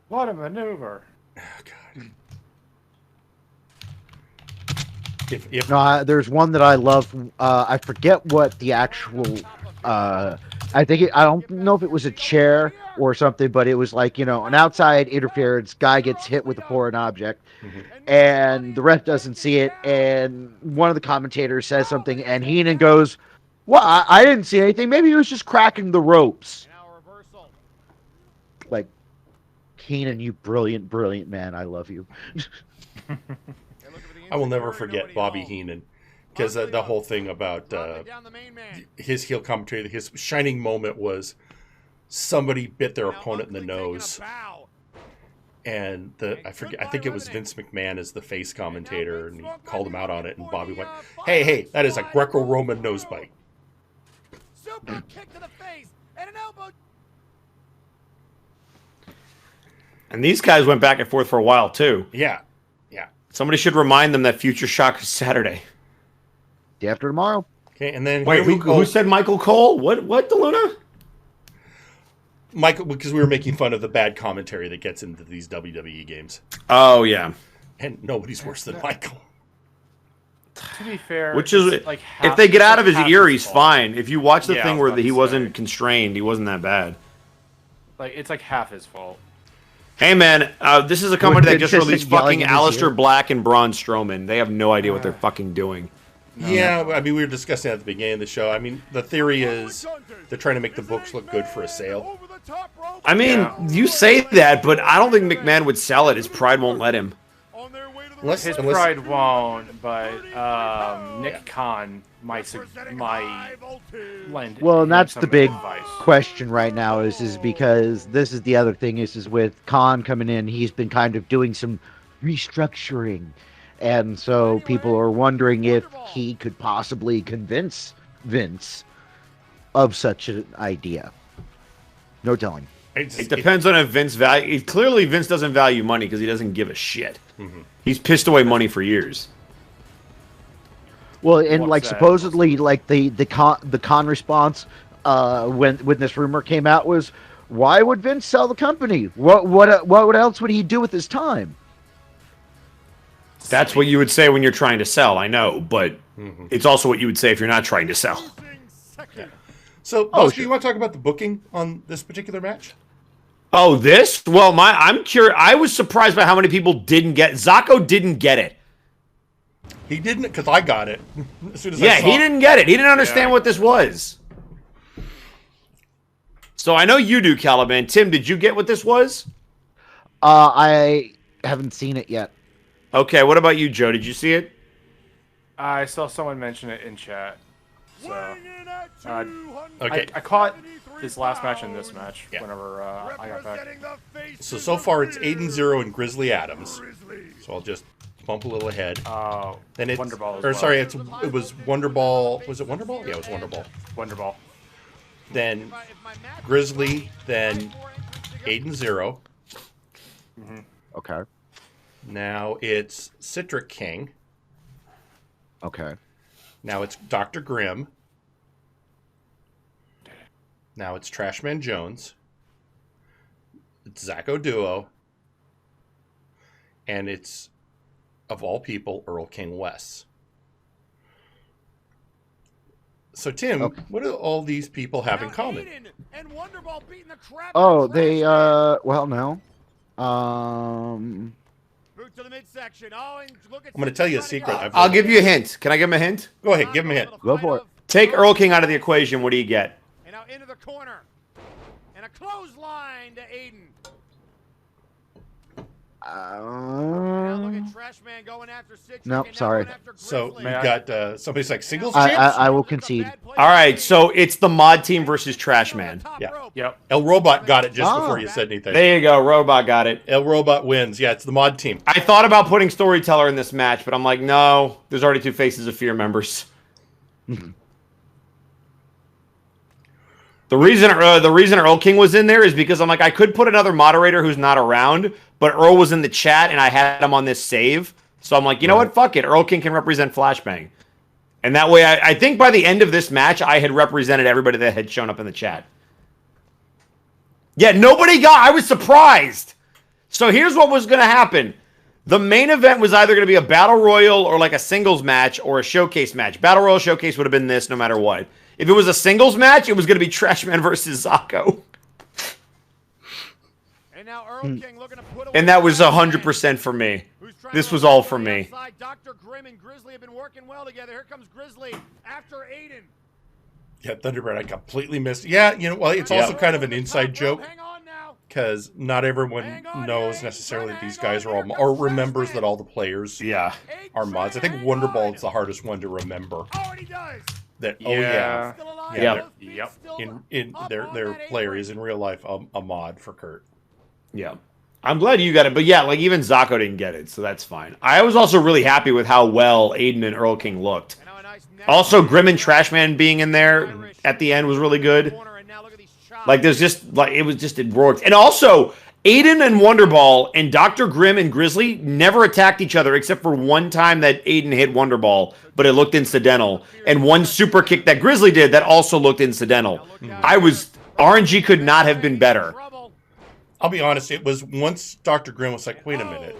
What a maneuver! Oh God. There's one that I love. I forget what the actual. I don't know if it was a chair or something, but it was like, an outside interference. Guy gets hit with a foreign object, and the ref doesn't see it. And one of the commentators says something, and Heenan goes, "Well, I didn't see anything. Maybe he was just cracking the ropes." Like, Heenan, you brilliant, brilliant man. I love you. I will never forget Bobby Heenan. Because the whole thing about his heel commentary, his shining moment was somebody bit their opponent in the nose. And I think it was Vince McMahon as the face commentator, and he called him out on it, and Bobby went, hey, that is a Greco-Roman nose bite. Super kick to the face and an elbow. And these guys went back and forth for a while, too. Yeah. Somebody should remind them that Future Shock is Saturday. Day after tomorrow. Okay, and then wait, who said Michael Cole? What, DeLuna? Michael, because we were making fun of the bad commentary that gets into these WWE games. Oh yeah, and nobody's worse than Michael. To be fair, which is like if they get out of his ear, he's fine. If you watch the thing where he wasn't constrained, he wasn't that bad. Like it's like half his fault. Hey man, this is a company that just released fucking Aleister Black and Braun Strowman. They have no idea what they're fucking doing. Yeah, I mean, we were discussing that at the beginning of the show. I mean, the theory is they're trying to make the books look good for a sale. I mean, you say that, but I don't think McMahon would sell it. His pride won't let him. His pride won't, but Nick Khan might lend. Well, and that's the big question right now is because this is the other thing is with Khan coming in, he's been kind of doing some restructuring. And so people are wondering if he could possibly convince Vince of such an idea. No telling. It depends on if Vince value. Clearly, Vince doesn't value money because he doesn't give a shit. He's pissed away money for years. Well, and like supposedly, like the con response when this rumor came out was, why would Vince sell the company? What else would he do with his time? That's what you would say when you're trying to sell, I know, but it's also what you would say if you're not trying to sell. Yeah. So, Bosco, you want to talk about the booking on this particular match? Oh, this? Well, I'm curious. I was surprised by how many people didn't get. Zacho didn't get it. He didn't, because I got it. As soon as he I saw didn't get it. He didn't understand what this was. So I know you do, Caliban. Tim, did you get what this was? I haven't seen it yet. Okay, what about you, Joe? Did you see it? I saw someone mention it in chat. So, okay. I caught this last match and this match whenever I got back. So far it's 8-0 and Grizzly Adams. So I'll just bump a little ahead. Oh, then it's Wonderball as or well. sorry, it was Wonderball. Was it Wonderball? Yeah, it was Wonderball. Wonderball. Then Grizzly. Then 8-0. Okay. Now it's Citric King. Okay. Now it's Dr. Grimm. Now it's Trashman Jones. It's Zacho Duo. And it's, of all people, Earl King Wes. So, Tim, what do all these people have in common? Oh, they well, no. Boot to the midsection. Oh, and look at I'm going to tell you a secret. I'll give you a hint. Can I give him a hint? Go ahead, give him a hint. Go for it. Take Earl King out of the equation. What do you get? And now into the corner. And a clothesline to Aiden. Now look at Trash Man going after Citric. Nope, sorry. So you've got somebody's like singles I champs? will concede. All right, so it's the mod team versus Trash Man. Yeah. Yep. El Robot got it just before you said anything. There you go. Robot got it. El Robot wins. Yeah, it's the mod team. I thought about putting Storyteller in this match, but I'm like, no. There's already 2 Faces of Fear members. The reason Earl King was in there is because I'm like, I could put another moderator who's not around, but Earl was in the chat and I had him on this save. So I'm like, you know what? Fuck it. Earl King can represent Flashbang. And that way, I think by the end of this match, I had represented everybody that had shown up in the chat. Yeah, I was surprised. So here's what was going to happen. The main event was either going to be a Battle Royal or like a singles match or a showcase match. Battle Royal showcase would have been this no matter what. If it was a singles match, it was going to be Trashman versus Zacco. And now Earl King looking to put away And that was 100% for me. This was all for me. Dr. Grimm and Grizzly have been working well together. Here comes Grizzly after Aiden. Yeah, Thunderbird, I completely missed. Yeah, you know, well, it's also kind of an inside joke because not everyone knows necessarily that these guys are all, or remembers that all the players are mods. I think Wonderball is the hardest one to remember. Oh, and he does. That in their player is in real life a mod for Kurt. Yeah. I'm glad you got it, but yeah, like even Zacco didn't get it, so that's fine. I was also really happy with how well Aiden and Earl King looked. Also, Grim and Trashman being in there at the end was really good. Like there's just like it worked. And also, Aiden and Wonderball and Dr. Grimm and Grizzly never attacked each other except for one time that Aiden hit Wonderball, but it looked incidental. And one super kick that Grizzly did that also looked incidental. RNG could not have been better. I'll be honest, it was once Dr. Grimm was like, wait a minute.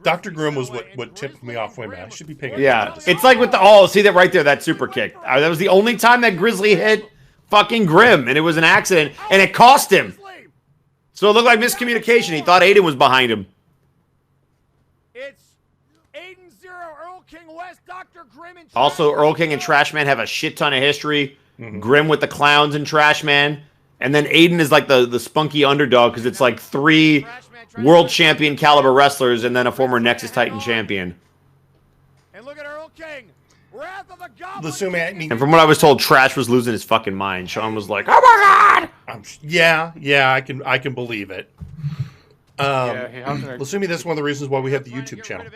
Dr. Grimm was what tipped me off. Wait a minute, I should be paying attention. Yeah, it's like with the, see that right there, that super kick. That was the only time that Grizzly hit fucking Grimm, and it was an accident, and it cost him. So it looked like miscommunication. He thought Aiden was behind him. It's Aiden 0, Earl King West, Dr. Grimm and Also, Earl King and Trashman have a shit ton of history. Grimm with the clowns and Trashman. And then Aiden is like the spunky underdog because it's like 3 world champion caliber wrestlers and then a former Nexus Titan champion. And look at Earl King. Wrath of the Goblin. And from what I was told, Trash was losing his fucking mind. Sean was like, "Oh my god!" Yeah, I can believe it. Lasumi, that's one of the reasons why we have the YouTube channel.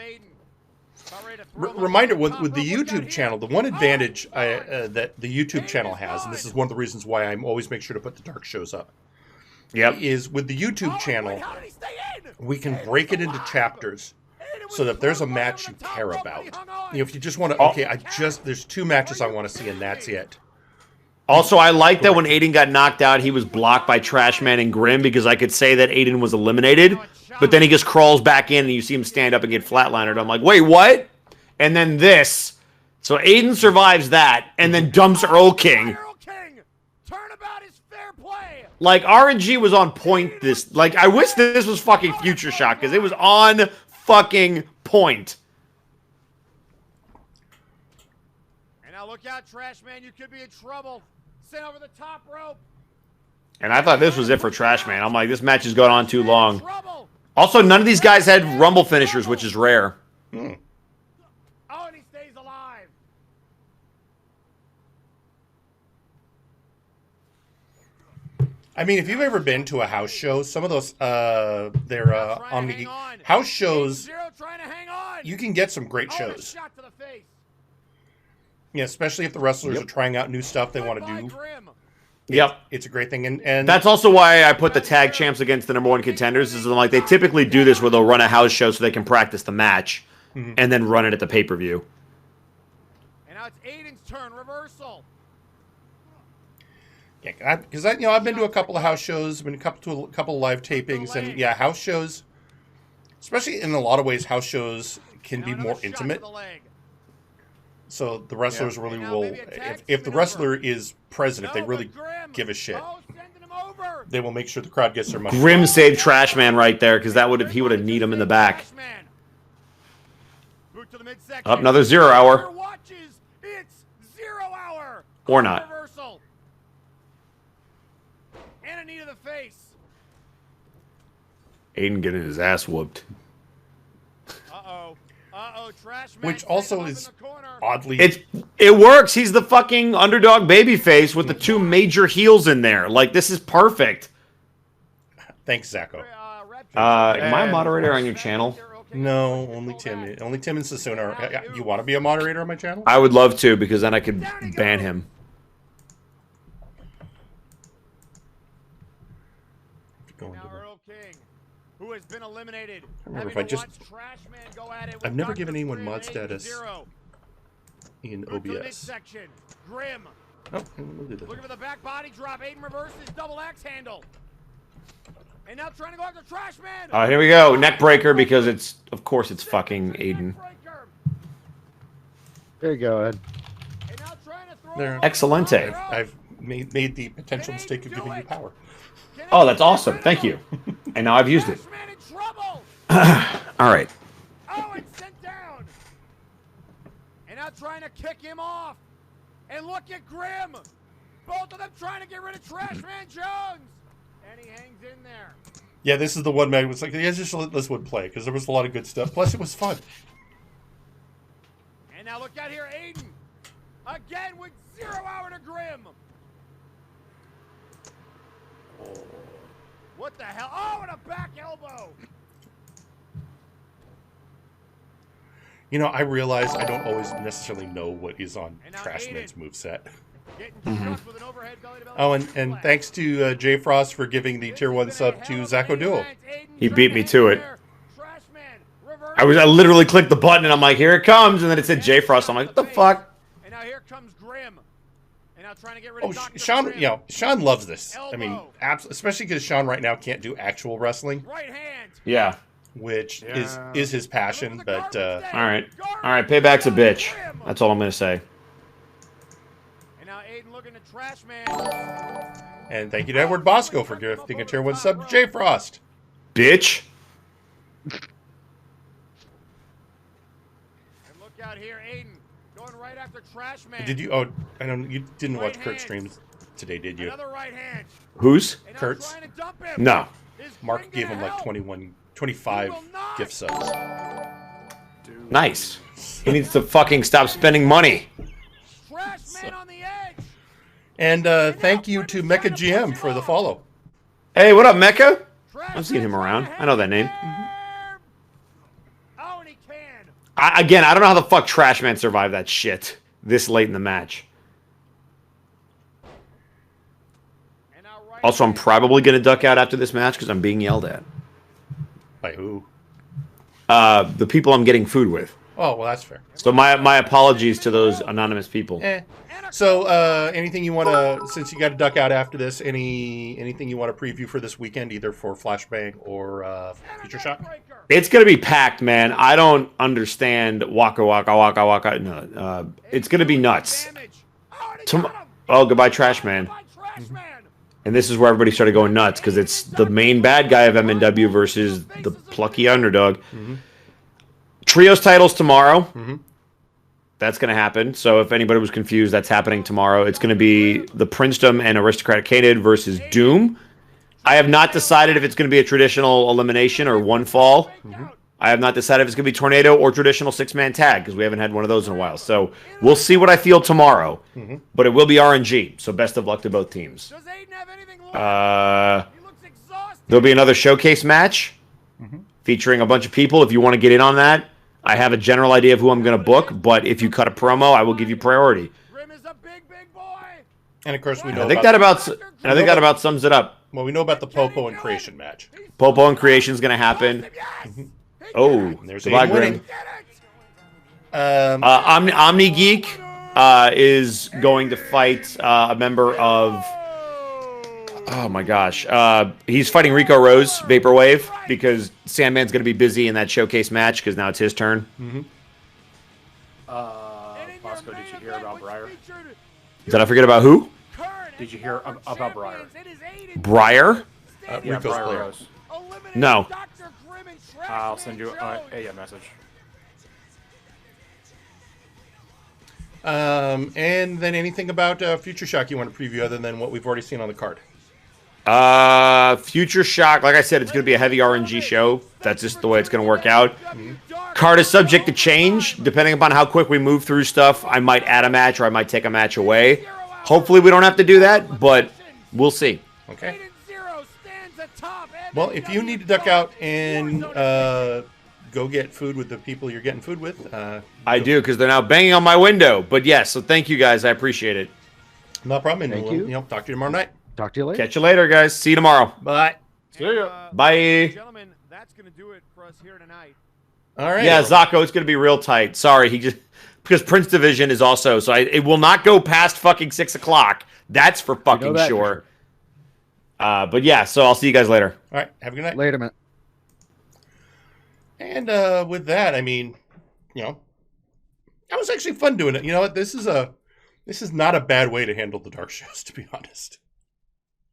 Reminder, with the YouTube channel, the one advantage that the YouTube channel has, and this is one of the reasons why I always make sure to put the dark shows up, is with the YouTube channel, we can break it into chapters so that if there's a match you care about. You know, if you just want to, there's 2 matches I want to see, and that's it. Also, I like that when Aiden got knocked out, he was blocked by Trashman and Grimm because I could say that Aiden was eliminated, but then he just crawls back in and you see him stand up and get flatlined. I'm like, wait, what? And then this. So Aiden survives that and then dumps Earl King. Like, RNG was on point this. Like, I wish this was fucking Future Shock because it was on fucking point. And now look out, Trash Man. You could be in trouble. Sent over the top rope. And I thought this was it for Trash Man. I'm like, this match has gone on too long. Also, none of these guys had Rumble finishers, which is rare. Oh, and he stays alive. I mean, if you've ever been to a house show, some of those, Omni house shows, you can get some great shows. Yeah, especially if the wrestlers are trying out new stuff they want to do. Yep. It's a great thing. And that's also why I put the tag champs against the #1 contenders. Is like they typically do this where they'll run a house show so they can practice the match and then run it at the pay-per-view. And now it's Aiden's turn, reversal. Yeah, because I've been to a couple of house shows, been to a couple of live tapings, and yeah, house shows, especially in a lot of ways, house shows can be more intimate. So the wrestlers really will, if the wrestler is present, if they really give a shit, they will make sure the crowd gets their money. Grim saved Trash Man right there because he would have kneed him in the back. Up another 0 hour. Or not. And a knee to the face. Aiden getting his ass whooped. Which also is oddly... It works. He's the fucking underdog babyface with the two major heels in there. Like, this is perfect. Thanks, Zacho. Am I a moderator on your channel? No, only Tim. Only Tim and Sassoon are... You want to be a moderator on my channel? I would love to, because then I could ban him. Who has been eliminated. I remember if I've never given anyone mod status in OBS. Grim. Oh, we'll do this. Looking for the back body drop. Aiden reverses double axe handle. And now trying to go after Trash Man. Here we go. Neck breaker because of course it's fucking Aiden. There you go, Ed. There. Excelente. I've made the potential mistake of giving you power. Oh, that's awesome. Thank you. And now I've used it. All right. Oh, it's sent down. And now trying to kick him off. And look at Grim. Both of them trying to get rid of Trash Man Jones. And he hangs in there. Yeah, this is the one man was like, yeah, just let this one play because there was a lot of good stuff. Plus, it was fun. And now look out here, Aiden. Again with 0 hour to Grim. What the hell? Oh, and a back elbow. You know, I realize I don't always necessarily know what is on Trashman's moveset. Oh, and thanks to J Frost for giving the tier 1 sub to Zacho Duo. He beat me to it. I literally clicked the button and I'm like, here it comes, and then it said J Frost. I'm like, what the fuck? And now here comes Grim. Trying to get rid of Sean, Sean loves this. I mean, especially because Sean right now can't do actual wrestling. Right hand. Yeah. Which is his passion, but... All right, payback's a bitch. That's all I'm going to say. And now Aiden looking to Trash Man. And thank you to Edward Bosco for gifting a tier 1 sub to J Frost. Bitch. And look out here, Aiden. Going right after Trash Man. Did you? Oh, I don't. You didn't watch Kurt's streams today, did you? Another right hand. Whose? Kurt's. No. Mark gave him like 25 gift subs. Nice. He needs to fucking stop spending money. Trash Man on the edge. And thank you to Mecha GM for the follow. Hey, what up, Mecha? I've seen him around. I know that name. Again, I don't know how the fuck Trash Man survived that shit this late in the match. Also, I'm probably going to duck out after this match because I'm being yelled at. By who? The people I'm getting food with. Oh, well, that's fair. So my apologies to those anonymous people. So, anything you want to, since you got to duck out after this, anything you want to preview for this weekend, either for Flashbang or Future Shot? It's going to be packed, man. I don't understand waka waka waka waka. No, it's going to be nuts. Oh, goodbye, Trash Man. And this is where everybody started going nuts because it's the main bad guy of MNW versus the plucky underdog. Trios titles tomorrow. That's going to happen. So if anybody was confused, that's happening tomorrow. It's going to be the Princedom and Aristocratic Canid versus Doom. I have not decided if it's going to be a traditional elimination or one fall. I have not decided if it's going to be Tornado or traditional 6-man tag because we haven't had one of those in a while. So we'll see what I feel tomorrow. But it will be RNG. So best of luck to both teams. There'll be another showcase match featuring a bunch of people. If you want to get in on that, I have a general idea of who I'm going to book, but if you cut a promo, I will give you priority. And of course, we know. I think that about sums it up. Well, we know about the Popo and Creation match. Popo and Creation is going to happen. Oh, there's goodbye, Grim. Omni Geek is going to fight a member of. Oh my gosh, he's fighting Rico Rose, Vaporwave, because Sandman's going to be busy in that showcase match because now it's his turn. Bosco hear about Briar? Did I forget about who? Did you hear about Briar? Briar? Yeah, Rico's Briar player. Rose. No. I'll send you a message. And then anything about Future Shock you want to preview other than what we've already seen on the card? Future Shock, like I said, it's going to be a heavy RNG show. That's just the way it's going to work out. Card is subject to change. Depending upon how quick we move through stuff, I might add a match or I might take a match away. Hopefully we don't have to do that, but we'll see. Okay. Well, if you need to duck out and go get food with the people you're getting food with. I do, because they're now banging on my window. But yes, so thank you guys. I appreciate it. No problem. Thank we'll, you. Talk to you tomorrow night. Talk to you later. Catch you later, guys. See you tomorrow. Bye. See ya. Bye. Gentlemen, that's going to do it for us here tonight. All right. Yeah, Zacho, it's going to be real tight. Sorry, because Prince Division is also, so it will not go past fucking 6 o'clock. That's for fucking that for sure. But yeah, so I'll see you guys later. All right. Have a good night. Later, man. And with that, I mean, that was actually fun doing it. You know what? This is not a bad way to handle the dark shows, to be honest.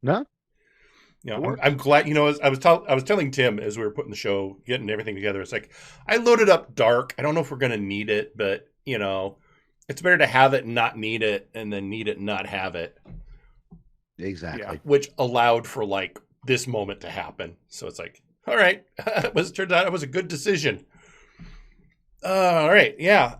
No? I'm glad. I was telling Tim as we were putting the show, getting everything together. It's like I loaded up dark. I don't know if we're gonna need it, but it's better to have it and not need it, and then need it and not have it. Exactly. Yeah. Which allowed for like this moment to happen. So it's like, all right, turns out it was a good decision. All right, yeah.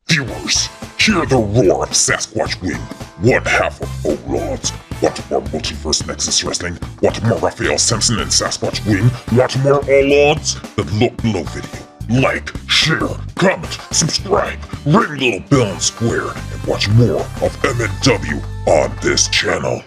Viewers, hear the roar of Sasquatch Wing. One half of O-Lords. Want more Multiverse Nexus Wrestling? Want more Raphael Simpson and Sasquatch Wing? Want more O-Lords? Then look below video. Like, share, comment, subscribe, ring the little bell and square, and watch more of MNW on this channel.